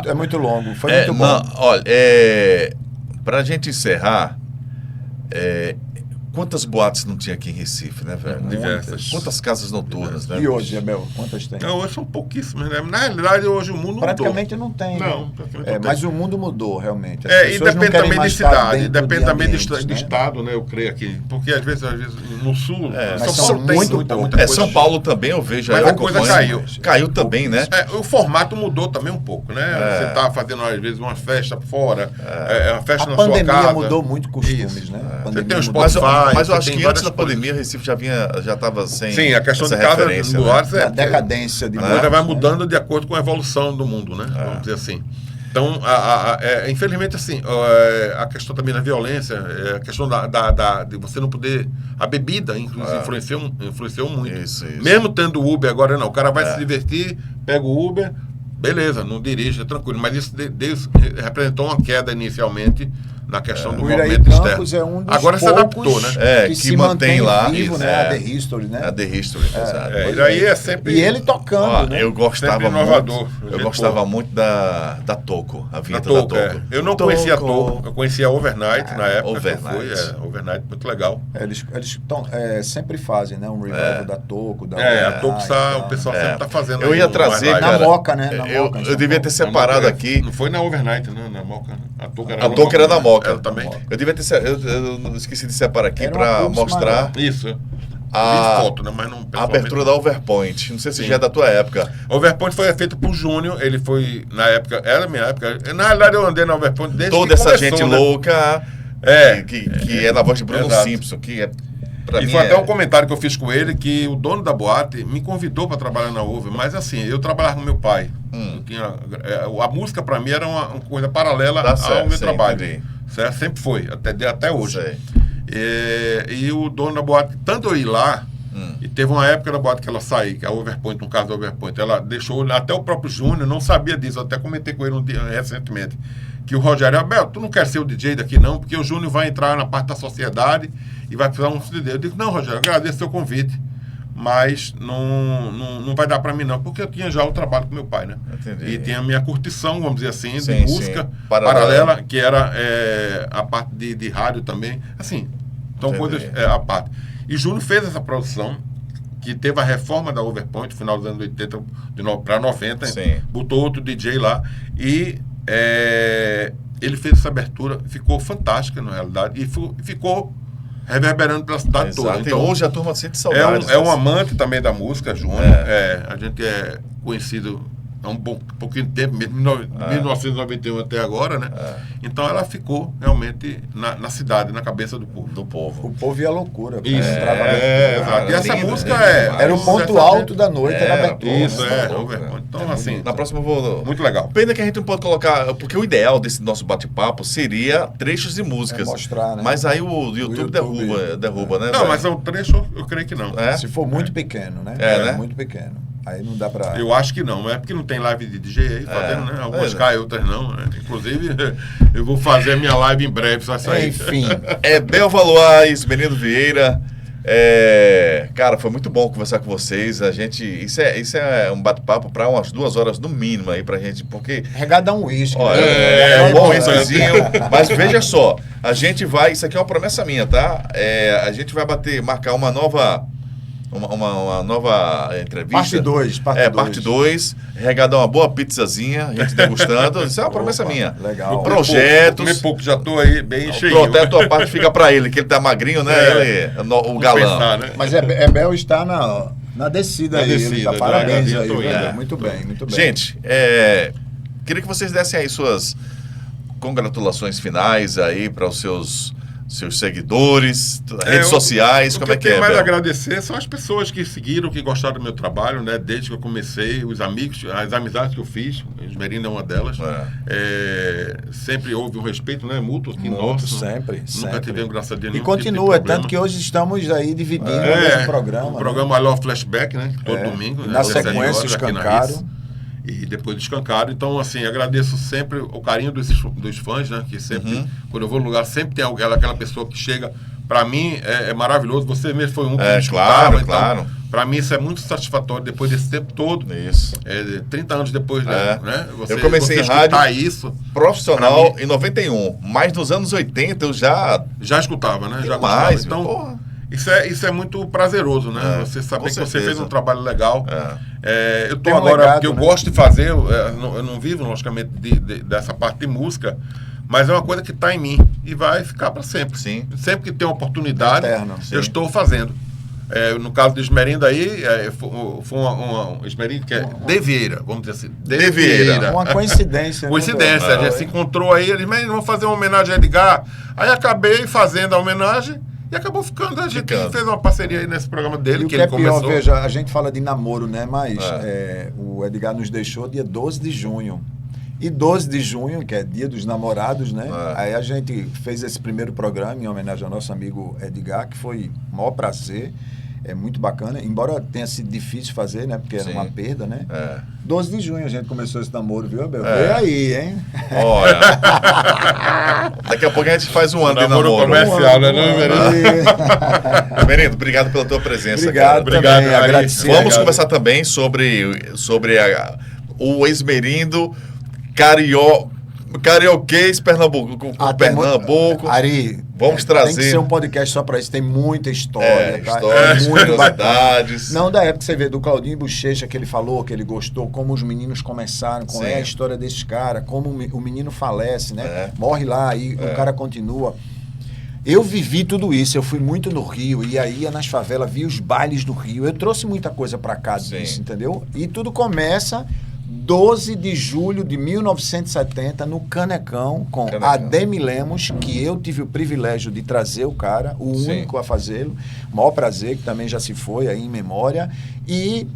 É muito longo, foi muito bom. Olha, para a gente encerrar, quantas boates não tinha aqui em Recife, né, velho? Diversas. Quantas casas noturnas, né? E hoje, Abel, quantas tem? Hoje são pouquíssimas, né? Na realidade, hoje o mundo praticamente mudou. não tem. Não, mas o mundo mudou, realmente. E depende também de cidade, depende também do estado, né? Eu creio aqui. Porque às vezes no sul, são muita coisa. São Paulo também, eu vejo. Mas a coisa caiu. Caiu também, né? O formato mudou também um pouco, né? Você está fazendo, às vezes, uma festa fora, uma festa na sua casa. A pandemia mudou muito costumes, né? Você tem os Spotify. Mas eu acho que antes da pandemia, Recife já estava sem. Sim, a questão de casa do ar a decadência de a coisa vai mudando de acordo com a evolução do mundo, né? Vamos dizer assim. Então, infelizmente, assim, a questão também da violência, a questão de você não poder... A bebida, inclusive, influenciou muito. Isso. Mesmo tendo Uber agora, não. O cara vai se divertir, pega o Uber, beleza, não dirige, é tranquilo. Mas isso representou uma queda inicialmente na questão do movimento externo. É um dos agora se adaptou, né? Que se mantém lá. Vivo, né? A The History, né? A The History, exato. E aí é sempre... E ele tocando, né? Eu gostava inovador. Eu gostava muito da Toco, a vinheta da Toco. Eu não conhecia a Toco, eu conhecia a Overnight na época. Overnight. Overnight, muito legal. Eles sempre fazem, né? Um revival da Toco, a Toco o pessoal sempre está fazendo. Eu ia trazer, cara... Na Moca, né? Eu devia ter separado aqui. Não foi na Overnight, não, na Moca. A Toco era na Moca. Também. Eu devia ter eu esqueci de separar aqui para mostrar isso. A foto, né? Mas não, a abertura da Overpoint. Não sei se já é da tua época. A Overpoint foi feita por Júnior. Ele foi, na época, era minha época. Na realidade, eu andei na Overpoint desde toda essa gente louca que é na voz de Bruno Simpson, que é... E foi até um comentário que eu fiz com ele, que o dono da boate me convidou para trabalhar na Over, mas assim, eu trabalhava com meu pai. A música para mim era uma coisa paralela ao meu trabalho. Certo? Sempre foi, até hoje. E o dono da boate, tanto eu ir lá, e teve uma época da boate que ela saiu, que a Overpoint, no caso da Overpoint, ela deixou, até o próprio Júnior não sabia disso, eu até comentei com ele recentemente, que o Rogério, Abel, tu não quer ser o DJ daqui não, porque o Júnior vai entrar na parte da sociedade e vai precisar um CD. Eu digo, não, Rogério, agradeço o seu convite, mas não vai dar para mim não, porque eu tinha já o trabalho com meu pai, né? Entendi. E tinha a minha curtição, vamos dizer assim, de música paralela, que era a parte de rádio também, assim, então coisas à parte. E Júnior fez essa produção, que teve a reforma da Overpoint, no final dos anos 80 para 90, botou outro DJ lá, e ele fez essa abertura, ficou fantástica na realidade, e ficou reverberando pela cidade toda. Então, hoje a turma sente saudades. É um amante também da música, Júnior. A gente é conhecido há um pouquinho de tempo, mesmo, 1991 até agora, né? Então ela ficou realmente na cidade, na cabeça do povo. O povo ia à loucura. Isso. Exato. E essa música era o ponto alto da noite, era abertura. Isso, Então, assim... Na próxima eu vou... Muito legal. Pena que a gente não pode colocar... Porque o ideal desse nosso bate-papo seria trechos de músicas. Mostrar, né? Mas aí o YouTube derruba, né? Não, mas o trecho eu creio que não. Se for muito pequeno, né? Né? Muito pequeno. Aí não dá pra... Eu acho que não, mas é porque não tem live de DJ aí fazendo, né? Algumas caem, outras não. Né? Inclusive, eu vou fazer a minha live em breve, só isso aí. Enfim. Bel Valois, Menino Vieira. Cara, foi muito bom conversar com vocês. Isso é um bate-papo para umas 2 horas no mínimo aí pra gente, porque... Regada um uísque. Um bom uísquezinho. Mas veja só, a gente vai... Isso aqui é uma promessa minha, tá? A gente vai marcar uma nova... Uma nova entrevista. Parte 2. Regadar uma boa pizzazinha, a gente degustando. Isso é uma promessa minha. Legal. Projetos. Comer pouco, já tô aí bem cheio. Pronto, a tua parte fica pra ele, que ele tá magrinho, né? Ele, o galã. Pensar, né? Mas Bel está na descida aí. Ele tá, parabéns aí. Muito bem, muito bem. Gente, queria que vocês dessem aí suas congratulações finais aí para os seus seguidores, redes sociais, como é que é? O que eu tenho mais a agradecer são as pessoas que seguiram, que gostaram do meu trabalho, né? Desde que eu comecei, os amigos, as amizades que eu fiz, o Esmerino é uma delas. Sempre houve um respeito, né? Mútuo aqui nosso. Sempre. Nunca tivemos, graças a Deus, nenhum continua, tipo de tanto que hoje estamos aí dividindo o mesmo programa. O programa Alô Flashback, né? Todo domingo. Na sequência, Escancaro. E depois do Escancaro. Então, assim, agradeço sempre o carinho dos fãs, né? Que sempre, quando eu vou no lugar, sempre tem aquela pessoa que chega. Para mim, é maravilhoso. Você mesmo foi um que me escutava. Claro. Para mim, isso é muito satisfatório depois desse tempo todo. Isso. 30 anos depois, né? Eu comecei em rádio isso, profissional em 91. Mas nos anos 80 eu já escutava, né? Já gostava. Então, isso é muito prazeroso, né? Você saber que você fez um trabalho legal. Eu estou agora, porque eu gosto de fazer, eu não vivo, logicamente, dessa parte de música, mas é uma coisa que está em mim e vai ficar para sempre. Sim. Sempre que tem uma oportunidade, eu estou fazendo. No caso do Esmerindo aí, foi um Esmerindo que é de Vieira, vamos dizer assim. De Vieira. Uma coincidência. Coincidência. A gente se encontrou aí, eles vão fazer uma homenagem a Edgar. Aí acabei fazendo a homenagem. E acabou ficando, a gente fez uma parceria aí nesse programa dele, que ele começou. Pior, veja, a gente fala de namoro, né? Mas o Edgar nos deixou dia 12 de junho. E 12 de junho, que é dia dos namorados, né? Aí a gente fez esse primeiro programa em homenagem ao nosso amigo Edgar, que foi o maior prazer. É muito bacana, embora tenha sido difícil fazer, né? Porque era uma perda, né? 12 de junho a gente começou esse namoro, viu, Abel? Vê aí, hein? Olha. Daqui a pouco a gente faz um ano de namoro. Comercial, né, Menino, obrigado pela tua presença. Obrigado, também, agradecer. Vamos conversar também sobre o Esmerindo carioquês Pernambuco. Ari, vamos trazer. Tem que ser um podcast só para isso. Tem muita história. Histórias, curiosidades. Não da época que você vê do Claudinho Bochecha, que ele falou, que ele gostou, como os meninos começaram, qual é a história desses caras, como o menino falece, né? Morre lá e o cara continua. Eu vivi tudo isso, eu fui muito no Rio, e aí ia nas favelas, vi os bailes do Rio. Eu trouxe muita coisa para cá disso, entendeu? E tudo começa 12 de julho de 1970, no Canecão, com Ademir Lemos, que eu tive o privilégio de trazer o cara, o único a fazê-lo, maior prazer, que também já se foi aí em memória, e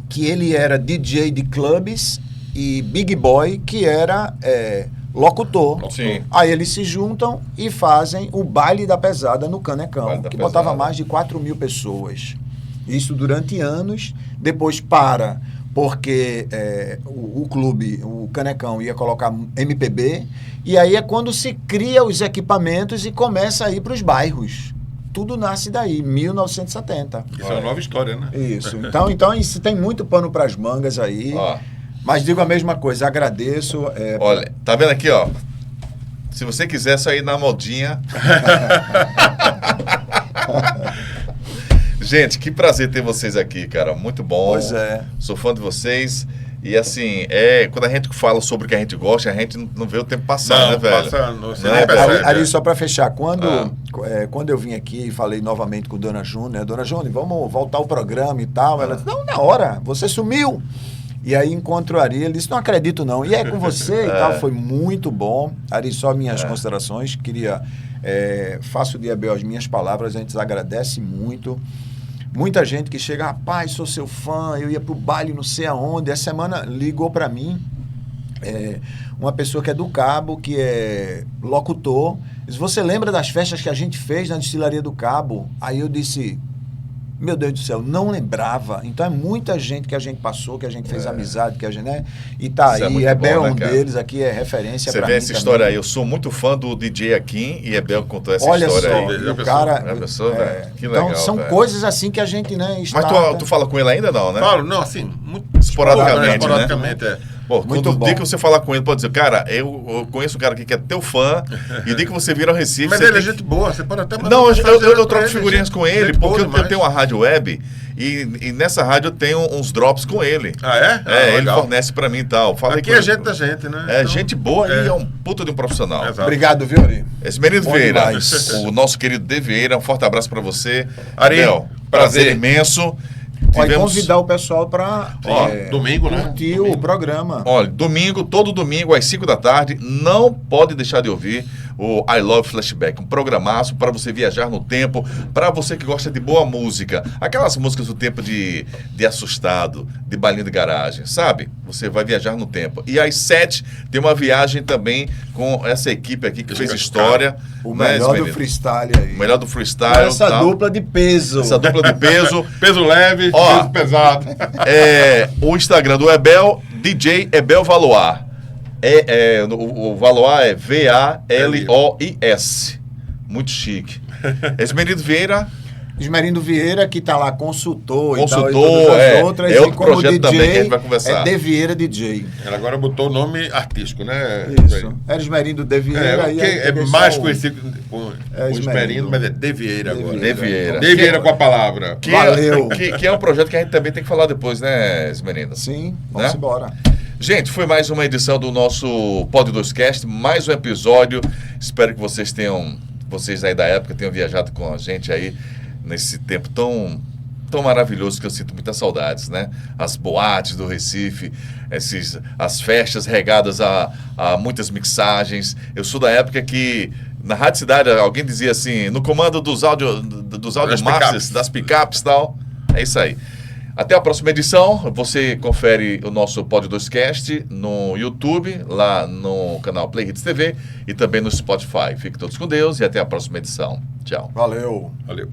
que ele era DJ de clubes e Big Boy, que era locutor. Sim. Aí eles se juntam e fazem o Baile da Pesada no Canecão, que botava mais de 4.000 pessoas. Isso durante anos, depois porque o clube, o Canecão, ia colocar MPB, e aí é quando se cria os equipamentos e começa a ir para os bairros. Tudo nasce daí, 1970. Isso é uma nova história, né? Isso. Então isso tem muito pano para as mangas aí. Mas digo a mesma coisa, agradeço. Olha, tá vendo aqui, ó? Se você quiser sair na modinha... Gente, que prazer ter vocês aqui, cara. Muito bom. Pois é. Sou fã de vocês. E assim, quando a gente fala sobre o que a gente gosta, a gente não vê o tempo passar, né, velho? Ari, só para fechar, quando eu vim aqui e falei novamente com Dona Júnior, Dona Júnior, vamos voltar ao programa e tal, ela disse, não, na hora, você sumiu. E aí encontro o Ari, ele disse, não acredito não. E é com você e tal, foi muito bom. Ari, só minhas considerações, queria... faço de Ebel as minhas palavras, a gente agradece muito. Muita gente que chega, rapaz, sou seu fã, eu ia pro baile não sei aonde. Essa semana ligou para mim uma pessoa que é do Cabo, que é locutor. Diz, você lembra das festas que a gente fez na Destilaria do Cabo? Aí eu disse... Meu Deus do céu, não lembrava. Então é muita gente que a gente passou, que a gente fez amizade, que a gente, né? E tá isso aí, Ebel é um deles, aqui é referência para mim. Você vê essa história aí, eu sou muito fã do DJ Akin e Ebel contou essa Olha história só, aí. O cara, que legal, então são coisas assim que a gente, né? Mas tu fala com ele ainda não, né? Falo, não, assim, muito esporadicamente, né? Pô, quando o dia que você falar com ele, pode dizer, cara, eu conheço um cara aqui que é teu fã, e o dia que você vira ao Recife... Mas ele é gente boa, você pode até... Não, eu troco figurinhas com ele, porque eu tenho uma rádio web, e nessa rádio eu tenho uns drops com ele. Ah, é? Ele fornece pra mim e tal. Aqui é gente da gente, né? É gente boa e é um puta de um profissional. Exato. Obrigado, viu, Ari? Esse menino Vieira, o nosso querido De Vieira, um forte abraço pra você. Ariel, prazer imenso. Pode convidar o pessoal para domingo, né? Curtir o programa. Olha, todo domingo às 5 da tarde, não pode deixar de ouvir o I Love Flashback, um programaço para você viajar no tempo, para você que gosta de boa música, aquelas músicas do tempo de assustado, de balinha de garagem, sabe? Você vai viajar no tempo. E às 7 tem uma viagem também com essa equipe aqui que fez história. O melhor do freestyle aí. O melhor do freestyle. Essa dupla de peso. Essa dupla de peso. Peso leve, peso pesado. O Instagram do Ebel, DJ Ebel Valois. O Valois é V-A-L-O-I-S. Muito chique. Esmerindo Vieira. Esmerindo Vieira, que está lá, consultor e tal, e outras. É outro projeto DJ, também que a gente vai conversar. É De Vieira DJ. Ela agora botou o nome artístico, né? Isso. Era Esmerindo De Vieira. É mais conhecido com Esmerindo, mas é De Vieira agora. De Vieira. De Vieira com a palavra. Valeu. Que é um projeto que a gente também tem que falar depois, né, Esmerindo? Sim, vamos embora. Gente, foi mais uma edição do nosso Pod 2Cast, mais um episódio. Espero que vocês aí da época tenham viajado com a gente aí nesse tempo tão maravilhoso que eu sinto muitas saudades, né? As boates do Recife, as festas regadas a muitas mixagens. Eu sou da época que na Rádio Cidade alguém dizia assim, no comando dos áudio masters, das picapes e tal. É isso aí. Até a próxima edição. Você confere o nosso Pod 2Cast no YouTube, lá no canal Play Hits TV e também no Spotify. Fiquem todos com Deus e até a próxima edição. Tchau. Valeu. Valeu.